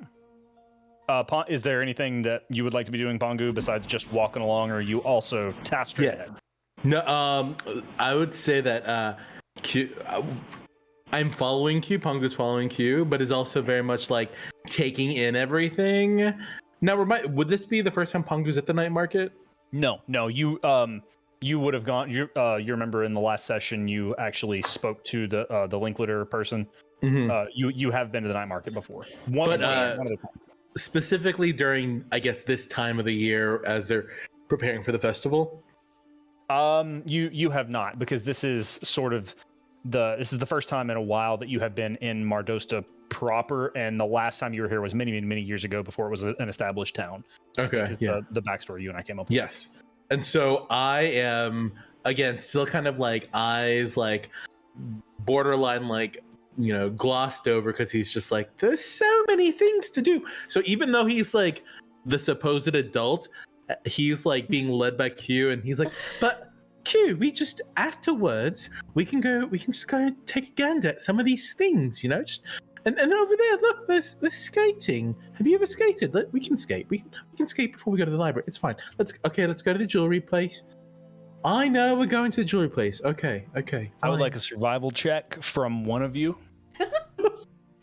Is there anything that you would like to be doing, Pongu, besides just walking along, or are you also tasked ahead? No, I would say that Q. I'm following Q. Pongu's following Q, but is also very much like taking in everything. Now, would this be the first time Pongu's at the night market? No. You would have gone. You remember in the last session, you actually spoke to the Linklater person. Mm-hmm. You have been to the night market before. Specifically during, I guess, this time of the year as they're preparing for the festival. You have not, because this is sort of this is the first time in a while that you have been in Mardosta proper, and the last time you were here was many years ago, before it was an established town. Okay, yeah. The backstory you and I came up with. Yes. And so I am, again, still kind of like eyes, like borderline, like, you know, glossed over, because he's just like, there's so many things to do. So even though he's like the supposed adult, he's like being led by Q, and he's like, but Q, afterwards, we can just go take a gander at some of these things, you know, and over there, look, there's skating. Have you ever skated? We can skate. We can skate before we go to the library. It's fine. Let's go to the jewelry place. I know we're going to the jewelry place. Okay. I would like a survival check from one of you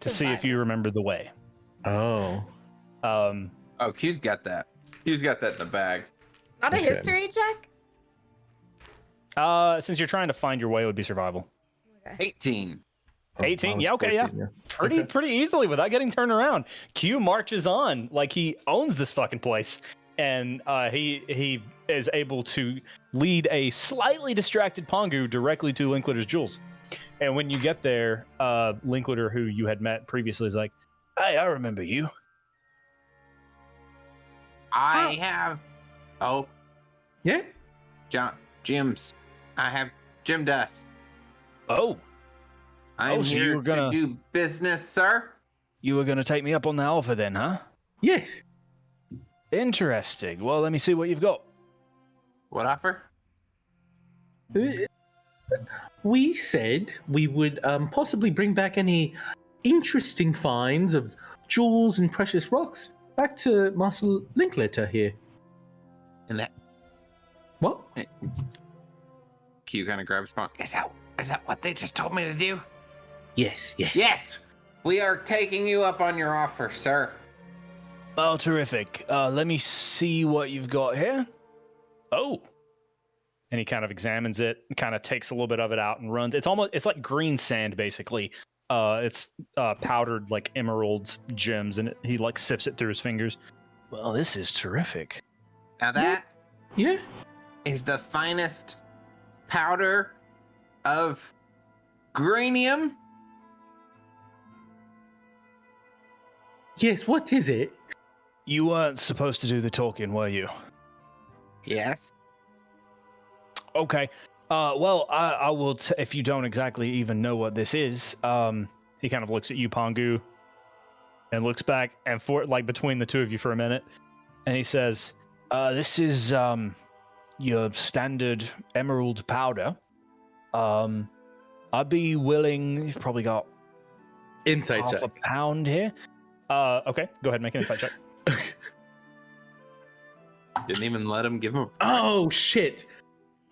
to see if you remember the way. Oh. Q's got that. Q's got that in the bag. Not a history check? Since you're trying to find your way, it would be survival. 18. 18? Yeah, okay, yeah. Pretty easily without getting turned around. Q marches on like he owns this fucking place. And he is able to lead a slightly distracted Pongu directly to Linklater's jewels. And when you get there, Linklater, who you had met previously, is like, hey, I remember you. I have... Oh. Yeah? Gems. I have gem dust. Oh. I'm so here to do business, sir. You were going to take me up on the offer then, huh? Yes. Interesting. Well, let me see what you've got. What offer? We said we would possibly bring back any interesting finds of jewels and precious rocks back to Master Linklater here. And that... What? Q kind of grabs Pong. Is that what they just told me to do? Yes. Yes! We are taking you up on your offer, sir. Oh, terrific. Let me see what you've got here. Oh. And he kind of examines it, kind of takes a little bit of it out and runs. It's like green sand, basically. It's powdered like emerald gems, and he like sifts it through his fingers. Well, this is terrific. Now that Yeah. is the finest powder of granium. Yes, what is it? You weren't supposed to do the talking, were you? Yes. Okay. Well, I will. If you don't exactly even know what this is, he kind of looks at you, Pongu, and looks back and forth, like between the two of you for a minute, and he says, "This is your standard emerald powder. I'd be willing. You've probably got Insight half check. a pound here. Okay, go ahead, make an insight check. Didn't even let him give him. Oh shit!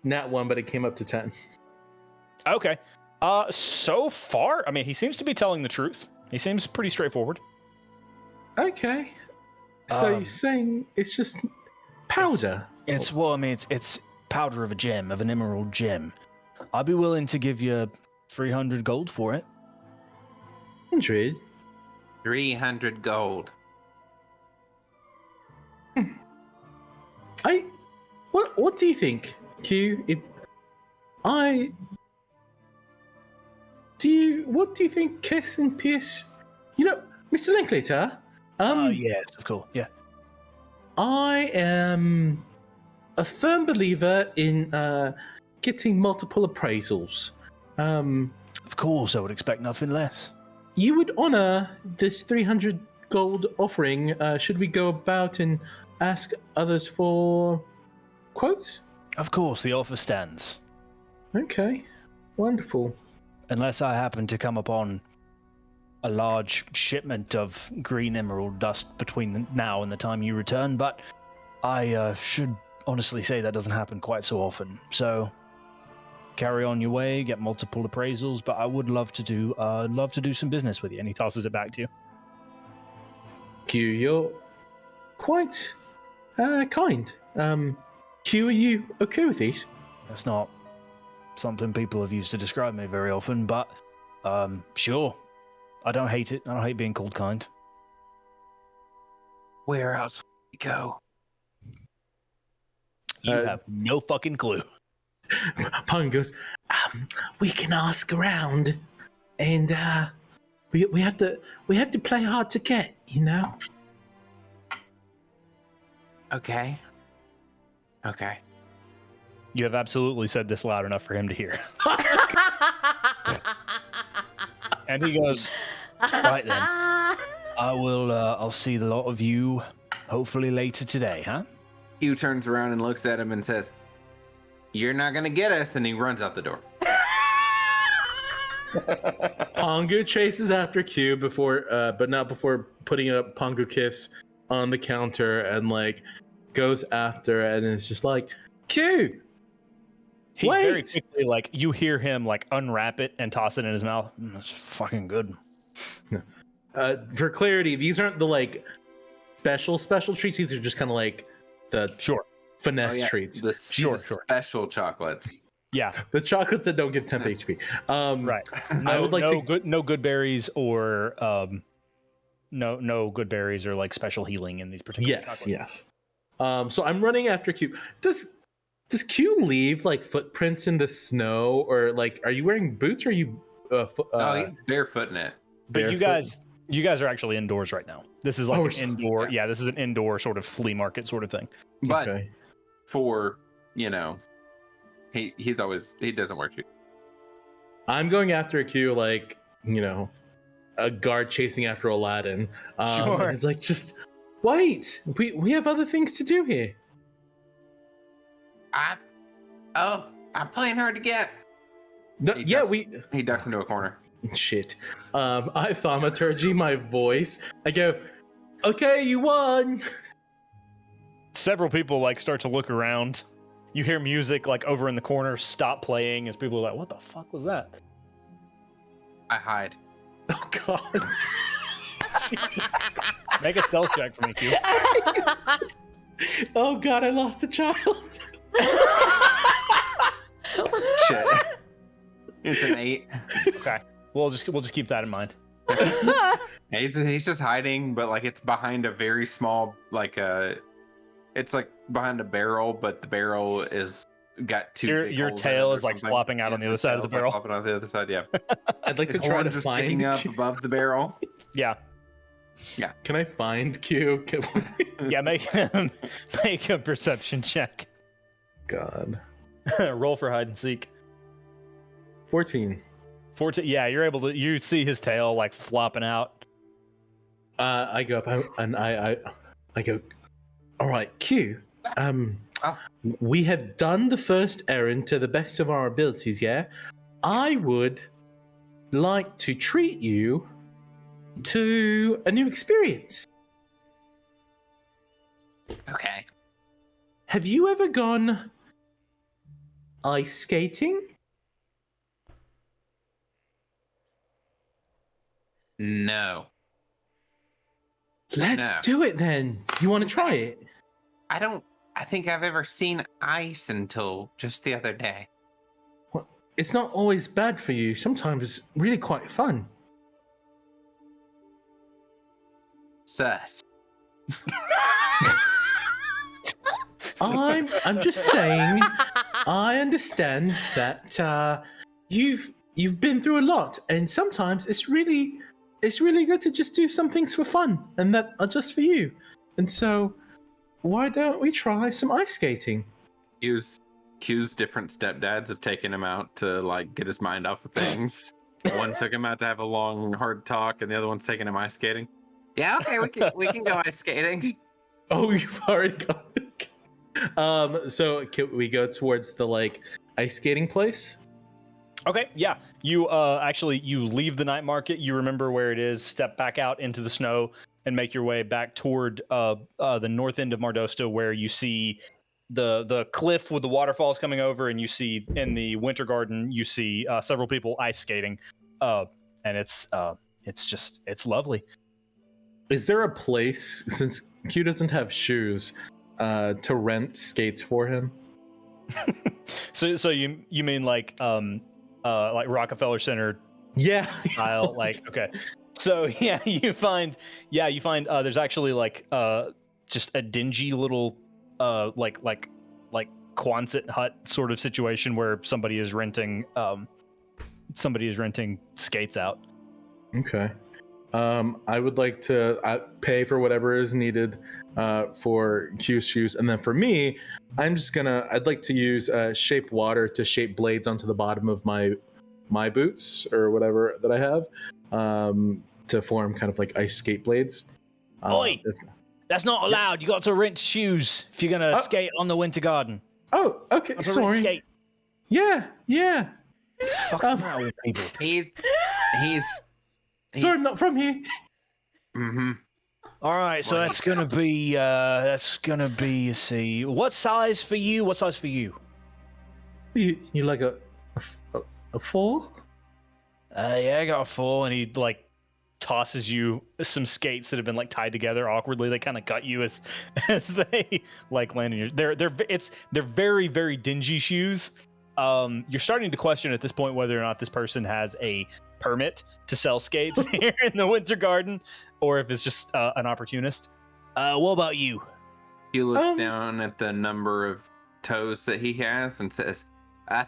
Not 1, but it came up to 10. Okay. So far, I mean, he seems to be telling the truth. He seems pretty straightforward. Okay. So you're saying it's just powder. It's well, I mean, it's powder of a gem, of an emerald gem. I'd be willing to give you 300 gold for it. 100. 300 gold. What do you think, Q? What do you think, Kiss and Pierce? Mr. Linklater. Yes, of course. Yeah. I am a firm believer in getting multiple appraisals. Of course, I would expect nothing less. You would honor this 300 gold offering. Should we go about and ask others for quotes? Of course, the offer stands. Okay, wonderful. Unless I happen to come upon a large shipment of green emerald dust between now and the time you return, but I should honestly say that doesn't happen quite so often. So carry on your way, get multiple appraisals, but I would love to do some business with you. And he tosses it back to you. Q, you're quite kind. Q, are you okay with these? That's not something people have used to describe me very often, but sure. I don't hate it. I don't hate being called kind. Where else would we go? You have no fucking clue. Pong goes, we can ask around, and we have to play hard to get, Okay. You have absolutely said this loud enough for him to hear. And he goes, right then. I'll see the lot of you hopefully later today, huh? Hugh turns around and looks at him and says, "You're not gonna get us," and he runs out the door. Pongu chases after Q before, but not before putting up Pongu Kiss on the counter and goes after, and it's just like, Q. He Wait! very quickly, you hear him, unwrap it and toss it in his mouth. That's fucking good. For clarity, these aren't the, special treats. These are just kind of the Sure. finesse treats. The Sure. special chocolates. Yeah, The chocolates that don't give temp HP. right. I would like to... no good berries or no good berries or special healing in these particular chocolates. Yes. So I'm running after Q. Does Q leave footprints in the snow, or are you wearing boots, or are you? No, he's barefooting it. But you guys are actually indoors right now. This is Oh, an indoor. Yeah, this is an indoor sort of flea market sort of thing. But Okay. for he doesn't wear shoes. I'm going after Q a guard chasing after Aladdin. Sure. And it's just wait. We have other things to do here. I'm playing hard to get. No, He yeah, ducks- we. He ducks into a corner. Shit. I thaumaturgy my voice. I go, okay, you won. Several people start to look around. You hear music over in the corner stop playing as people are like, "What the fuck was that?" I hide. Oh god. Make a stealth check for me, Q. Oh god, I lost a child. Shit. It's an 8. Okay, we'll just keep that in mind. He's just hiding, but it's behind a very small it's behind a barrel, but the barrel is got two. big Your holes in tail it or is something. flopping out on the other side of the tail's, barrel. flopping on the other side, yeah. I'd like to His try horn to just find sticking up above the barrel. Yeah, Can I find Q? yeah. Make a perception check. God. Roll for hide and seek. 14. 14. Yeah, you're able to. You see his tail flopping out. I go up and I go, all right, Q. We have done the first errand to the best of our abilities, yeah? I would like to treat you to a new experience. Okay. Have you ever gone ice skating? No. Let's No. do it then. You want to try it? I don't I think I've ever seen ice until just the other day. It's not always bad for you. Sometimes it's really quite fun. Sus. I'm just saying. I understand that you've been through a lot, and sometimes it's really good to just do some things for fun and that are just for you. And so, why don't we try some ice skating? Q's different stepdads have taken him out to like get his mind off of things. One took him out to have a long, hard talk, and the other one's taking him ice skating. Yeah, okay, we can go ice skating. Oh, you've already got it. So can we go towards the like ice skating place? Okay, yeah. You actually you leave the night market. You remember where it is. Step back out into the snow and make your way back toward the north end of Mardosta, where you see the cliff with the waterfalls coming over, and you see in the Winter Garden you see several people ice skating, and it's lovely. Is there a place, since Q doesn't have shoes, to rent skates for him? So you mean like Rockefeller Center Yeah. style? Like, okay. So you find there's actually like just a dingy little like Quonset hut sort of situation where somebody is renting skates out. Okay. I would like to pay for whatever is needed for Q's shoes, and then for me, I'd like to use shape water to shape blades onto the bottom of my boots or whatever that I have, to form kind of like ice skate blades. Oi! That's not allowed. You got to rent shoes if you're gonna skate on the Winter Garden. Oh, okay. Got to rent Sorry. skate. Yeah. Fuck's the matter with people? He's Sorry, I'm not from here. mm-hmm. All right, so that's gonna be you see, what size for you? What size for you? You like a 4? Yeah, I got a 4, and he like tosses you some skates that have been like tied together awkwardly. They kind of cut you as they like land in your. They're very very dingy shoes. You're starting to question at this point whether or not this person has a permit to sell skates here in the Winter Garden, or if it's just an opportunist. What about you? He looks down at the number of toes that he has and says,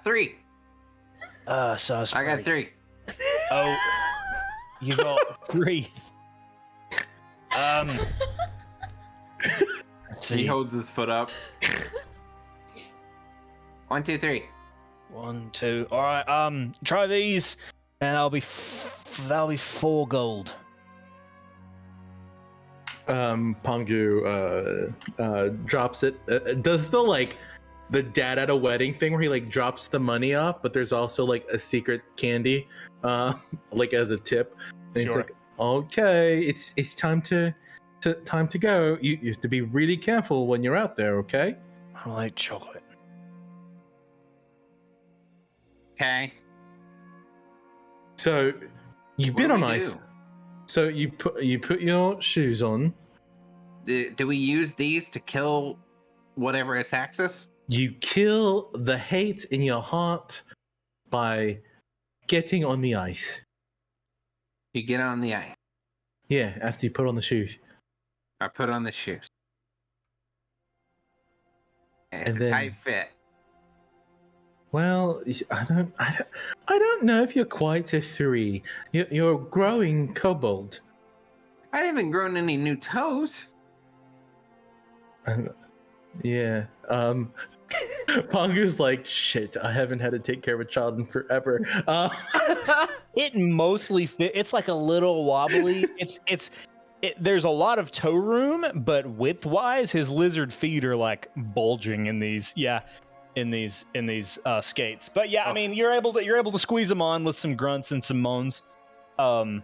3. Size I got 3. Oh, you got 3. Let's he see. holds his foot up. 1, 2, 3. 1, 2. All right. Try these, and that'll be 4 gold. Pongu drops it. Does the dad at a wedding thing where he like drops the money off, but there's also like a secret candy, like as a tip. And he's Sure. like, okay, it's time to go. You have to be really careful when you're out there, okay? I like chocolate. Okay. So you've been What on do we ice. do? So you put your shoes on. Do we use these to kill whatever attacks us? You kill the hate in your heart by getting on the ice. You get on the ice. Yeah, after you put on the shoes. I put on the shoes. It's And a then- tight fit. Well, I don't know if you're quite a 3. You're growing kobold. I haven't grown any new toes. Yeah. Pongu's like, shit, I haven't had to take care of a child in forever. It mostly fit. It's like a little wobbly. There's a lot of toe room, but width-wise, his lizard feet are like bulging in these. Yeah. In these skates, but yeah, I mean, you're able to squeeze them on with some grunts and some moans, and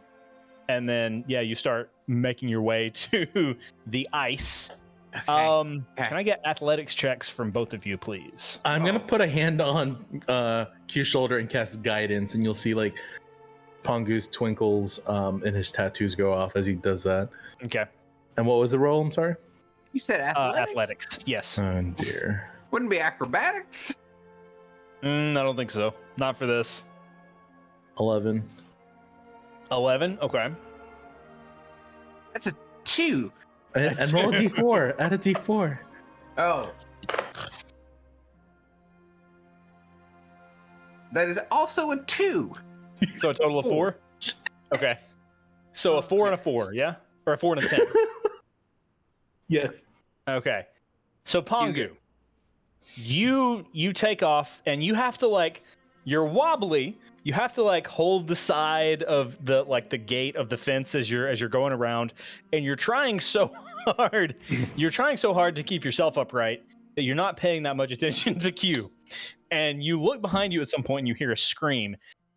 then you start making your way to the ice. Okay. Can I get athletics checks from both of you, please? I'm gonna put a hand on Q's shoulder and cast guidance, and you'll see like Pongu's twinkles and his tattoos go off as he does that. Okay. And what was the roll? I'm sorry. You said athletics? Athletics. Yes. Oh dear. Wouldn't be acrobatics? I don't think so. Not for this. 11. 11. Okay. That's a 2. And roll a d4. Add a d4. Oh. That is also a 2. So a total of 4. Okay. So a 4 and a 4, yeah, or a 4 and a 10. Yes. Okay. So Pongu, you take off and you have to like you're wobbly. You have to like hold the side of the like the gate of the fence as you're going around, and you're trying so hard. You're trying so hard to keep yourself upright that you're not paying that much attention to Q. And you look behind you at some point and you hear a scream.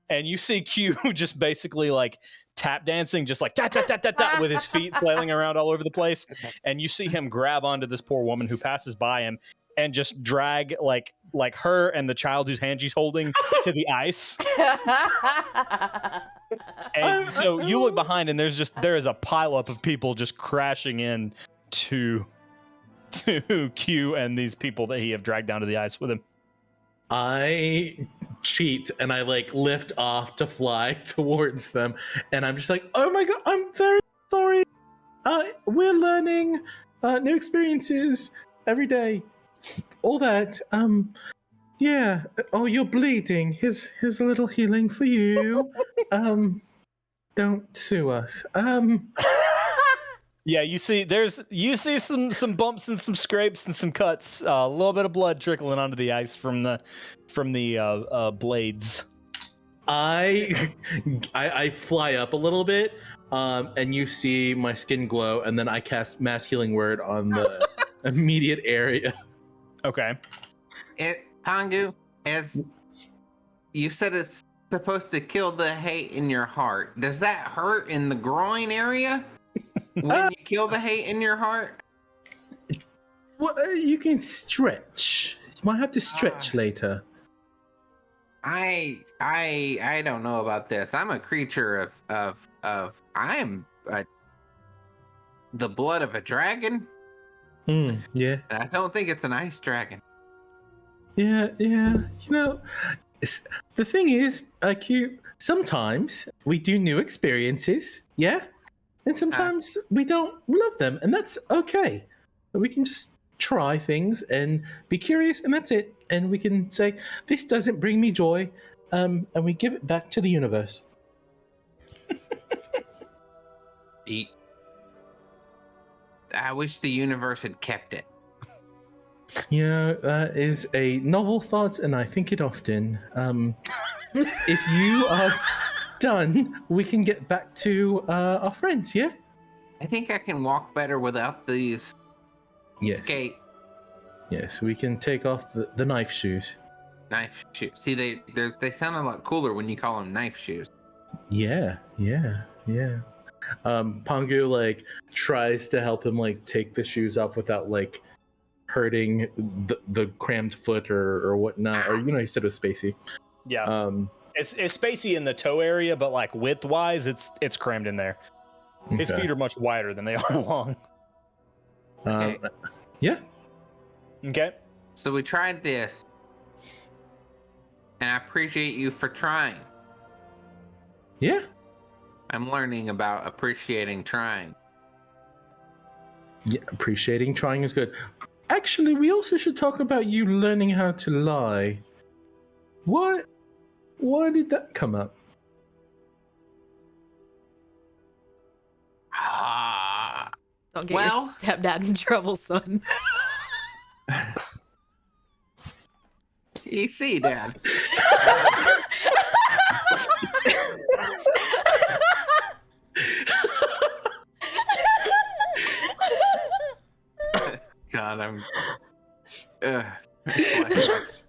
And you see Q just basically like tap dancing, just like tat tat tat tat tat with his feet flailing around all over the place. And you see him grab onto this poor woman who passes by him and just drag like her and the child whose hand she's holding to the ice. And so you look behind and there is a pileup of people just crashing in to Q and these people that he have dragged down to the ice with him. I cheat and I like lift off to fly towards them, and I'm just like, oh my god, I'm very sorry. We're learning new experiences every day. All that. Yeah. Oh, you're bleeding. Here's a little healing for you. Don't sue us. Yeah, you see some bumps and some scrapes and some cuts, a little bit of blood trickling onto the ice from the blades. I fly up a little bit, and you see my skin glow, and then I cast Mass Healing Word on the immediate area. Okay. Pongu, as you said, it's supposed to kill the hate in your heart. Does that hurt in the groin area? When you kill the hate in your heart? Well, you can stretch. You might have to stretch later. I don't know about this. I'm a creature of I am the blood of a dragon. Yeah. And I don't think it's an ice dragon. Yeah. You know, the thing is, Q, sometimes we do new experiences, yeah? And sometimes we don't love them, and that's okay. We can just try things and be curious, and that's it. And we can say, this doesn't bring me joy, and we give it back to the universe. I wish the universe had kept it. You know, that is a novel thought, and I think it often. If you are done, we can get back to our friends, yeah? I think I can walk better without these skate Yes, we can take off the knife shoes. knife shoes. See, they sound a lot cooler when you call them knife shoes. Yeah. Pongu like tries to help him like take the shoes off without like hurting the crammed foot or whatnot. Or you said it was spacey. Yeah. It's spacey in the toe area, but like width wise, it's crammed in there. His feet are much wider than they are long. Okay. Yeah. Okay. So we tried this, and I appreciate you for trying. Yeah. I'm learning about appreciating trying. Yeah. Appreciating trying is good. Actually, we also should talk about you learning how to lie. What? Why did that come up? Don't get Well- your stepdad in trouble, son. You see, Dad. God, I'm. Flashbacks.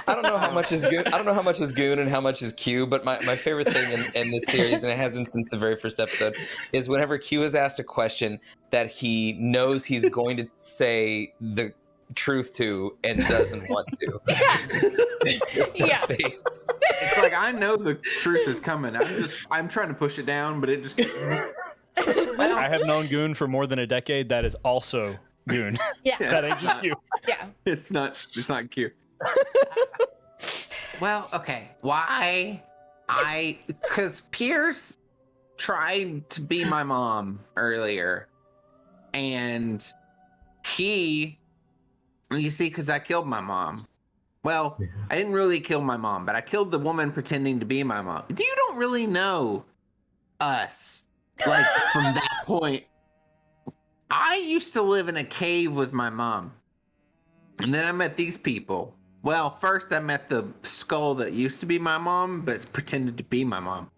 I don't know how much is Goon. I don't know how much is Goon and how much is Q. But my favorite thing in this series, and it has been since the very first episode, is whenever Q is asked a question that he knows he's going to say the truth to and doesn't want to. It's that Yeah. face. It's like I know the truth is coming. I'm trying to push it down, but it just. I have known Goon for more than a decade. That is also Goon. Yeah. That ain't just you. Yeah. It's not cute. Well, okay. Why? Because Pierce tried to be my mom earlier, and you see, because I killed my mom. Well, I didn't really kill my mom, but I killed the woman pretending to be my mom. You don't really know us, like, from that point. I used to live in a cave with my mom, and then I met these people. Well, first I met the skull that used to be my mom, but pretended to be my mom.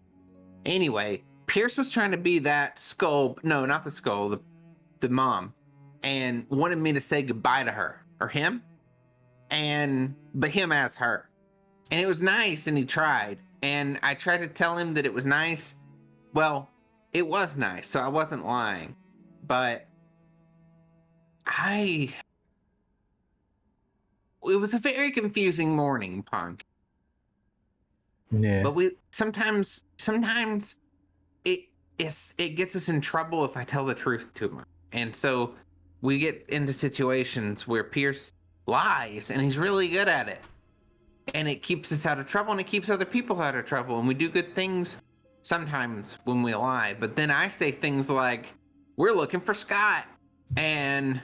Anyway, Pierce was trying to be that skull. No, not the skull, the mom, and wanted me to say goodbye to her or him, but him as her. And it was nice, and he tried, and I tried to tell him that it was nice. Well, it was nice, so I wasn't lying, but it was a very confusing morning, Punk. Yeah. But sometimes it gets us in trouble if I tell the truth too much. And so we get into situations where Pierce lies, and he's really good at it. And it keeps us out of trouble, and it keeps other people out of trouble. And we do good things sometimes when we lie. But then I say things like, we're looking for Scott. And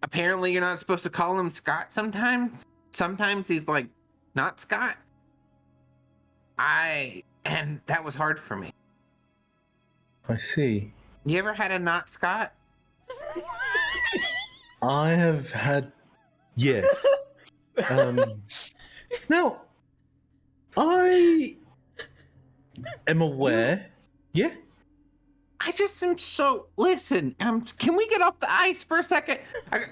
apparently you're not supposed to call him Scott sometimes. Sometimes he's like, not Scott. And that was hard for me. I see. You ever had a not Scott? I have had, yes. Now, I am aware. Yeah. I just am so. Listen, can we get off the ice for a second? Okay.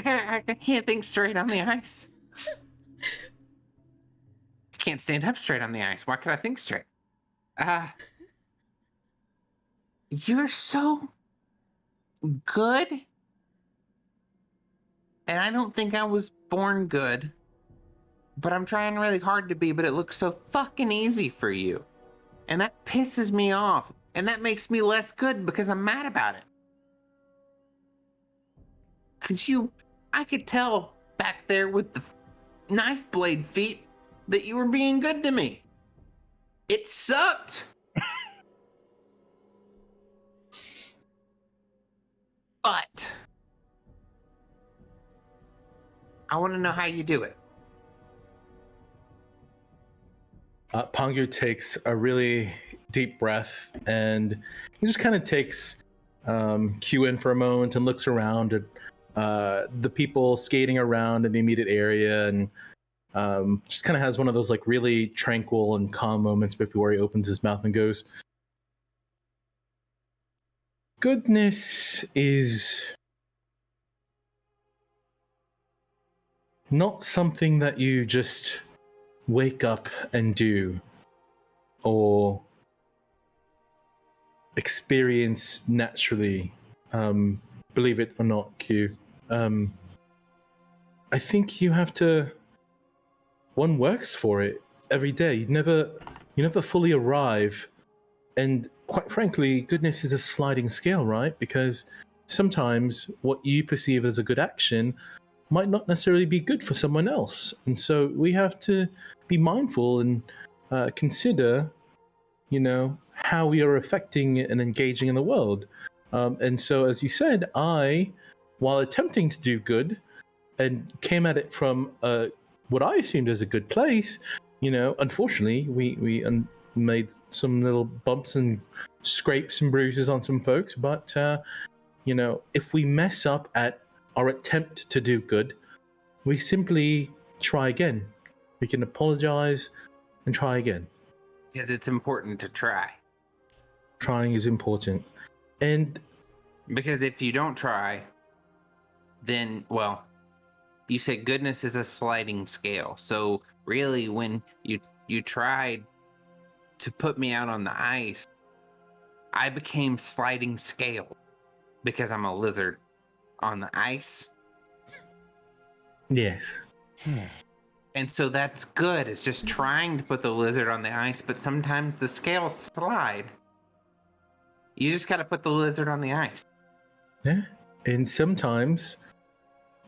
I can't think straight on the ice. I can't stand up straight on the ice. Why could I think straight? You're so good. And I don't think I was born good. But I'm trying really hard to be, but it looks so fucking easy for you. And that pisses me off. And that makes me less good because I'm mad about it. Cause I could tell back there with the knife blade feet that you were being good to me. It sucked. But I want to know how you do it. Pongu takes a really deep breath, and he just kind of takes Q in for a moment and looks around at the people skating around in the immediate area, and just kind of has one of those like really tranquil and calm moments before he opens his mouth and goes, goodness is not something that you just wake up and do or experience naturally. Believe it or not, Q. I think you have to. One works for it every day. You never fully arrive, and quite frankly, goodness is a sliding scale, right? Because sometimes what you perceive as a good action might not necessarily be good for someone else, and so we have to be mindful and consider, how we are affecting and engaging in the world. And so, as you said, while attempting to do good, and came at it from what I assumed as a good place, unfortunately, we made some little bumps and scrapes and bruises on some folks. But, if we mess up at our attempt to do good, we simply try again. We can apologize and try again. Because it's important to try. Trying is important. And because if you don't try, then, well, you say goodness is a sliding scale. So really, when you tried to put me out on the ice, I became sliding scale because I'm a lizard on the ice. yes. And so that's good. It's just trying to put the lizard on the ice, but sometimes the scales slide. You just gotta put the lizard on the ice. Yeah. And sometimes,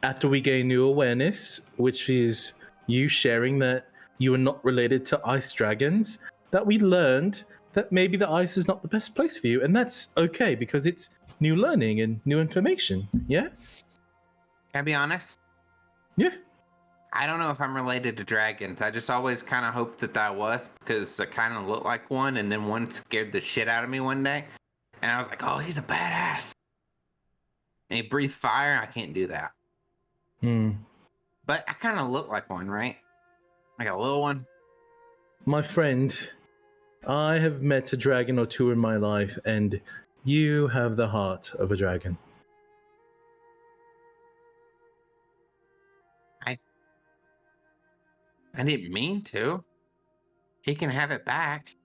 after we gain new awareness, which is you sharing that you are not related to ice dragons, that we learned that maybe the ice is not the best place for you. And that's okay because it's new learning and new information. Yeah? Can I be honest? Yeah. I don't know if I'm related to dragons. I just always kind of hoped that I was because I kind of looked like one, and then one scared the shit out of me one day. And I was like, oh, he's a badass. And he breathed fire. I can't do that. Hmm. But I kind of look like one, right? Like a little one. My friend, I have met a dragon or two in my life, and you have the heart of a dragon. I didn't mean to. He can have it back.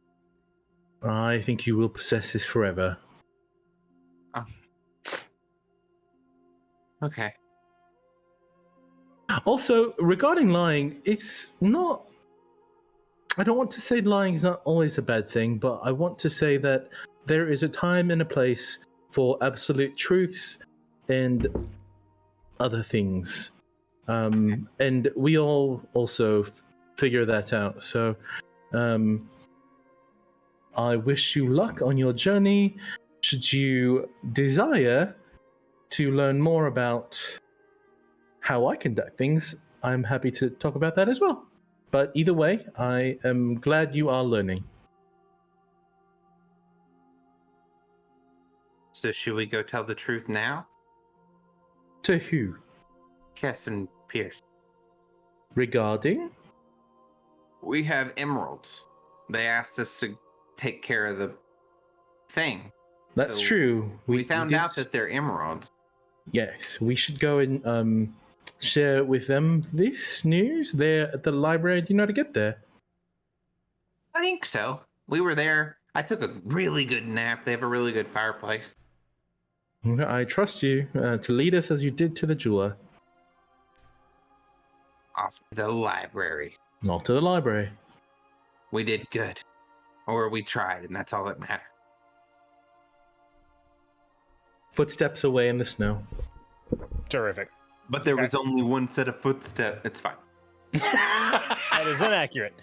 I think you will possess this forever. Okay. Also, regarding lying, it's not. I don't want to say lying is not always a bad thing, but I want to say that there is a time and a place for absolute truths and other things. And we all also figure that out. So, I wish you luck on your journey. Should you desire to learn more about how I conduct things, I'm happy to talk about that as well. But either way, I am glad you are learning. So should we go tell the truth now? To who? Kess and Pierce. Regarding? We have emeralds. They asked us to take care of the thing. That's So true. We found did- out that they're emeralds. Yes, we should go and share with them this news. They're at the library. Do you know how to get there? I think so. We were there. I took a really good nap. They have a really good fireplace. I trust you to lead us as you did to the jeweler. Off to the library. Not to the library. We did good. Or we tried, and that's all that mattered. Footsteps away in the snow. Terrific. But there Okay. was only one set of footsteps. It's fine. That is inaccurate.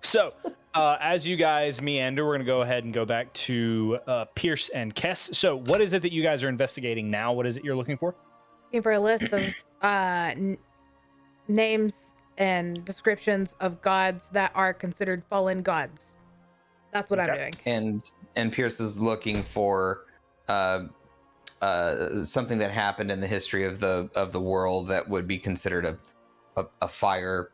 So, as you guys meander, we're going to go ahead and go back to Pierce and Kess. So, what is it that you guys are investigating now? What is it you're looking for? Looking for a list of names and descriptions of gods that are considered fallen gods. That's what I'm Okay. doing. And Pierce is looking for something that happened in the history of the world that would be considered a fire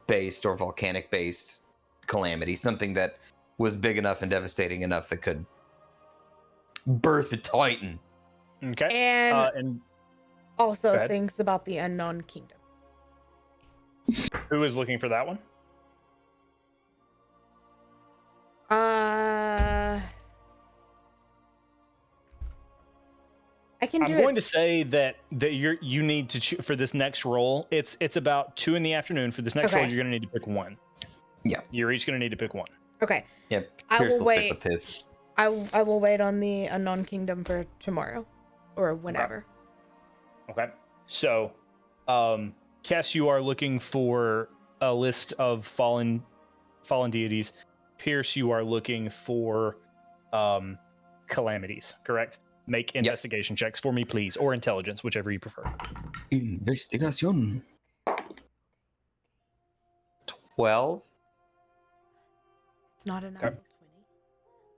based or volcanic based calamity, something that was big enough and devastating enough that could birth a titan. Okay. And And go also ahead. things about the unknown kingdom. who is looking for that one? I can I'm do going it. to say that you need to for this next roll. It's about 2 p.m. For this next roll, Okay. you're going to need to pick one. Yeah. You're each going to need to pick one. Okay. Yep. I Pierce will will wait. stick with his. I will wait on the unknown kingdom for tomorrow or whenever. Okay. So, Cass, you are looking for a list of fallen deities. Pierce, you are looking for calamities, correct? Make investigation checks for me, please, or intelligence, whichever you prefer. Investigación. 12. It's not enough. Okay. 20.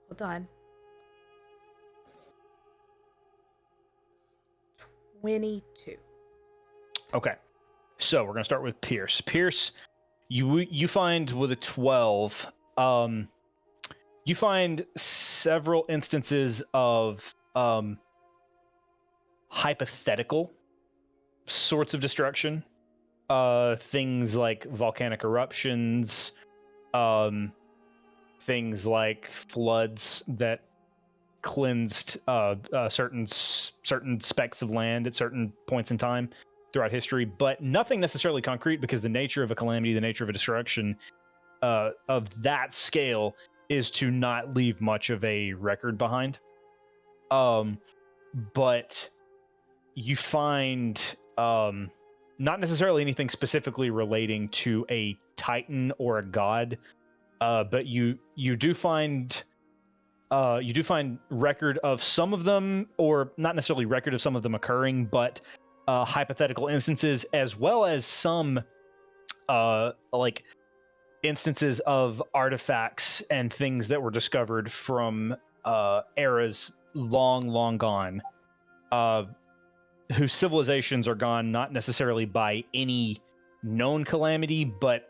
Hold on. 22. Okay. So we're gonna start with Pierce. Pierce, you find with a 12, you find several instances of hypothetical sorts of destruction. Things like volcanic eruptions, things like floods that cleansed certain specks of land at certain points in time throughout history, but nothing necessarily concrete, because the nature of a calamity, the nature of a destruction of that scale is to not leave much of a record behind. But you find not necessarily anything specifically relating to a titan or a god, but you do find record of some of them, or not necessarily record of some of them occurring, but hypothetical instances, as well as some like instances of artifacts and things that were discovered from eras long gone, whose civilizations are gone not necessarily by any known calamity, but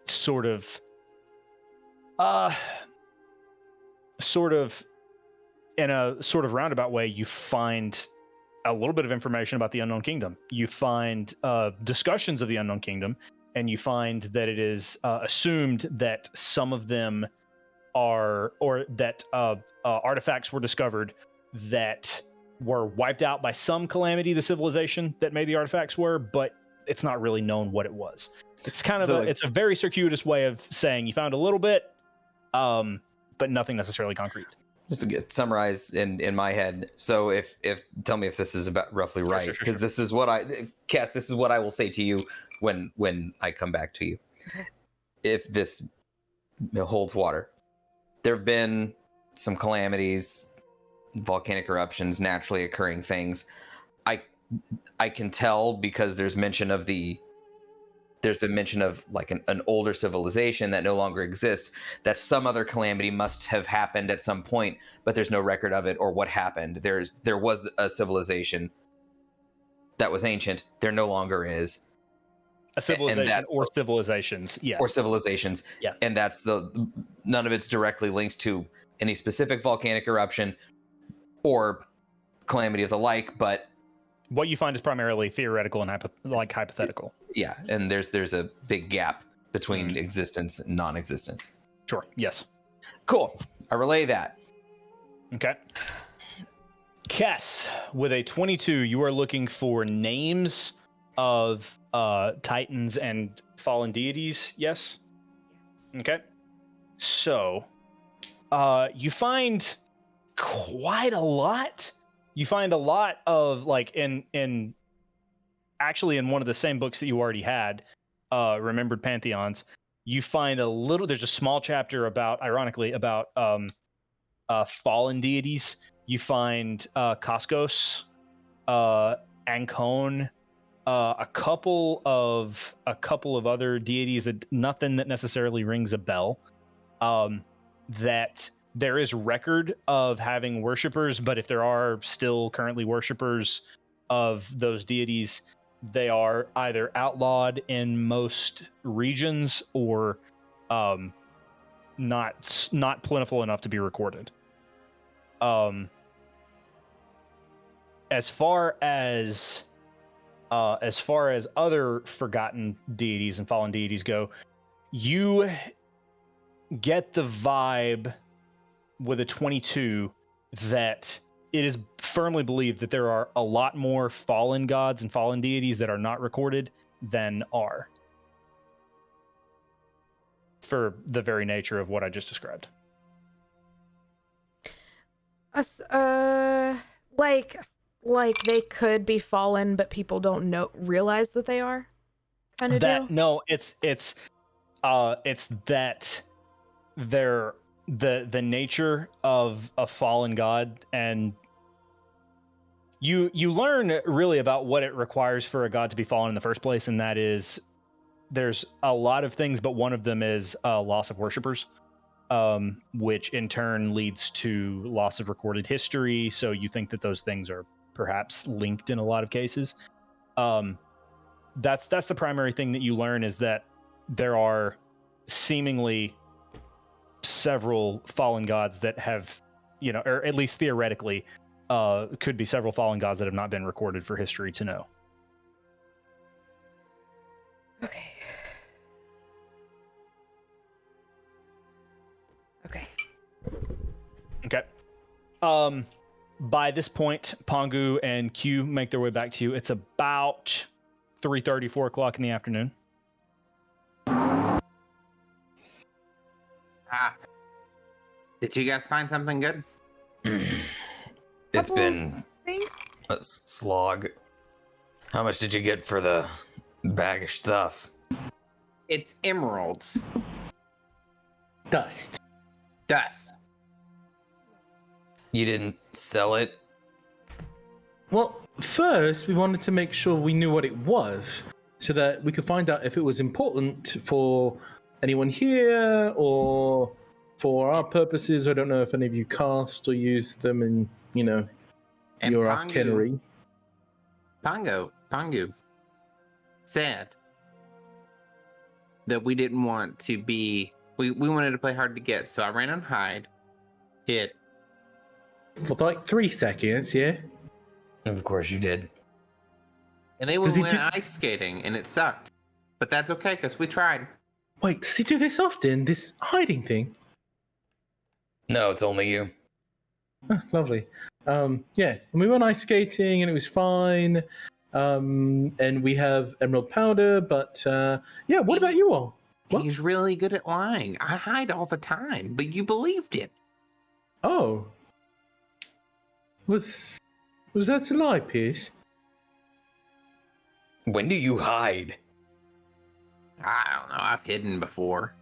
sort of in a sort of roundabout way, you find a little bit of information about the Unknown Kingdom. You find discussions of the Unknown Kingdom, and you find that it is assumed that some of them are, or that artifacts were discovered that were wiped out by some calamity, the civilization that made the artifacts were, but it's not really known what it was. It's kind of it's a very circuitous way of saying you found a little bit, but nothing necessarily concrete. Just to summarize in my head. So if tell me if this is about roughly right, because this is what Cass, this is what I will say to you when I come back to you. If this holds water, there have been some calamities, volcanic eruptions, naturally occurring things. I can tell because there's been mention of like an older civilization that no longer exists, that some other calamity must have happened at some point, but there's no record of it or what happened. There was a civilization that was ancient. There no longer is. A civilization or civilizations, yes. Or civilizations. Yeah. And that's none of it's directly linked to any specific volcanic eruption or calamity of the like, but what you find is primarily theoretical and hypothetical. Yeah, and there's a big gap between existence and non-existence. Sure, yes. Cool. I relay that. Okay. Kess, with a 22, you are looking for names of titans and fallen deities, yes? Okay. So, you find quite a lot. You find a lot of, like, in actually in one of the same books that you already had, Remembered Pantheons, you find there's a small chapter about, ironically, about fallen deities. You find Kaskos, Ancon, a couple of other deities, that nothing that necessarily rings a bell. That there is record of having worshippers, but if there are still currently worshippers of those deities, they are either outlawed in most regions or not plentiful enough to be recorded. As far as other forgotten deities and fallen deities go, you get the vibe with a 22 that it is firmly believed that there are a lot more fallen gods and fallen deities that are not recorded than are, for the very nature of what I just described. Like they could be fallen, but people don't realize that they are, kind of deal? No, it's that they're the nature of a fallen god, and you learn really about what it requires for a god to be fallen in the first place, and that is there's a lot of things, but one of them is loss of worshippers, which in turn leads to loss of recorded history. So you think that those things are perhaps linked in a lot of cases. That's the primary thing that you learn, is that there are seemingly several fallen gods that have, or at least theoretically, could be several fallen gods that have not been recorded for history to know. Okay. By this point, Pongu and Q make their way back to you. It's about 3:30, 4 o'clock in the afternoon. Did you guys find something good? It's Couple been things. a slog. How much did you get for the bag of stuff? It's emeralds. Dust. Dust. You didn't sell it? Well, first we wanted to make sure we knew what it was, so that we could find out if it was important for anyone here or for our purposes. I don't know if any of you cast or use them in, And your Pongu- arcanery. Pongu said that we didn't want to be. We wanted to play hard to get, so I ran on hide, hit. For like 3 seconds, yeah? Of course you did. And they Does he went do- ice skating, and it sucked. But that's okay, because we tried. Wait, does he do this often, this hiding thing? No, it's only you. Oh, lovely. Yeah, and we went ice skating and it was fine. And we have emerald powder, but yeah, what about you all? What? He's really good at lying. I hide all the time, but you believed it. Oh. Was that a lie, Pierce? When do you hide? I don't know. I've hidden before.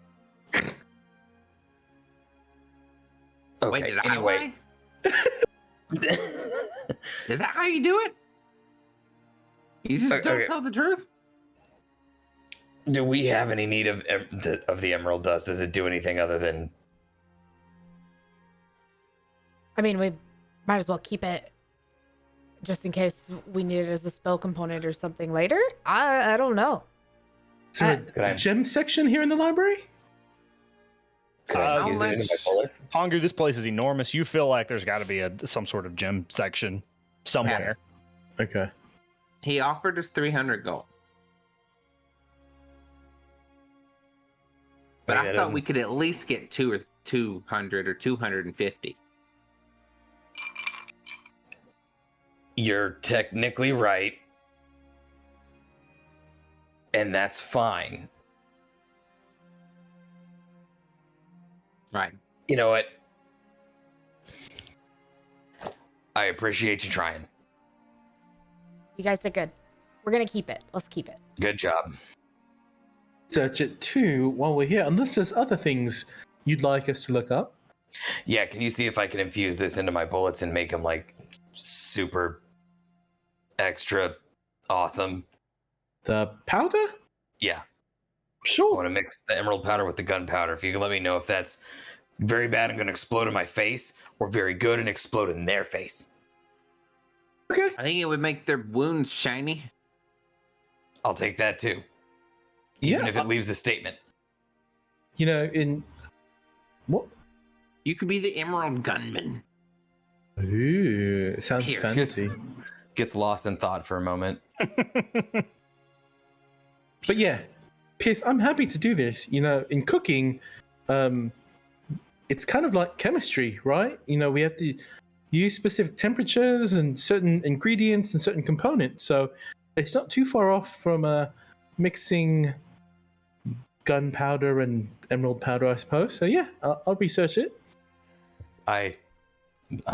Okay, Wait, did anyway. I lie? Is that how you do it? You just don't Okay. tell the truth? Do we have any need of the emerald dust? Does it do anything other than... I mean, we might as well keep it just in case we need it as a spell component or something later. I don't know. Is there Could I- a gem section here in the library? Could I How use it into my much- bullets? Pongu, this place is enormous. You feel like there's got to be some sort of gym section somewhere. Yes. Okay. He offered us 300 gold. But Wait, I that thought doesn't- we could at least get 200 or 250. You're technically right. And that's fine. Right. You know what? I appreciate you trying. You guys did good. We're gonna keep it. Let's keep it. Good job. Search it too while we're here, unless there's other things you'd like us to look up. Yeah, can you see if I can infuse this into my bullets and make them like super extra awesome? The powder? Yeah, I Sure. want to mix the emerald powder with the gunpowder. If you can let me know if that's very bad and going to explode in my face, or very good and explode in their face. Okay. I think it would make their wounds shiny. I'll take that too, even Yeah. if it leaves a statement. In what? You could be the Emerald Gunman. Ooh, it sounds Here. fancy. Gets lost in thought for a moment. But yeah, Pierce, I'm happy to do this. In cooking, it's kind of like chemistry, right? We have to use specific temperatures and certain ingredients and certain components. So it's not too far off from mixing gunpowder and emerald powder, I suppose. So yeah, I'll research it. I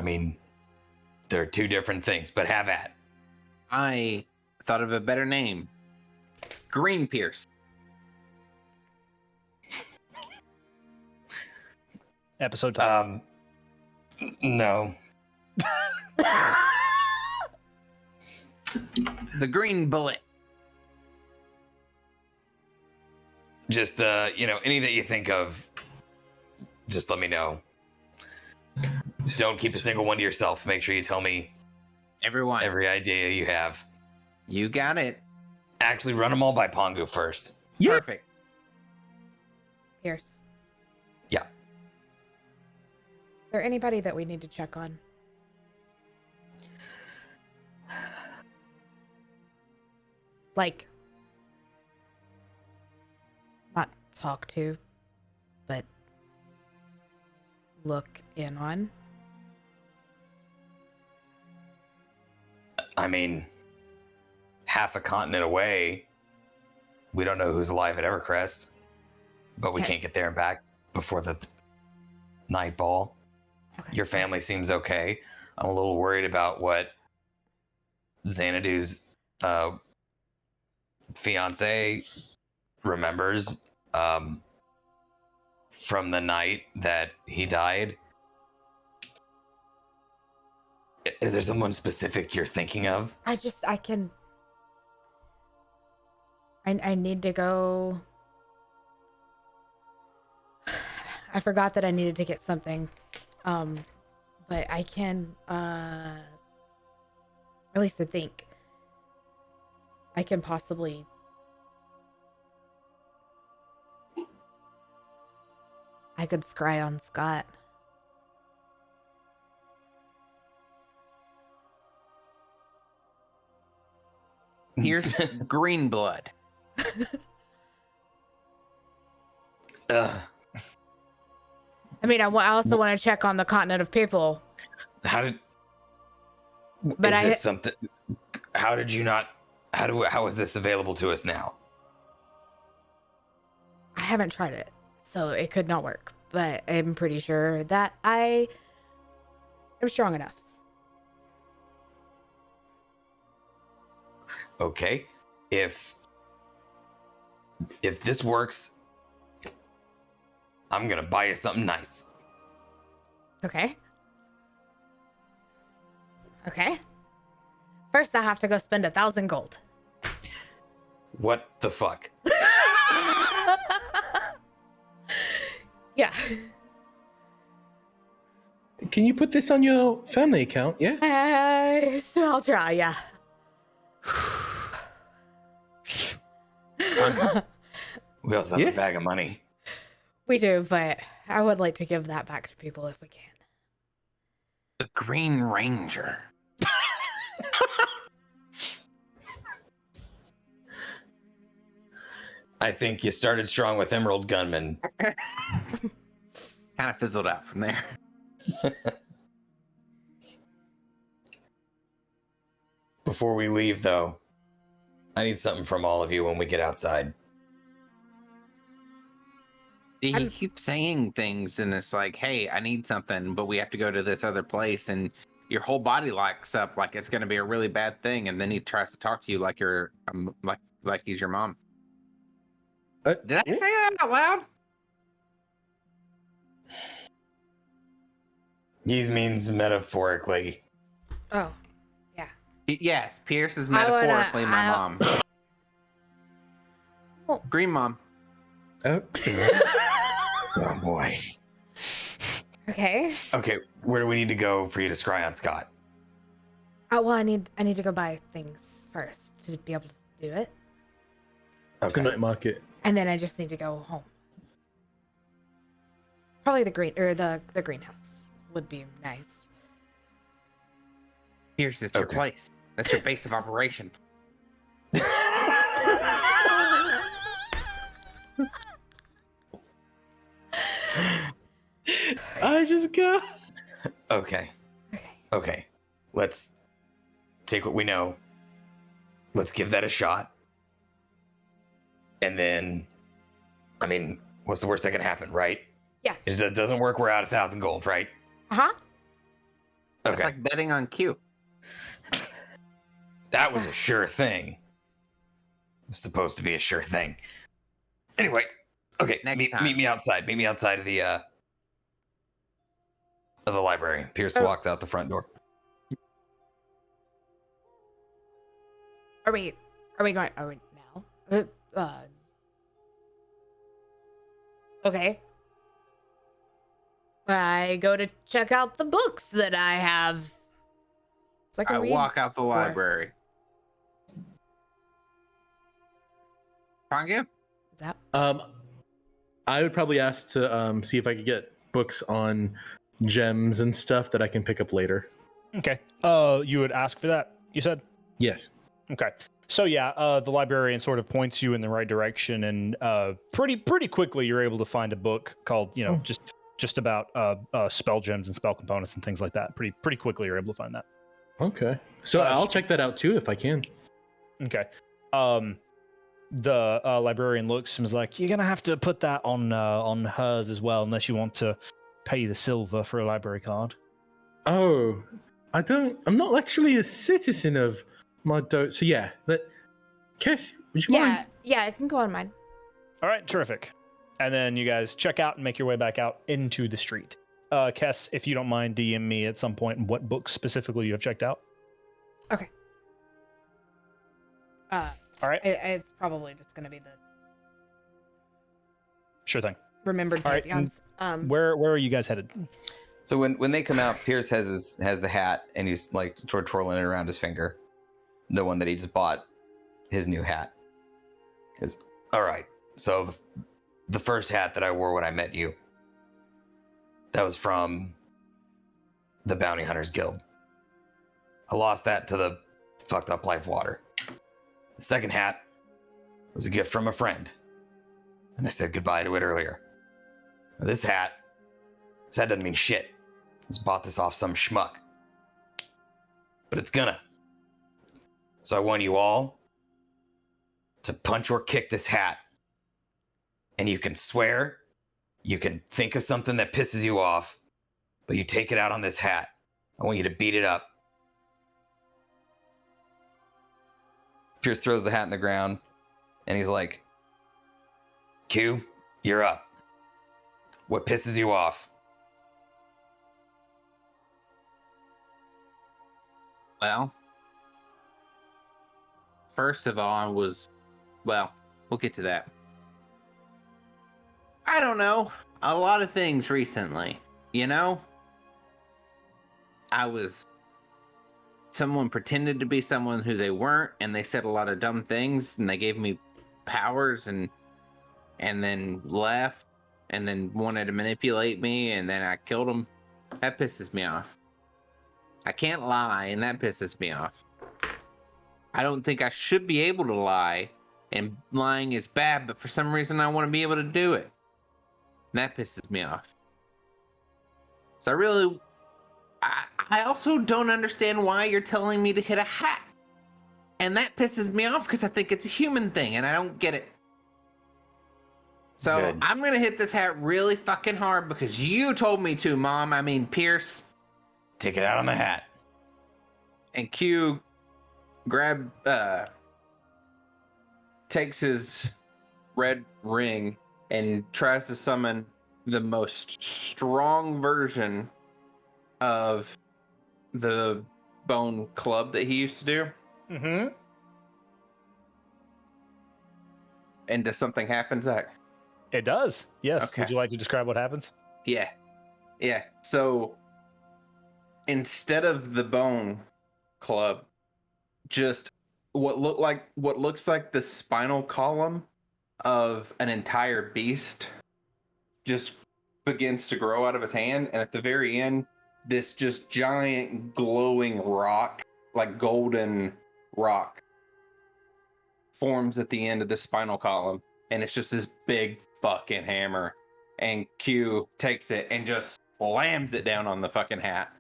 mean, they're two different things, but have at. I thought of a better name. Green Pierce. Episode title. No. The Green Bullet. Just any that you think of, just let me know. Don't keep a single one to yourself. Make sure you tell me Everyone. every idea you have. You got it. Actually, run them all by Pongu first. Yeah. Perfect. Pierce. Yeah. Is there anybody that we need to check on? Like, not talk to, but look in on. I mean, half a continent away, we don't know who's alive at Evercrest, but we Okay. can't get there and back before the Nightball. Okay. Your family seems okay. I'm a little worried about what Xanadu's fiance remembers from the night that he died. Is there someone specific you're thinking of? I need to go. I forgot that I needed to get something. But I can, at least I think I can possibly. I could scry on Scott. Here's green blood. Ugh. I mean, I also want to check on the continent of people. How did? But is this something? How did you not? How is this available to us now? I haven't tried it, so it could not work. But I'm pretty sure that I am strong enough. Okay, if this works, I'm gonna buy you something nice. Okay. Okay. First, I have to go spend 1,000 gold. What the fuck? Yeah. Can you put this on your family account? Yeah. So I'll try. Yeah. We also have Yeah. a bag of money. We do, but I would like to give that back to people if we can. The Green Ranger. I think you started strong with Emerald Gunman. Kind of fizzled out from there. Before we leave, though, I need something from all of you when we get outside. He keeps saying things, and it's like, "Hey, I need something, but we have to go to this other place." And your whole body locks up, like it's going to be a really bad thing. And then he tries to talk to you like you're, like he's your mom. Did I say that out loud? He means metaphorically. Oh, yeah. Yes, Pierce is I wanna- metaphorically my mom. Well- Green mom. Oh. Oh boy. Okay. Okay, where do we need to go for you to scry on Scott? Well, I need to go buy things first to be able to do it, Okay. Night market. and then I just need to go home. Probably the greenhouse would be nice. Pierce, it's your Okay. place. That's your base of operations. I just got. Okay. Okay. Okay. Let's take what we know. Let's give that a shot. And then, I mean, what's the worst that can happen, right? Yeah. If it doesn't work, we're out 1,000 gold, right? Uh-huh. It's Okay. like betting on Q. That was a sure thing. It was supposed to be a sure thing. Anyway, okay. Next Meet time. me outside. Meet me outside of the library. Pierce Oh. walks out the front door. Are we going? Are we now? Okay. I go to check out the books that I have. So I can I read. walk out the library. Pangu? Is that? I would probably ask to see if I could get books on gems and stuff that I can pick up later. Okay. You would ask for that, you said? Yes. Okay. So yeah, the librarian sort of points you in the right direction, and pretty quickly you're able to find a book called, just about spell gems and spell components and things like that. Pretty quickly you're able to find that. Okay. So I'll check that out too if I can. Okay. The librarian looks and is like, "You're gonna have to put that on hers as well, unless you want to pay you the silver for a library card. Oh, I'm not actually a citizen of Mondo. So yeah, Kess, would you mind? Yeah, I can go on mine. All right, terrific. And then you guys check out and make your way back out into the street. Kess, if you don't mind, DM me at some point what books specifically you have checked out. Okay. All right. It's probably just gonna be the Sure thing. remembered All right, pantheons. Where are you guys headed? So when they come out, Pierce has the hat and he's like twirling it around his finger, the one that he just bought, his new hat. Is all right. So the first hat that I wore when I met you, that was from the Bounty Hunters Guild. I lost that to the fucked up life water. The second hat was a gift from a friend, and I said goodbye to it earlier. Now, this hat doesn't mean shit. I just bought this off some schmuck. But it's gonna. So I want you all to punch or kick this hat. And you can swear, you can think of something that pisses you off, but you take it out on this hat. I want you to beat it up. Pierce throws the hat in the ground and he's like, Q, you're up. What pisses you off? Well, first of all, we'll get to that. I don't know. A lot of things recently, you know? Someone pretended to be someone who they weren't, and they said a lot of dumb things, and they gave me powers and then left, and then wanted to manipulate me, and then I killed them. That pisses me off. I can't lie, and that pisses me off. I don't think I should be able to lie, and lying is bad, but for some reason I want to be able to do it. And that pisses me off. So I also don't understand why you're telling me to hit a hat. And that pisses me off because I think it's a human thing, and I don't get it. So Good. I'm going to hit this hat really fucking hard because you told me to, Mom. I mean, Pierce. Take it out on the hat. And Q takes his red ring and tries to summon the most strong version of the bone club that he used to do. Mm-hmm. And does something happen, Zach? It does. Yes. Okay. Would you like to describe what happens? Yeah. So instead of the bone club, just what looks like the spinal column of an entire beast just begins to grow out of his hand, and at the very end, this just giant glowing rock, like golden rock, forms at the end of the spinal column, and it's just this big fucking hammer. And Q takes it and just slams it down on the fucking hat.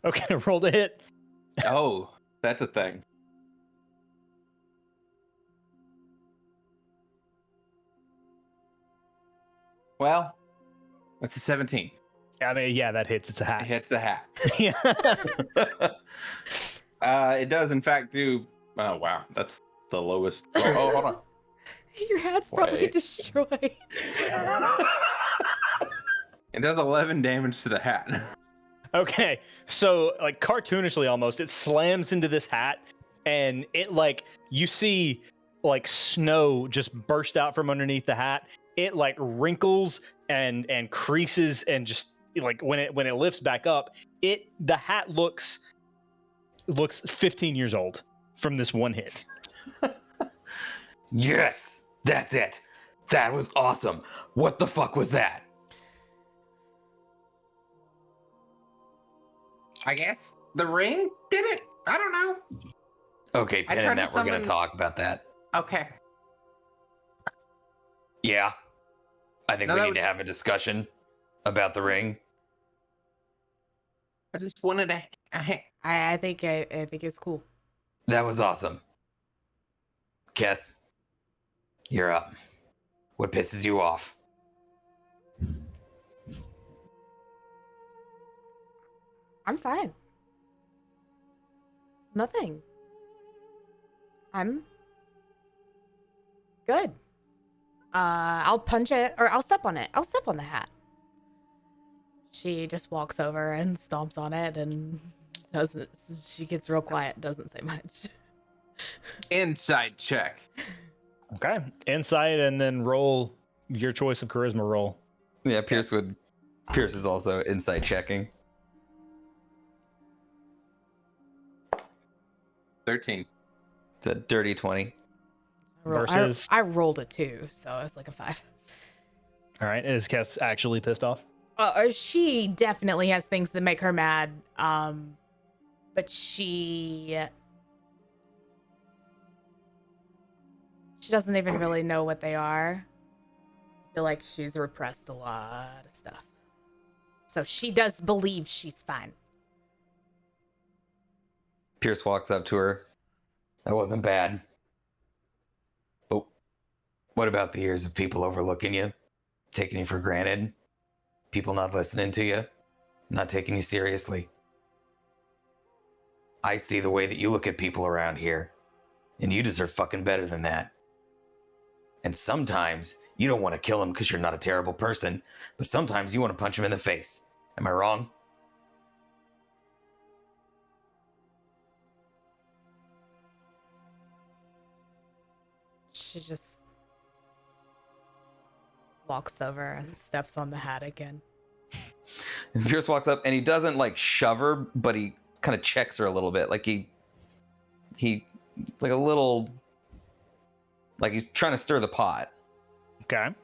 Okay, roll the hit. Oh, that's a thing. Well, that's a 17. I mean, yeah, that hits. It's a It hat. hits the hat. Yeah. It does, in fact, do. Oh, wow. That's the lowest. Oh, hold on. Your hat's probably Wait. destroyed. It does 11 damage to the hat. Okay, so like cartoonishly almost, it slams into this hat, and it like you see like snow just burst out from underneath the hat. It like wrinkles and creases, and just like when it lifts back up, the hat looks 15 years old from this one hit. Yes, that's it. That was awesome. What the fuck was that? I guess the ring did it. I don't know. Okay, I Pen tried and to Net, we're going summon- to talk about that. Okay. Yeah. I think No, we that need to was- have a discussion about the ring. I just wanted to. I think it's cool. That was awesome. Kess, you're up. What pisses you off? I'm fine. Nothing. I'm good. I'll punch it, or I'll step on it. I'll step on the hat. She just walks over and stomps on it and doesn't. She gets real quiet, doesn't say much. Inside check. Okay. Insight, and then roll your choice of charisma roll. Yeah, Pierce is also insight checking. 13. It's a dirty 20. Versus? I rolled a 2, so it's like a 5. All right. Is Kess actually pissed off? She definitely has things that make her mad. But she doesn't even really know what they are. I feel like she's repressed a lot of stuff. So she does believe she's fine. Pierce walks up to her. That wasn't bad. But what about the years of people overlooking you, taking you for granted, people not listening to you, not taking you seriously? I see the way that you look at people around here, and you deserve fucking better than that. And sometimes you don't want to kill him because you're not a terrible person, but sometimes you want to punch him in the face. Am I wrong? She just walks over and steps on the hat again. And Pierce walks up and he doesn't like shove her, but he kind of checks her a little bit. Like he like a little, like he's trying to stir the pot. Okay. How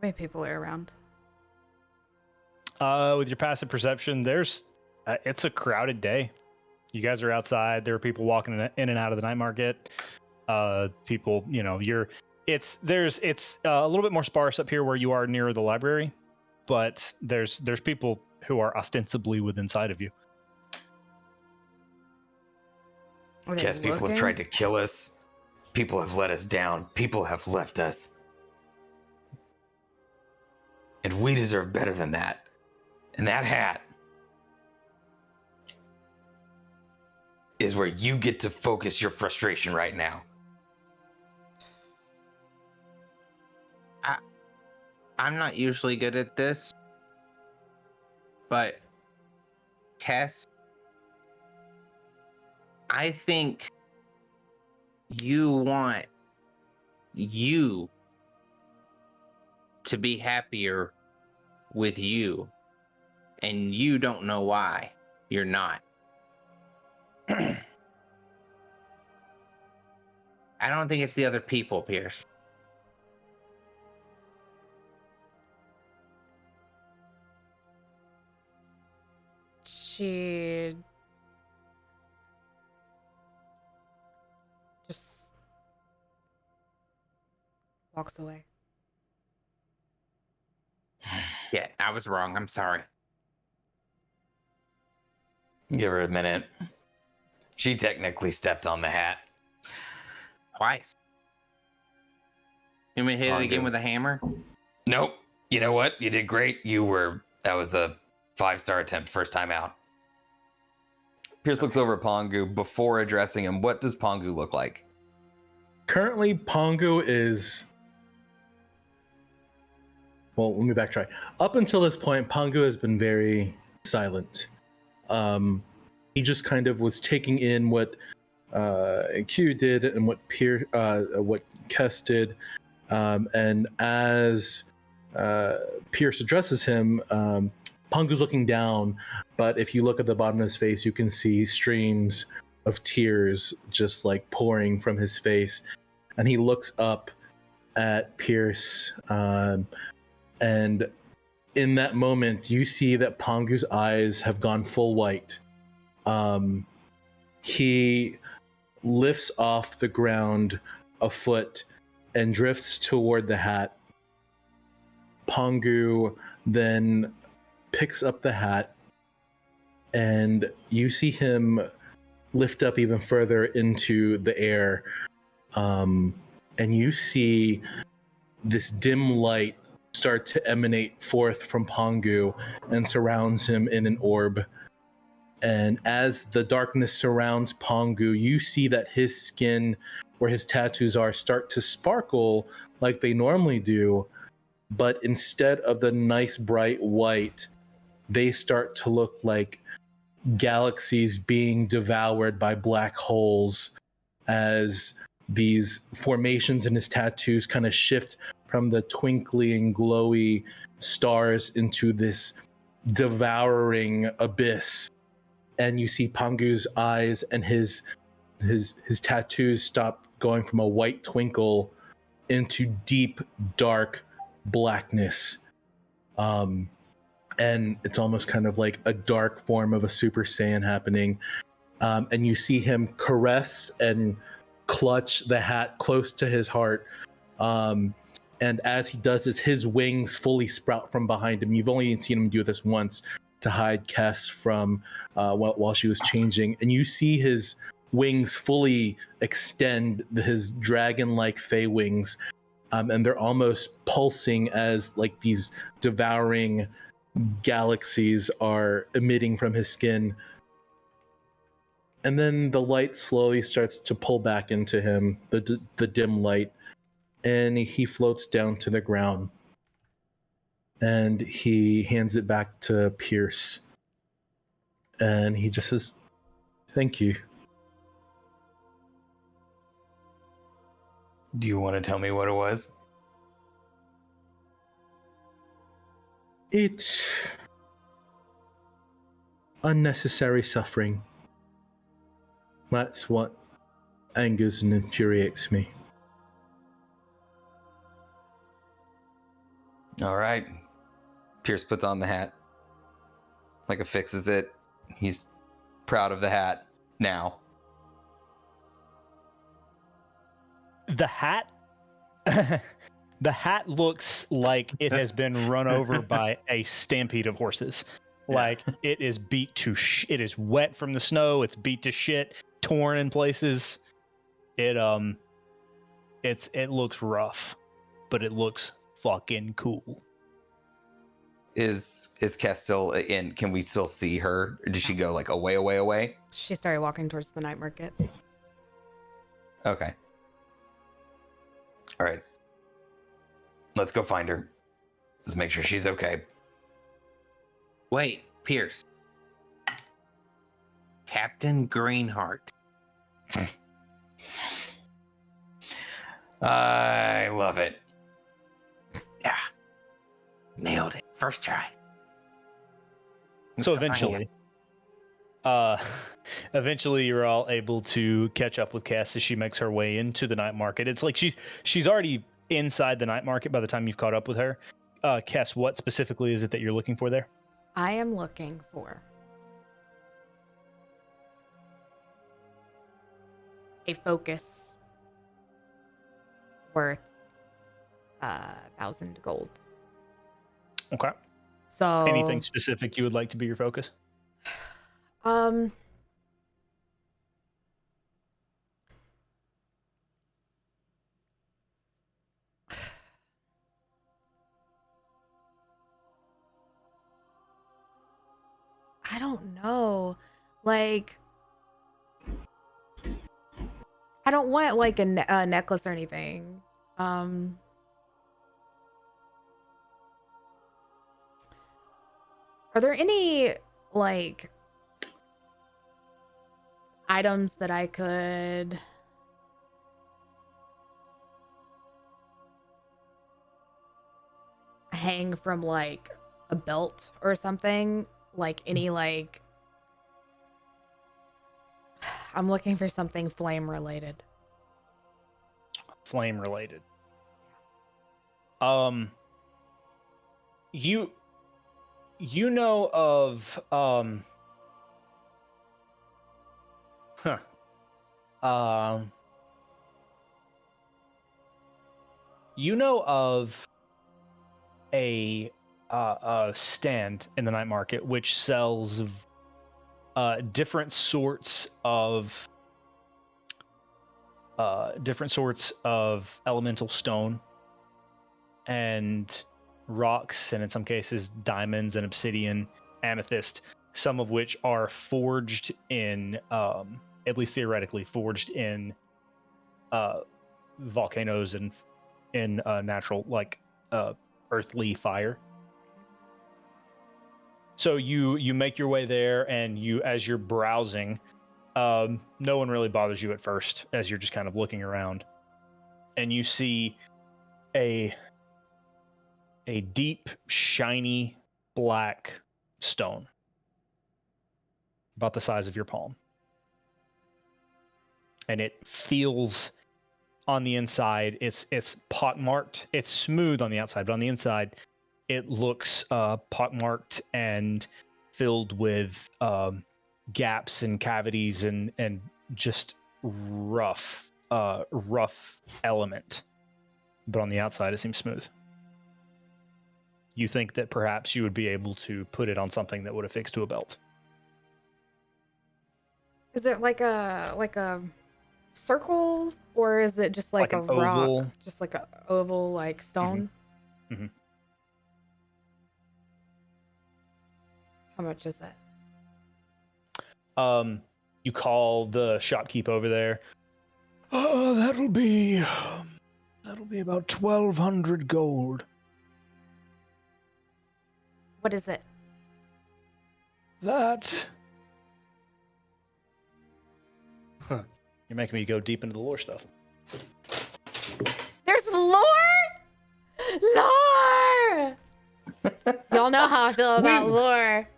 many people are around? With your passive perception, there's it's a crowded day. You guys are outside. There are people walking in and out of the night market. People, you know, it's a little bit more sparse up here where you are near the library, but there's people who are ostensibly within sight of you. Yes, people have tried to kill us. People have let us down. People have left us. And we deserve better than that. And that hat is where you get to focus your frustration right now. I'm not usually good at this, but Cass, I think you want you to be happier with you, and you don't know why you're not. I don't think it's the other people, Pierce. She just walks away. Yeah, I was wrong. I'm sorry. Give her a minute. She technically stepped on the hat. Twice. You want me to hit it again Pongu. with a hammer? Nope. You know what? You did great. That was a 5-star attempt first time out. Pierce looks over at Pongu before addressing him. What does Pongu look like? Currently, Pongu is. Well, let me backtrack. Up until this point, Pongu has been very silent. He just kind of was taking in what Q did and what Kess did, and as Pierce addresses him, Pongu's looking down, but if you look at the bottom of his face, you can see streams of tears just like pouring from his face, and he looks up at Pierce, and in that moment, you see that Pongu's eyes have gone full white. He lifts off the ground a foot and drifts toward the hat. Pongu then picks up the hat, and you see him lift up even further into the air, and you see this dim light start to emanate forth from Pongu and surrounds him in an orb. And as the darkness surrounds Pongu, you see that his skin, where his tattoos are, start to sparkle like they normally do. But instead of the nice bright white, they start to look like galaxies being devoured by black holes, as these formations in his tattoos kind of shift from the twinkly and glowy stars into this devouring abyss. And you see Pongu's eyes and his tattoos stop going from a white twinkle into deep dark blackness. And it's almost kind of like a dark form of a Super Saiyan happening. And you see him caress and clutch the hat close to his heart. And as he does this, his wings fully sprout from behind him. You've only seen him do this once to hide Kess from while she was changing. And you see his wings fully extend, his dragon-like fey wings. And they're almost pulsing as like these devouring galaxies are emitting from his skin. And then the light slowly starts to pull back into him, the dim light, and he floats down to the ground. And he hands it back to Pierce. And he just says, "Thank you." Do you want to tell me what it was? It's unnecessary suffering. That's what angers and infuriates me. All right. Pierce puts on the hat. Like affixes it. He's proud of the hat now. The hat the hat looks like it has been run over by a stampede of horses. Like it is beat to it is wet from the snow, it's beat to shit, torn in places. It looks rough, but it looks fucking cool. Is Cass still in? Can we still see her? Or did she go like away? She started walking towards the night market. Okay. All right. Let's go find her. Let's make sure she's okay. Wait, Pierce. Captain Greenheart. I love it. Yeah. Nailed it. First try. So eventually you're all able to catch up with Cass as she makes her way into the night market. It's like she's already inside the night market by the time you've caught up with her. Cass, what specifically is it that you're looking for there? I am looking for a focus worth 1,000 gold. Okay. So Anything specific you would like to be your focus? I don't know. Like, I don't want like a necklace or anything. Are there any like items that I could hang from like a belt or something? Like any like I'm looking for something flame related. Flame related. You know of you know of a stand in the night market which sells different sorts of elemental stone, and rocks, and in some cases diamonds and obsidian, amethyst, some of which are forged in, at least theoretically, forged in volcanoes and in natural, like earthly fire. So you make your way there, and as you're browsing, no one really bothers you at first as you're just kind of looking around, and you see a deep, shiny black stone about the size of your palm, and it feels on the inside. It's pockmarked. It's smooth on the outside, but on the inside, it looks pockmarked and filled with gaps and cavities and just rough element. But on the outside, it seems smooth. You think that perhaps you would be able to put it on something that would affix to a belt. Is it like a circle, or is it just like a an rock, oval. just like a oval like stone? Mhm. How much is it? You call the shopkeep over there. Oh, that'll be about 1,200 gold. What is it? That. Huh. You're making me go deep into the lore stuff. There's lore. Lore. Y'all know how I feel about lore.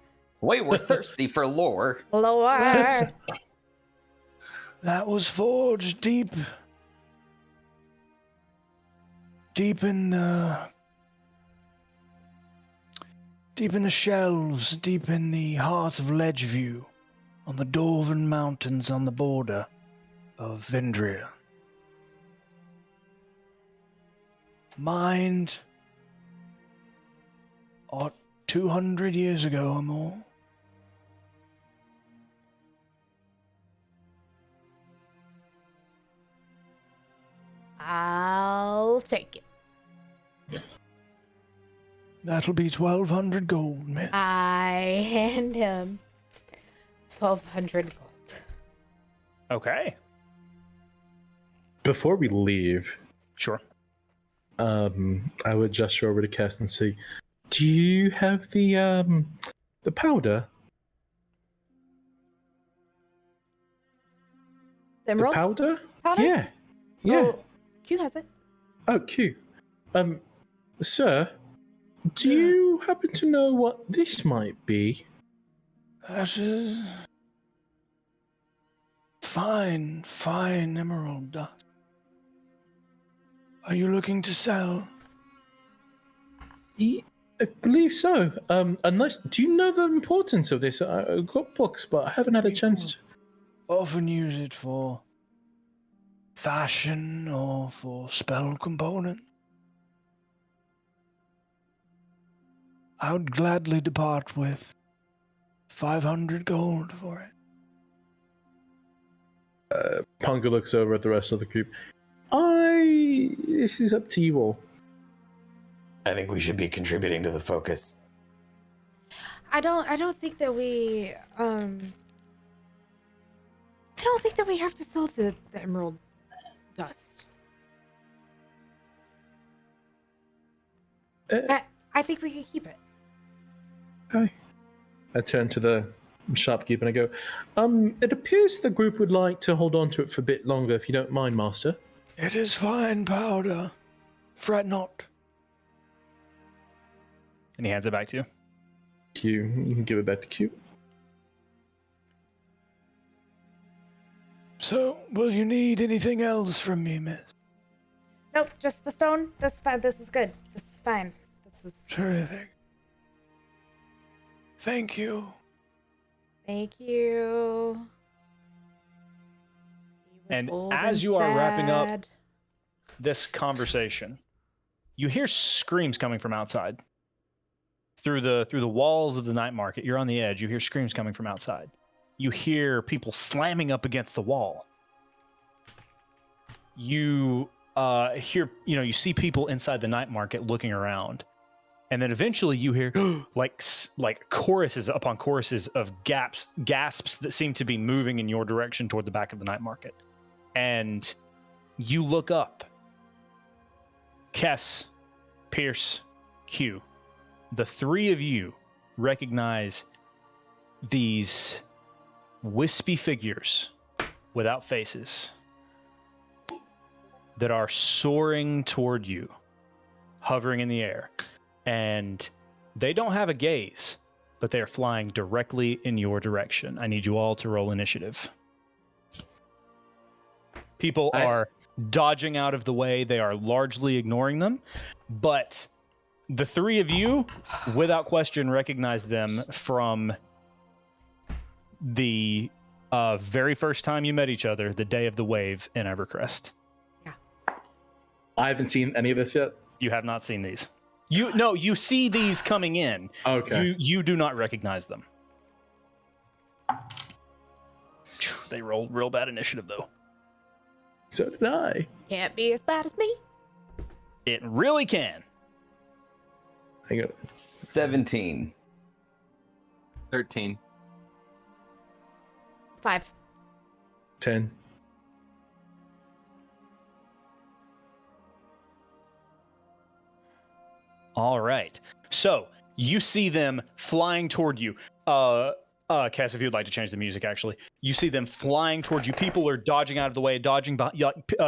Wait, we're thirsty for lore. Lore. That was forged deep in the shelves, deep in the heart of Ledgeview, on the Dorvan Mountains on the border of Vendria. Mined 200 years ago or more. I'll take it. That'll be 1,200 gold, man. I hand him 1,200 gold. Okay. Before we leave, Sure. I would gesture over to Cass and say, "Do you have the powder? The emerald The powder? powder? Yeah, yeah. Oh, Q has it. Oh, cute. Sir, do you happen to know what this might be?" That is fine emerald dust. Are you looking to sell? I believe so. Unless, do you know the importance of this? I've got books, but I haven't had a chance to. Often use it for fashion or for spell component. I would gladly depart with 500 gold for it. Ponga looks over at the rest of the group. This is up to you all. I think we should be contributing to the focus. I don't think that we I don't think that we have to sell the emerald dust. I think we can keep it. Okay. I turn to the shopkeeper and I go, it appears the group would like to hold on to it for a bit longer, if you don't mind, Master. It is fine powder. Fret not. And he hands it back to you. Q, you can give it back to Q. So, will you need anything else from me, miss? Nope, just the stone. That's fine. This is good. This is fine. This is Terrific. Thank you. Thank you. He was And old as you are wrapping up sad. this conversation, you hear screams coming from outside. Through the walls of the night market, you're on the edge. You hear screams coming from outside. You hear people slamming up against the wall. You hear, you see people inside the night market looking around. And then eventually you hear like choruses upon choruses of gasps that seem to be moving in your direction toward the back of the night market. And you look up. Kess, Pierce, Q. The three of you recognize these wispy figures without faces that are soaring toward you, hovering in the air. And they don't have a gaze, but they're flying directly in your direction. I need you all to roll initiative. People are dodging out of the way. They are largely ignoring them, but the three of you, without question, recognize them from the very first time you met each other, the day of the wave in Evercrest. I haven't seen any of this yet. You have not seen these. You see these coming in. Okay. You do not recognize them. They rolled real bad initiative though. So did I. Can't be as bad as me. It really can. I got 17. 13. 5. 10. All right. So you see them flying toward you. Cass, if you'd like to change the music, actually, you see them flying towards you. People are dodging out of the way,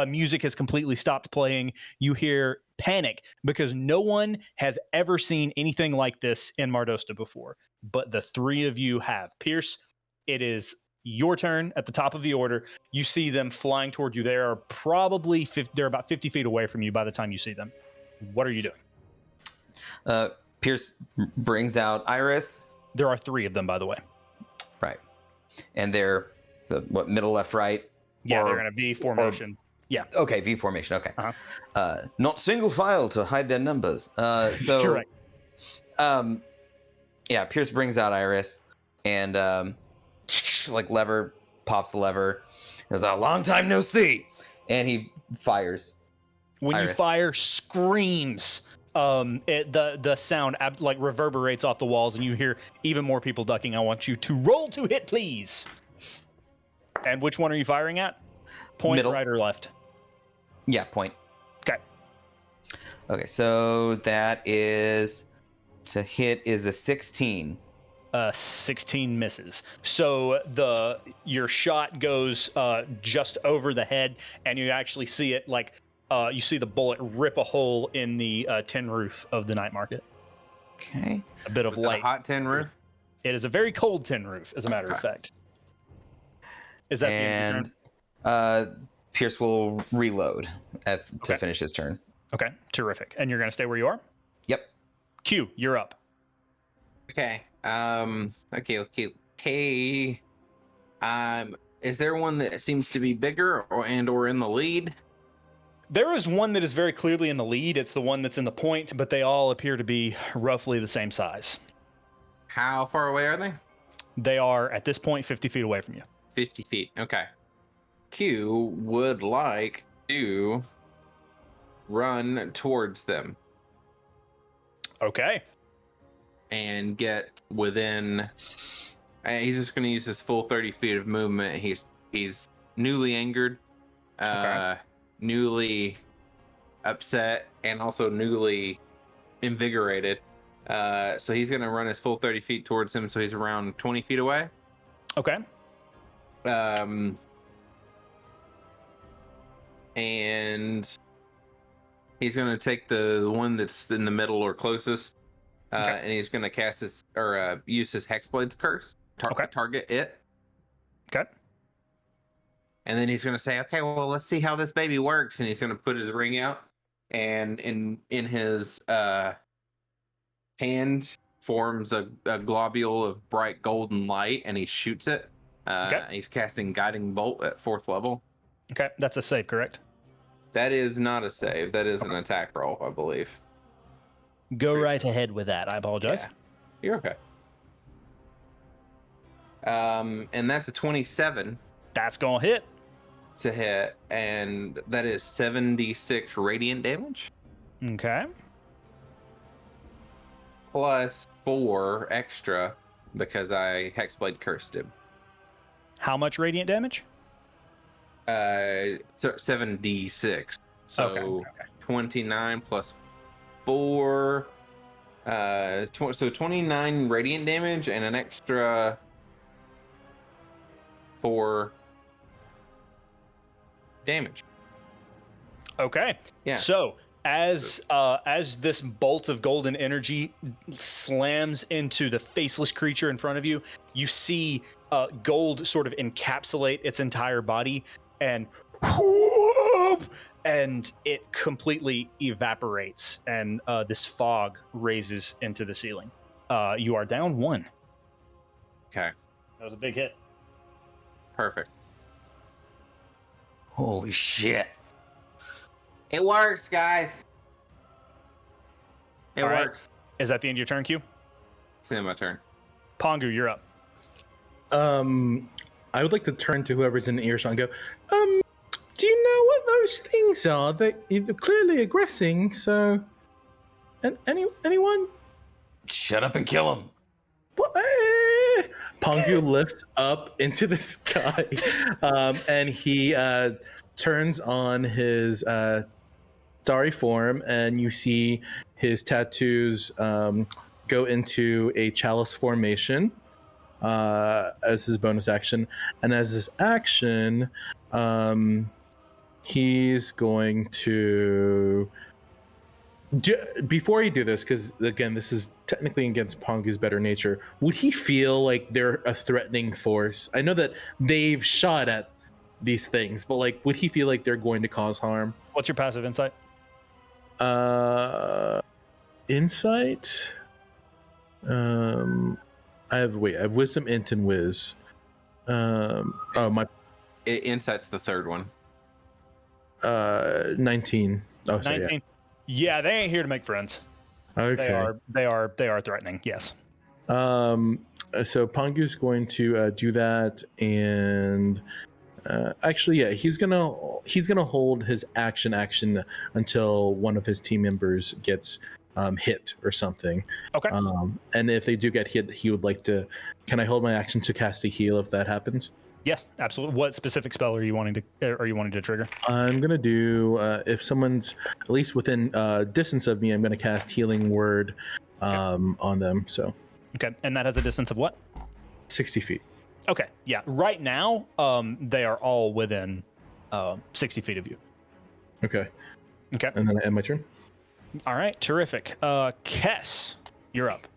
music has completely stopped playing. You hear panic because no one has ever seen anything like this in Mardosta before. But the three of you have. Pierce, it is your turn at the top of the order. You see them flying toward you. They are probably they're about 50 feet away from you by the time you see them. What are you doing? Pierce brings out Iris. There are 3 of them, by the way. Right. And they're middle, left, right? Yeah, they're in a V formation. Yeah. Okay, V formation. Okay. Uh-huh. Not single file to hide their numbers. So, correct. Yeah, Pierce brings out Iris and lever, pops the lever. There's a long time no see. And he fires. When Iris. you fire, screams. The sound reverberates off the walls, and you hear even more people ducking. I want you to roll to hit, please. And which one are you firing at? Point, Middle. right, or left? Yeah, point. Okay. Okay, so that is to hit is a 16. 16 misses. So your shot goes just over the head, and you actually see it you see the bullet rip a hole in the tin roof of the night market. Okay. A bit of Was it light. a hot tin roof? It is a very cold tin roof, as a matter of fact. Is that the end of your turn? Pierce will reload to Okay. finish his turn. Okay, terrific. And you're going to stay where you are? Yep. Q, you're up. Okay. Okay. Is there one that seems to be bigger or in the lead? There is one that is very clearly in the lead. It's the one that's in the point, but they all appear to be roughly the same size. How far away are they? They are, at this point, 50 feet away from you. 50 feet. Okay. Q would like to run towards them Okay. and get within. He's just going to use his full 30 feet of movement. He's newly angered, newly upset, and also newly invigorated. So he's going to run his full 30 feet towards him. So he's around 20 feet away. Okay. And he's going to take the one that's in the middle or closest, and he's going to cast his use his Hexblade's curse. Target it. Okay. And then he's going to say, "Okay, well, let's see how this baby works." And he's going to put his ring out, and in his hand forms a globule of bright golden light, and he shoots it. He's casting Guiding Bolt at 4th level. Okay, that's a save, correct? That is not a save. That is an attack roll, I believe. Go right ahead with that. I apologize. Yeah. You're okay. And that's a 27 That's going to hit. to hit, and that is 76 radiant damage. Okay. plus 4 extra because I Hexblade cursed him. How much radiant damage? So 7d6. So Okay. 29 plus 4. So 29 radiant damage and an extra 4 damage. Okay. Yeah. So as this bolt of golden energy slams into the faceless creature in front of you, you see gold sort of encapsulate its entire body, and it completely evaporates, and this fog raises into the ceiling. You are down 1. Okay. That was a big hit. Perfect. Holy shit. It works, guys. It All right. works. Is that the end of your turn, Q? It's the end of my turn. Pongu, you're up. I would like to turn to whoever's in earshot and go, do you know what those things are? They're clearly aggressing, so... And anyone? Shut up and kill him. What? Pongu lifts up into the sky, and he turns on his starry form, and you see his tattoos go into a chalice formation as his bonus action. And as his action, he's going to... Before you do this, because again, this is technically against Pongu's better nature, would he feel like they're a threatening force? I know that they've shot at these things, but like, would he feel like they're going to cause harm? What's your passive insight? Insight. I have wisdom, int, and whiz. My Insight's the third one. 19. Oh, sorry. 19. Yeah, they ain't here to make friends. Okay. They are threatening. Yes. So Pongu's going to do that, and actually, yeah, he's gonna hold his action until one of his team members gets hit or something. Okay. And if they do get hit, he would like to. Can I hold my action to cast a heal if that happens? Yes, absolutely. What specific spell are you wanting to trigger? I'm gonna do if someone's at least within distance of me, I'm gonna cast Healing Word on them. So Okay, and that has a distance of what? 60 feet. Okay, yeah. Right now, they are all within 60 feet of you. Okay. Okay. And then I end my turn. All right, terrific. Kess, you're up.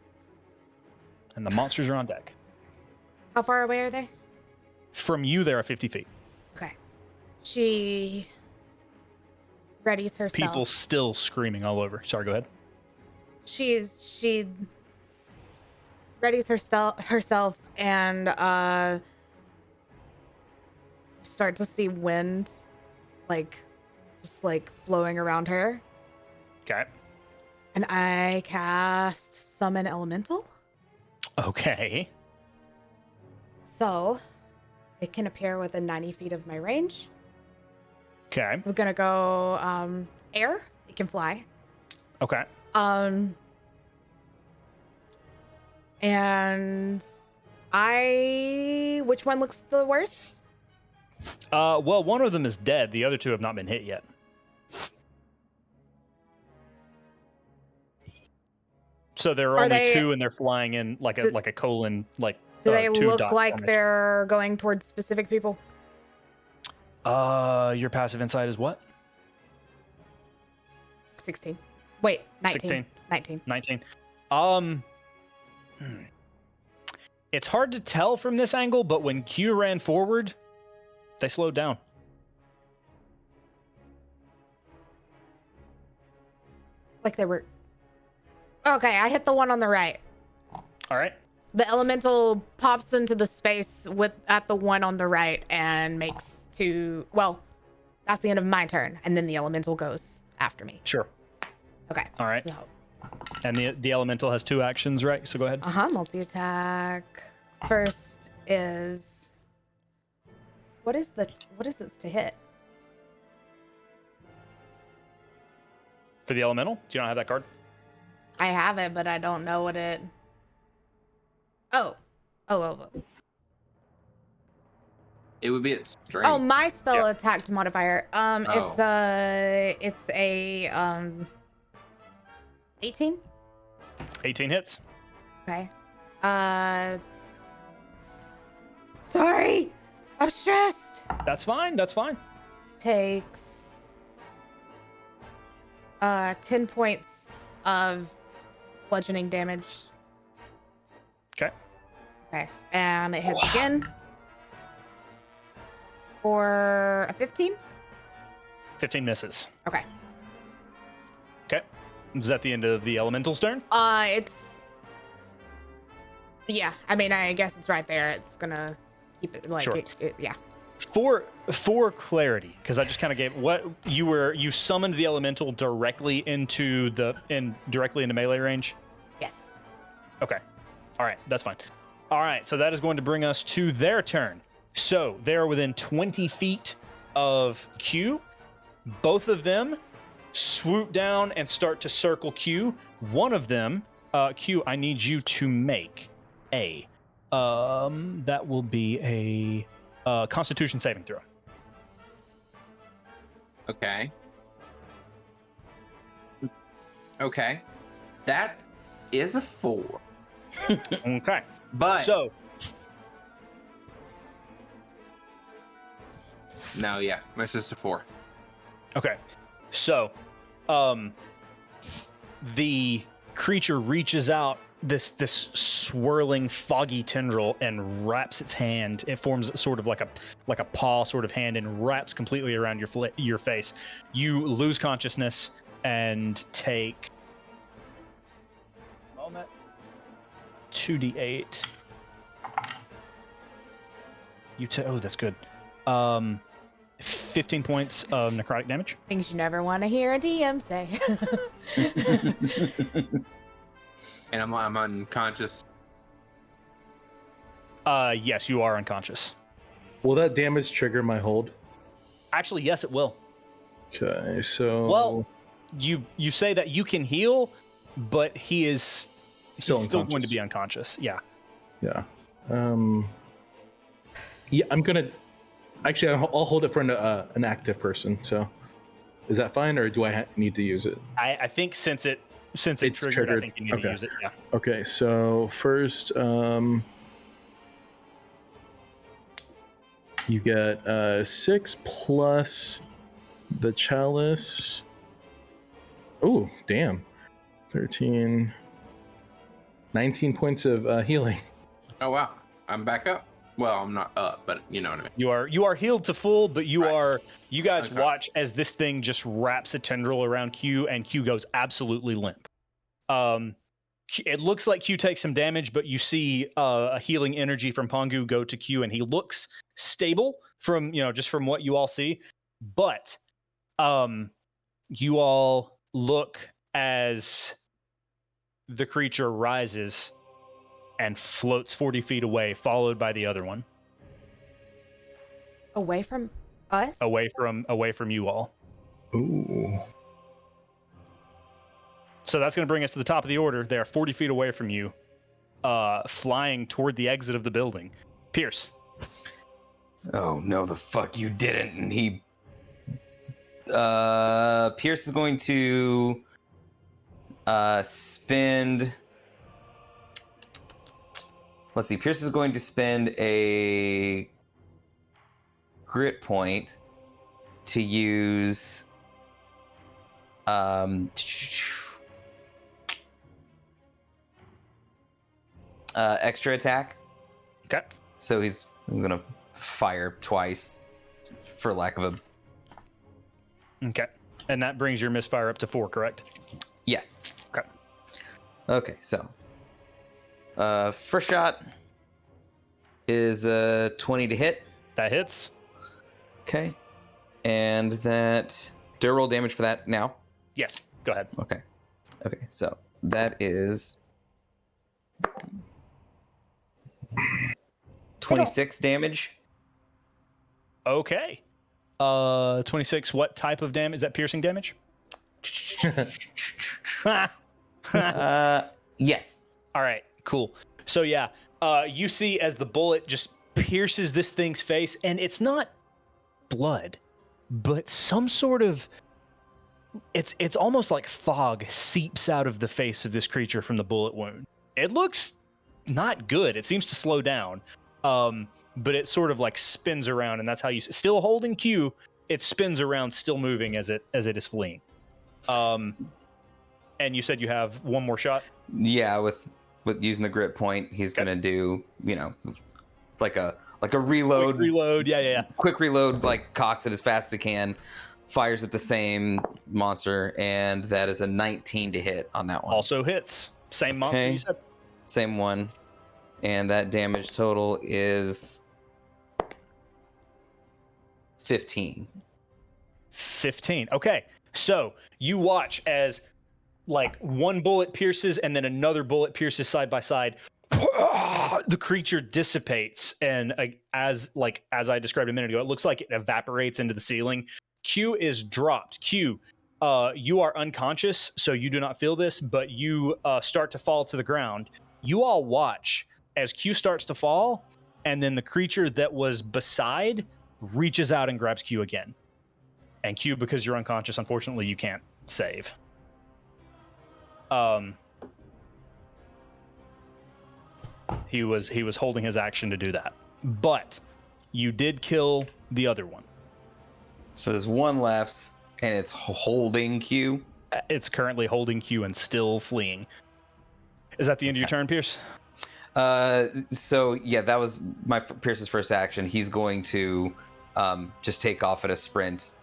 And the monsters are on deck. How far away are they? From you, there are 50 feet. Okay. She readies herself. People still screaming all over. Sorry, go ahead. She readies herself and start to see wind just blowing around her. Okay. And I cast Summon Elemental. Okay. So it can appear within 90 feet of my range. Okay. We're gonna go air. It can fly. Okay. And which one looks the worst? Well, one of them is dead. The other two have not been hit yet. So there are only two, and they're flying in like a colon, like. Do they two look dot like formation. they're going towards specific people? Your passive insight is what? 16. Wait, 19. 16. 19. 19. It's hard to tell from this angle, but when Q ran forward, they slowed down. Like they were. Okay, I hit the one on the right. All right. The elemental pops into the space at the one on the right and makes two. Well, that's the end of my turn, and then the elemental goes after me. Sure. Okay. All right. So, And the elemental has 2 actions, right? So go ahead. multi attack. First is what is this to hit? For the elemental, do you not have that card? I have it, but I don't know what it. Oh. It would be its strength. Oh, my spell Yeah. attack modifier. It's a 18. 18 hits. Okay. Sorry. I'm stressed. That's fine. That's fine. Takes 10 points of bludgeoning damage. Okay. Okay. And it hits again. For a 15? 15 misses. Okay. Okay. Is that the end of the elemental's turn? It's. Yeah, I mean, I guess it's right there. It's gonna keep it like Sure. yeah. For clarity, because I just kind of gave what you summoned the elemental directly into melee range. Yes. Okay. All right, that's fine. All right, so that is going to bring us to their turn. So they are within 20 feet of Q. Both of them swoop down and start to circle Q. One of them, Q, I need you to make that will be a Constitution saving throw. Okay. Okay. That is a 4. Okay. But So no, yeah, my sister 4. okay. So the creature reaches out this swirling foggy tendril and wraps its hand. It forms sort of like a paw sort of hand and wraps completely around your face. You lose consciousness and take 2d8. Oh, that's good. 15 points of necrotic damage. Things you never want to hear a DM say. And I'm unconscious. Yes, you are unconscious. Will that damage trigger my hold? Actually, yes, it will. Okay, so Well, you say that you can heal, but he's still going to unconscious. be unconscious. Yeah. Yeah. Yeah, I'm gonna. Actually, I'll hold it for an active person. So, is that fine, or do I need to use it? I think since it It's triggered, I triggered. think you need to Okay. use it. Yeah. Okay, so first, you get 6 plus the chalice. Oh, damn. 13, 19 points of healing. Oh wow, I'm back up. Well, I'm not up, but you know what I mean. You are healed to full, but you guys Okay. watch as this thing just wraps a tendril around Q, and Q goes absolutely limp. It looks like Q takes some damage, but you see a healing energy from Pongu go to Q, and he looks stable from just from what you all see. But you all look as the creature rises and floats 40 feet away, followed by the other one, Away from us? away from you all. Ooh. So that's going to bring us to the top of the order. They are 40 feet away from you, flying toward the exit of the building. Pierce. Oh no, the fuck you didn't! And he, Pierce is going to, spend. Let's see. Pierce is going to spend a grit point to use. Extra attack. Okay. So I'm gonna fire twice, for lack of a. Okay. And that brings your misfire up to 4, correct? Yes. Okay. Okay. So, first shot is 20 to hit. That hits. Okay. And that. Do I roll damage for that now? Yes. Go ahead. Okay. Okay. So that is 26 damage. Okay. 26. What type of damage? Is that piercing damage? Yes. All right, cool. So yeah, you see as the bullet just pierces this thing's face, and it's not blood, but some sort of it's almost like fog seeps out of the face of this creature from the bullet wound. It looks not good. It seems to slow down, but it sort of like spins around, and that's how you still holding Q. It spins around, still moving as it is fleeing. And you said you have one more shot. Yeah, with using the grip point, he's gonna do, like a reload. Quick reload. Yeah. Quick reload, like cocks it as fast as he can, fires at the same monster, and that is a 19 to hit on that one. Also hits. Same monster Okay. you said. Same one, and that damage total is 15. 15. Okay. So you watch as like one bullet pierces and then another bullet pierces side by side. The creature dissipates, and as I described a minute ago, it looks like it evaporates into the ceiling. Q is dropped. Q, you are unconscious, so you do not feel this, but you start to fall to the ground. You all watch as Q starts to fall, and then the creature that was beside reaches out and grabs Q again. And Q, because you're unconscious, unfortunately, you can't save. He was holding his action to do that, but you did kill the other one. So there's one left, and it's holding Q. It's currently holding Q and still fleeing. Is that the end of your turn, Pierce? So yeah, that was Pierce's first action. He's going to just take off at a sprint,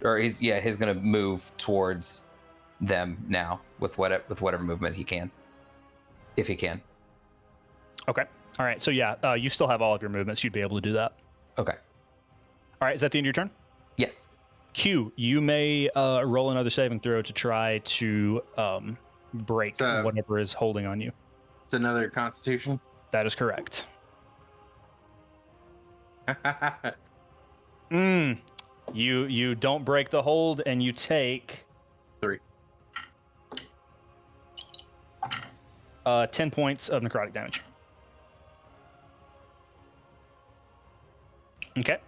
or he's gonna move towards them now with whatever movement he can, if he can. Okay. All right. So yeah, you still have all of your movements. You'd be able to do that. Okay. All right. Is that the end of your turn? Yes. Q, you may roll another saving throw to try to break whatever is holding on you. It's another Constitution. That is correct. You don't break the hold, and you take 3. 10 points of necrotic damage. Okay.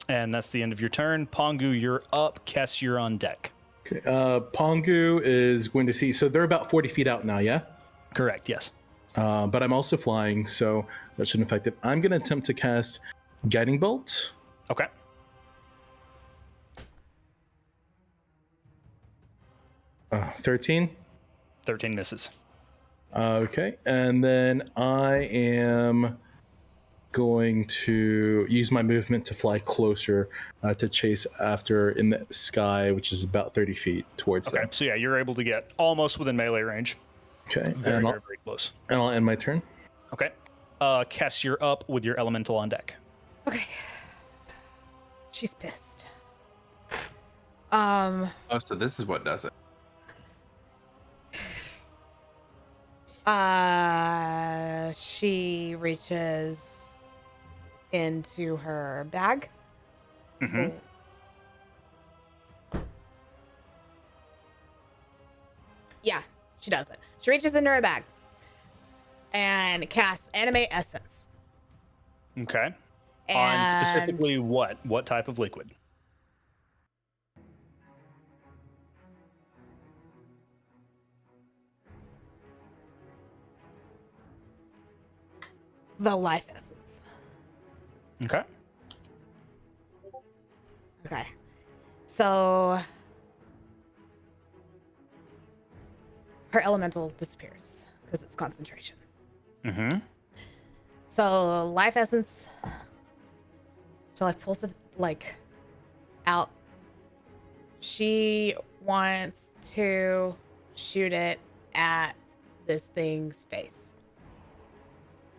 And that's the end of your turn. Pongu, you're up. Kess, you're on deck. Okay. Pongu is going to see. So they're about 40 feet out now, yeah? Correct, yes. But I'm also flying, so that shouldn't affect it. I'm going to attempt to cast Guiding Bolt. Okay. Uh, 13. 13 misses. Okay. And then I am going to use my movement to fly closer to chase after in the sky, which is about 30 feet towards Okay. them. So yeah, you're able to get almost within melee range. Okay. Very, and, very, very close. and I'll end my turn. Okay. Kess, you're up with your elemental on deck. Okay. She's pissed. Oh, so this is what does it. She reaches into her bag. Mm-hmm. Yeah, she does it. She reaches into her bag and casts Animate Essence. Okay. On And specifically what? What type of liquid? the Life Essence. Okay. Okay. So her elemental disappears because it's concentration. Mm-hmm. So Life Essence, she like pulls it like out. She wants to shoot it at this thing's face.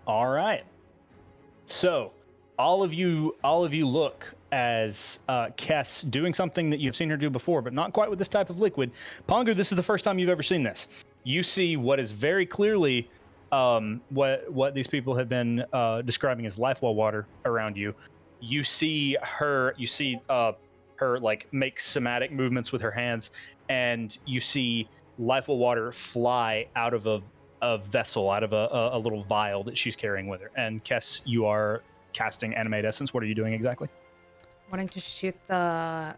All right. So, all of you look as Kess doing something that you've seen her do before, but not quite with this type of liquid. Pongu, this is the first time you've ever seen this. You see what is very clearly what these people have been describing as life well water around you. You see her like make somatic movements with her hands, and you see life of water fly out of a vessel, out of a little vial that she's carrying with her. And Kess, you are casting Animate Essence. What are you doing exactly? Wanting to shoot the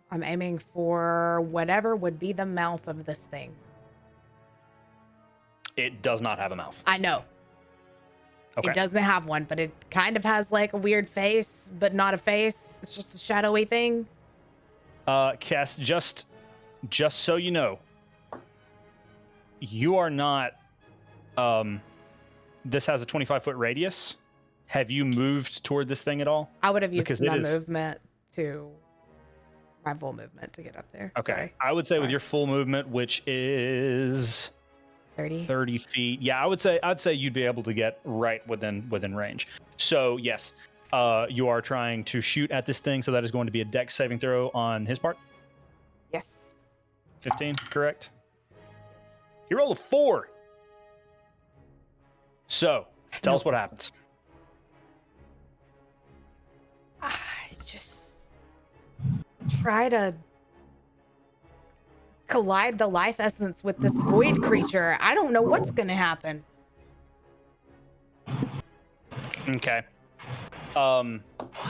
I'm aiming for whatever would be the mouth of this thing. It does not have a mouth. I know. Okay. It doesn't have one, but it kind of has like a weird face, but not a face. It's just a shadowy thing. Kess, just so you know, you are not. This has a 25-foot radius. Have you moved toward this thing at all? I would have used Because my it is- movement to my full movement to get up there. Okay. Sorry. I would say with Sorry. your full movement, which is 30. 30 feet. Yeah, I'd say you'd be able to get right within range. So yes, you are trying to shoot at this thing. So that is going to be a dex saving throw on his part. Yes. 15, correct? He rolled a 4. So tell us what happens. I just try to collide the life essence with this void creature. I don't know what's gonna happen. Okay.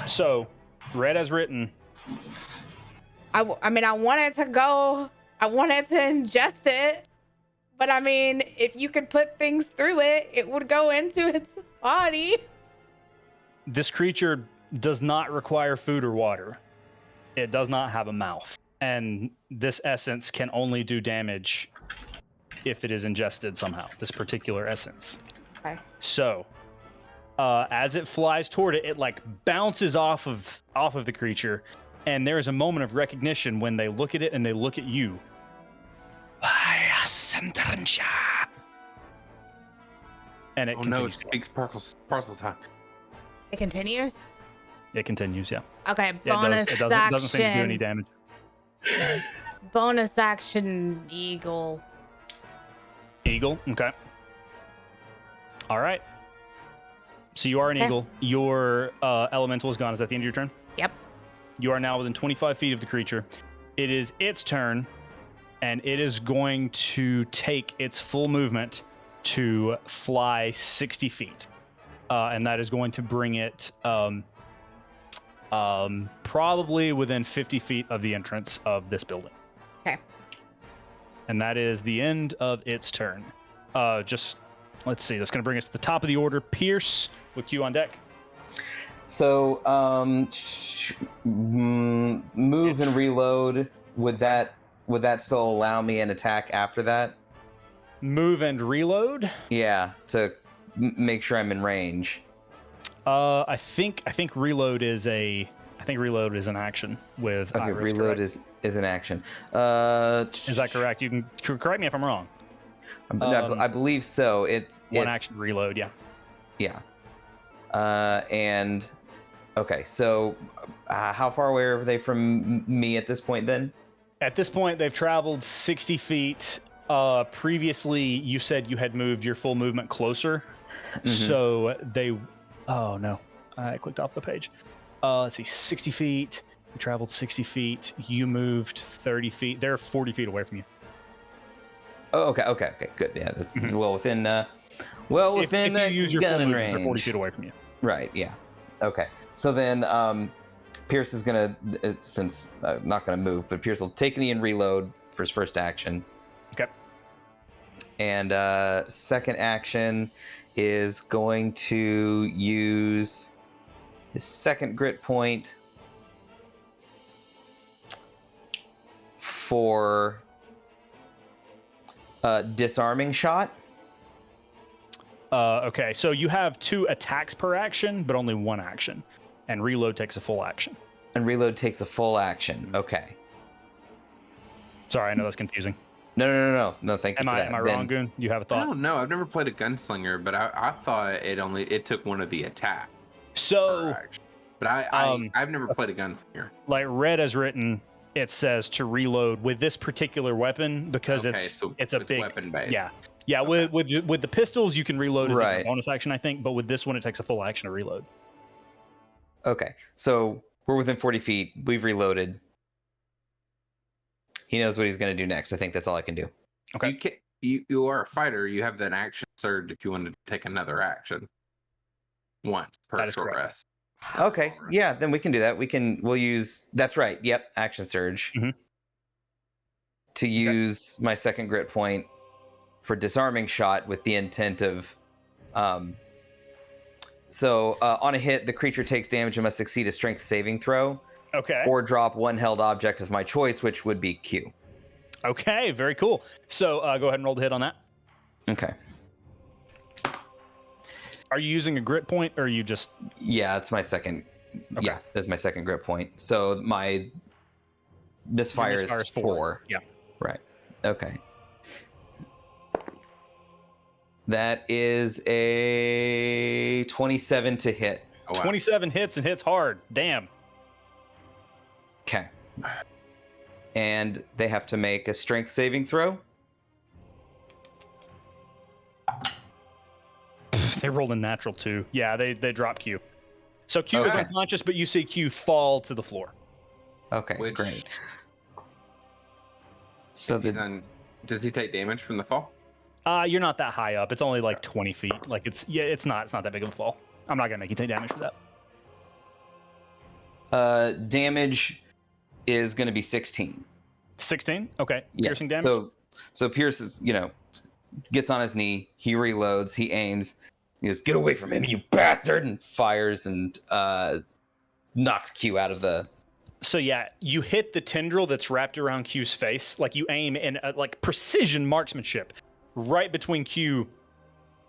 So read as written. I mean, I wanted to ingest it, but I mean, if you could put things through it, it would go into its body. This creature does not require food or water. It does not have a mouth. And this essence can only do damage if it is ingested somehow, this particular essence. Okay. So, as it flies toward it, it like bounces off of the creature, and there is a moment of recognition when they look at it and they look at you. And it Oh no, it continues. speaks parcel time. It continues. It continues, yeah. Okay, It bonus does. It doesn't seem to do any action. damage. Bonus action, eagle. Eagle, okay. All right. So you are an Okay. eagle. Your elemental is gone. Is that the end of your turn? Yep. You are now within 25 feet of the creature. It is its turn, and it is going to take its full movement to fly 60 feet. And that is going to bring it probably within 50 feet of the entrance of this building. Okay. And that is the end of its turn. Just let's see. That's going to bring us to the top of the order. Pierce with Q on deck. So, move and reload. Would that still allow me an attack after that? Move and reload. Yeah, to make sure I'm in range. I think reload is an action with Okay, Iris, reload correct? is an action. Is that correct? You can correct me if I'm wrong. I believe so. It's One action reload. Yeah. Yeah. And okay, so how far away are they from me at this point then? At this point, they've traveled 60 feet. Previously, you said you had moved your full movement closer. Mm-hmm. So they... Oh, no. I clicked off the page. Let's see. 60 feet. You traveled 60 feet. You moved 30 feet. They're 40 feet away from you. Oh, okay, good. Yeah, that's well within If within you use your gun full and movement, they're 40 range. feet away from you. Right, yeah. Okay. So then Pierce is going to, since not going to move, but Pierce will take knee and reload for his first action. Okay. And second action is going to use his second grit point for disarming shot. Okay, so you have 2 attacks per action, but only 1 action. And reload takes a full action. And reload takes a full action. Okay. Sorry, I know that's confusing. No. Thank you Am for I that. wrong, Goon? You have a I thought? don't know. I've never played a gunslinger, but I thought it took one of the attack. So, But I've never played a gunslinger. like read as written, it says to reload with this particular weapon because Okay, so it's a it's big weapon based. Yeah. Okay. With the pistols you can reload as a Right. bonus action, I think, but with this one it takes a full action to reload. Okay, so we're within 40 feet. We've reloaded. He knows what he's going to do next. I think that's all I can do. Okay. You are a fighter. You have that action surge if you wanted to take another action once That per is short correct. rest. Okay, yeah, then we can do that. We'll use. That's right. Yep, action surge. Mhm. To use my second grit point for disarming shot with the intent of, on a hit, the creature takes damage and must succeed a strength saving throw Okay. or drop one held object of my choice, which would be Q. Okay. Very cool. So go ahead and roll the hit on that. Okay. Are you using a grit point, or are you just? Yeah, that's my second. Okay. Yeah, that's my second grit point. So my misfire is 4. Yeah. Right. Okay. That is a 27 to hit. Oh, wow. 27 hits and hits hard. Damn. Okay. And they have to make a strength saving throw. They rolled a natural 2. Yeah, they drop Q. So Q is Okay. unconscious, but you see Q fall to the floor. Okay, Which- great. So the Does he take damage from the fall? You're not that high up. It's only like 20 feet. Like it's not that big of a fall. I'm not gonna make you take damage for that. damage is going to be 16. 16. Okay. Yeah. Piercing damage. So Pierce is, gets on his knee. He reloads. He aims. He goes, "Get away from him, you bastard!" and fires and knocks Q out of the. So yeah, you hit the tendril that's wrapped around Q's face. Like you aim in like precision marksmanship, right between Q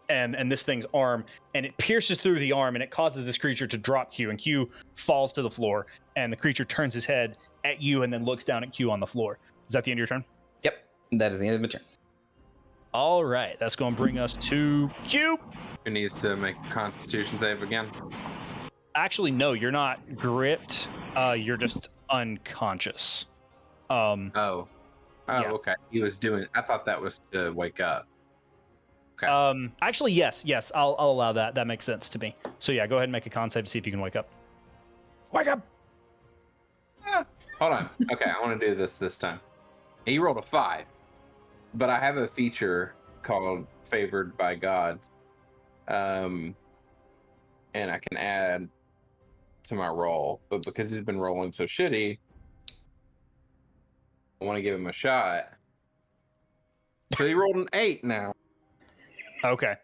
and this thing's arm, and it pierces through the arm, and it causes this creature to drop Q, and Q falls to the floor, and the creature turns his head at you and then looks down at Q on the floor. Is that the end of your turn? Yep, that is the end of my turn. All right, that's going to bring us to Q. Who needs to make a Constitution save again? Actually, no, you're not gripped. You're just unconscious. Oh, Yeah. okay. He was doing. I thought that was to wake up. Okay. Actually, yes, I'll allow that. That makes sense to me. So yeah, go ahead and make a con save to see if you can wake up. Wake up! Hold on. Okay, I want to do this time. He rolled a 5, but I have a feature called Favored by Gods, and I can add to my roll. But because he's been rolling so shitty, I want to give him a shot. So he rolled an 8 now. Okay.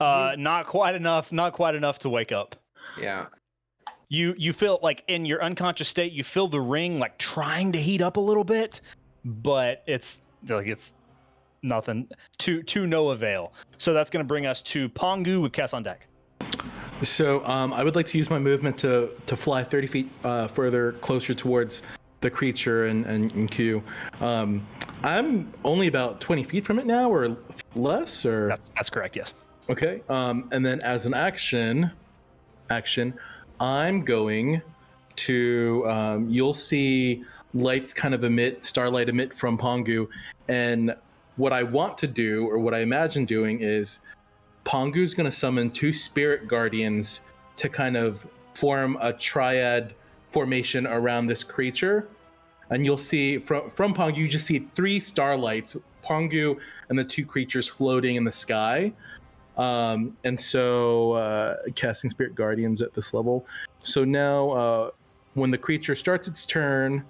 Not quite enough. Not quite enough to wake up. Yeah. You feel like in your unconscious state, you feel the ring like trying to heat up a little bit, but it's nothing to no avail. So that's going to bring us to Pongu with Cass on deck. So I would like to use my movement to fly 30 feet further, closer towards the creature and Q. I'm only about 20 feet from it now, or less, or That's correct. Yes. okay. And then as an action, I'm going to. You'll see lights kind of starlight emit from Pongu, and what I want to do, or what I imagine doing, is Pongu's going to summon 2 spirit guardians to kind of form a triad formation around this creature. And you'll see from Pongu, you just see 3 starlights, Pongu and the 2 creatures floating in the sky. And so casting spirit guardians at this level. So now when the creature starts its turn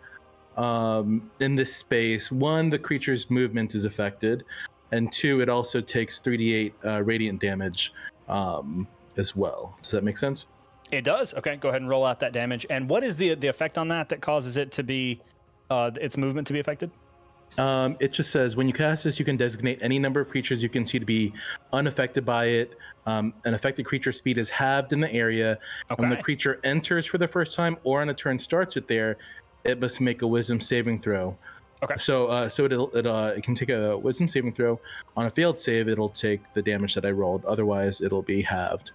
in this space, 1, the creature's movement is affected, and 2, it also takes 3d8 radiant damage as well. Does that make sense? It does. Okay, go ahead and roll out that damage. And what is the effect on that causes it to be its movement to be affected? It just says when you cast this, you can designate any number of creatures you can see to be unaffected by it. An affected creature's speed is halved in the area. Okay. When the creature enters for the first time or on a turn starts it there, it must make a wisdom saving throw. Okay. So it can take a wisdom saving throw. On a failed save, it'll take the damage that I rolled. Otherwise, it'll be halved.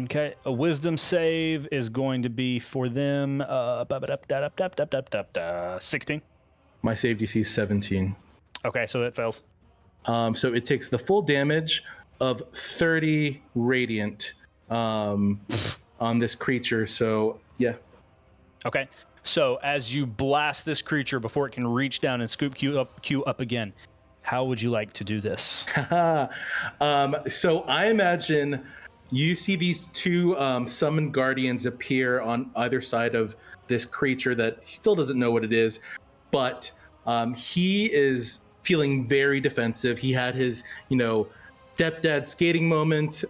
Okay, a wisdom save is going to be for them 16. My save DC is 17. Okay, so that fails. So it takes the full damage of 30 radiant on this creature. So yeah. Okay, So as you blast this creature before it can reach down and scoop Q up again, how would you like to do this? So I imagine you see these two summoned guardians appear on either side of this creature that he still doesn't know what it is, but he is feeling very defensive. He had his, stepdad skating moment,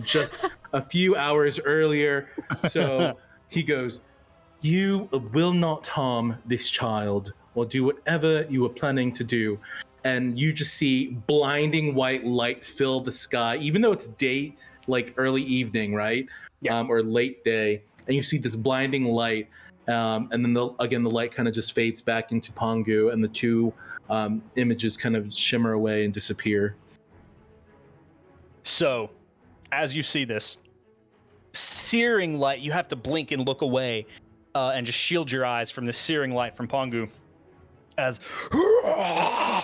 just a few hours earlier. So he goes, "You will not harm this child or do whatever you were planning to do." And you just see blinding white light fill the sky, even though it's day, like early evening, right? Yeah. Or late day. And you see this blinding light. And then the light kind of just fades back into Pongu, and the two images kind of shimmer away and disappear. So, as you see this searing light, you have to blink and look away and just shield your eyes from the searing light from Pongu as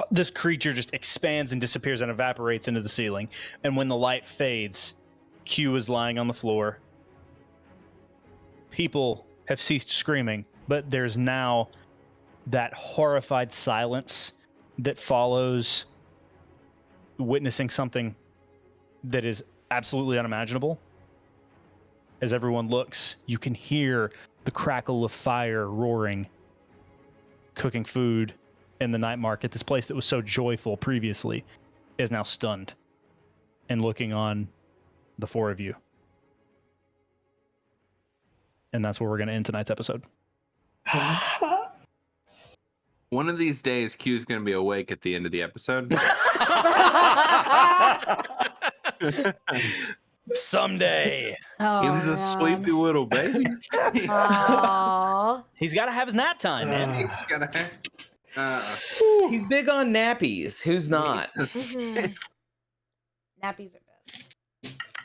this creature just expands and disappears and evaporates into the ceiling. And when the light fades, Q is lying on the floor. People have ceased screaming, but there's now that horrified silence that follows witnessing something that is absolutely unimaginable. As everyone looks, you can hear the crackle of fire roaring, cooking food in the night market. This place that was so joyful previously is now stunned and looking on the four of you. And that's where we're going to end tonight's episode. One of these days, Q's going to be awake at the end of the episode. Someday. Oh, He was a sleepy little baby. Aww. He's got to have his nap time, man. He's gonna. He's big on nappies. Who's not? Mhm. Nappies are best.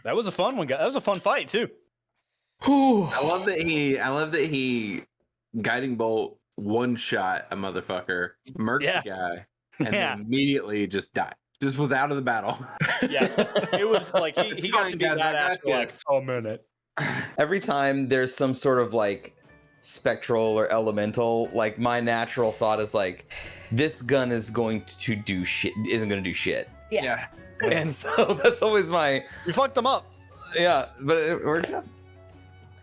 That was a fun one, guys. That was a fun fight, too. I love that he guiding bolt one shot a motherfucker, murked Yeah. the guy, and Yeah. then immediately just died. Just was out of the battle. Yeah. It was like he It's got fine, to be guys, I badass got for like this. a minute. Every time there's some sort of like spectral or elemental, like my natural thought is like, this gun is going to do shit, isn't going to do shit. Yeah. And so that's always my, You fucked them up. yeah, but it worked out.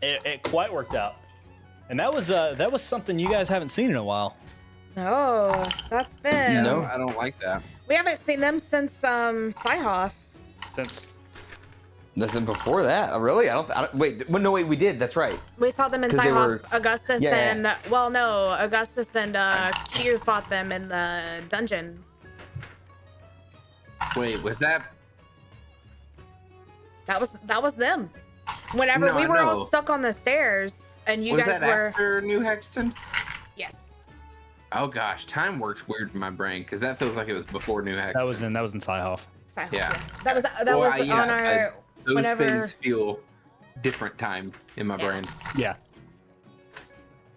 It quite worked out. And that was something you guys haven't seen in a while. No, that's been. No. I don't like that. We haven't seen them since Sci-Hoff. Since Listen, before that, really? I don't wait, well, no, wait, we did. That's right. We saw them in 'Cause they Sci-Hoff. were- Augustus Yeah, and well, no, Augustus and Q fought them in the dungeon. Wait, was that? That was them. Whenever No, we I were all know. stuck on the stairs and you was guys that were. after New Hexton? Yes. Oh gosh, time works weird in my brain because that feels like it was before New Hexton. that was in Sci-Hoff. Sci-Hoff, Yeah. That was Well, on yeah, our. Those whenever- things feel different time in my Yeah. brain. Yeah.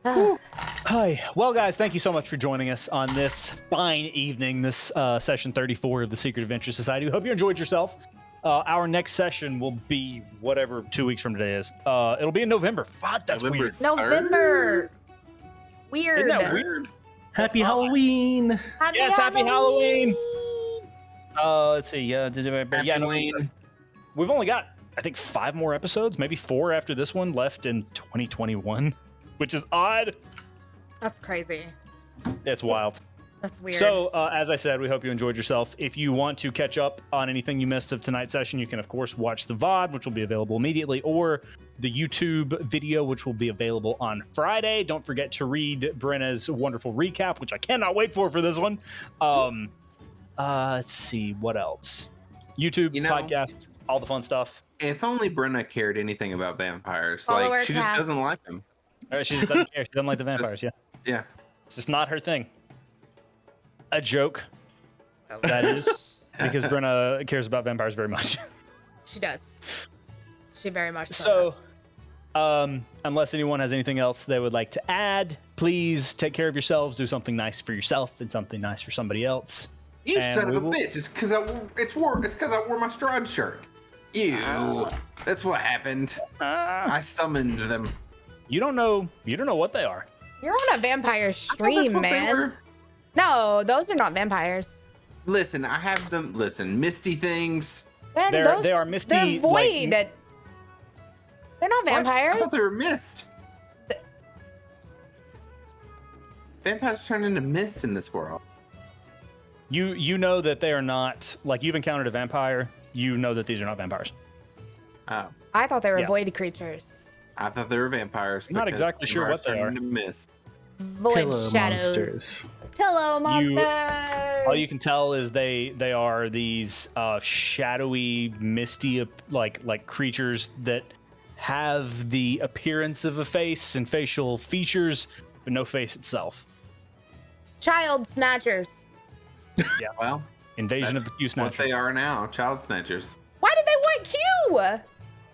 Hi. Well, guys, thank you so much for joining us on this fine evening, this session 34 of the Secret Adventure Society. We hope you enjoyed yourself. Our next session will be whatever 2 weeks from today is. It'll be in November. Fuck, that's November weird. November. Weird. Isn't that weird? Happy Halloween! Yes, happy Halloween. Let's see. Yeah, Halloween. we've only got, I think, 5 more episodes, maybe 4 after this one left in 2021, which is odd. That's crazy. It's wild. That's weird. So, as I said, we hope you enjoyed yourself. If you want to catch up on anything you missed of tonight's session, you can, of course, watch the VOD, which will be available immediately, or the YouTube video, which will be available on Friday. Don't forget to read Brenna's wonderful recap, which I cannot wait for this one. Let's see, what else? YouTube, You know- podcast, all the fun stuff. If only Brenna cared anything about vampires. Follow our Like she just cast. doesn't like them. She just doesn't care. She doesn't like the vampires, Just- yeah. Yeah. It's just not her thing. A joke, that is, because Brenna cares about vampires very much. She does. She very much So, does. unless anyone has anything else they would like to add, please take care of yourselves. Do something nice for yourself and something nice for somebody else. You And son we of a will- bitch! It's because it's because I wore my Strahd shirt. You. That's what happened. I summoned them. You don't know what they are. You're on a vampire I thought that's stream, what they man. were. No, those are not vampires. Listen, I have them. Listen, misty things. They are misty. They're void. Like, They're not What? vampires. I thought they were mist. Vampires turn into mist in this world. you know that they are not like you've encountered a vampire. You know that these are not vampires. Oh, I thought they were Yeah. void creatures. I thought they were vampires. I'm not because exactly sure vampires what they turn are. into mist. Void Pillow shadows. monsters. Pillow You- monsters. All you can tell is they are these shadowy, misty like creatures that have the appearance of a face and facial features, but no face itself. Child snatchers. Well, Invasion that's of the Q what Snatchers. they are now, child snatchers. Why did they want Q?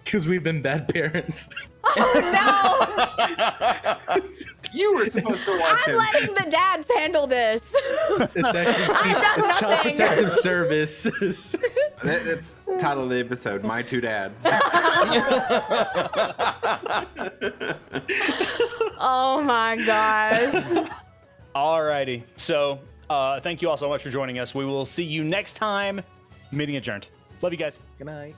Because we've been bad parents. Oh no! You were supposed to watch I'm him. letting the dads handle this. It's actually I've done it's Child nothing. Protective Services. That's the title of the episode. My two dads. Oh my gosh. Alrighty. So thank you all so much for joining us. We will see you next time. Meeting adjourned. Love you guys. Good night.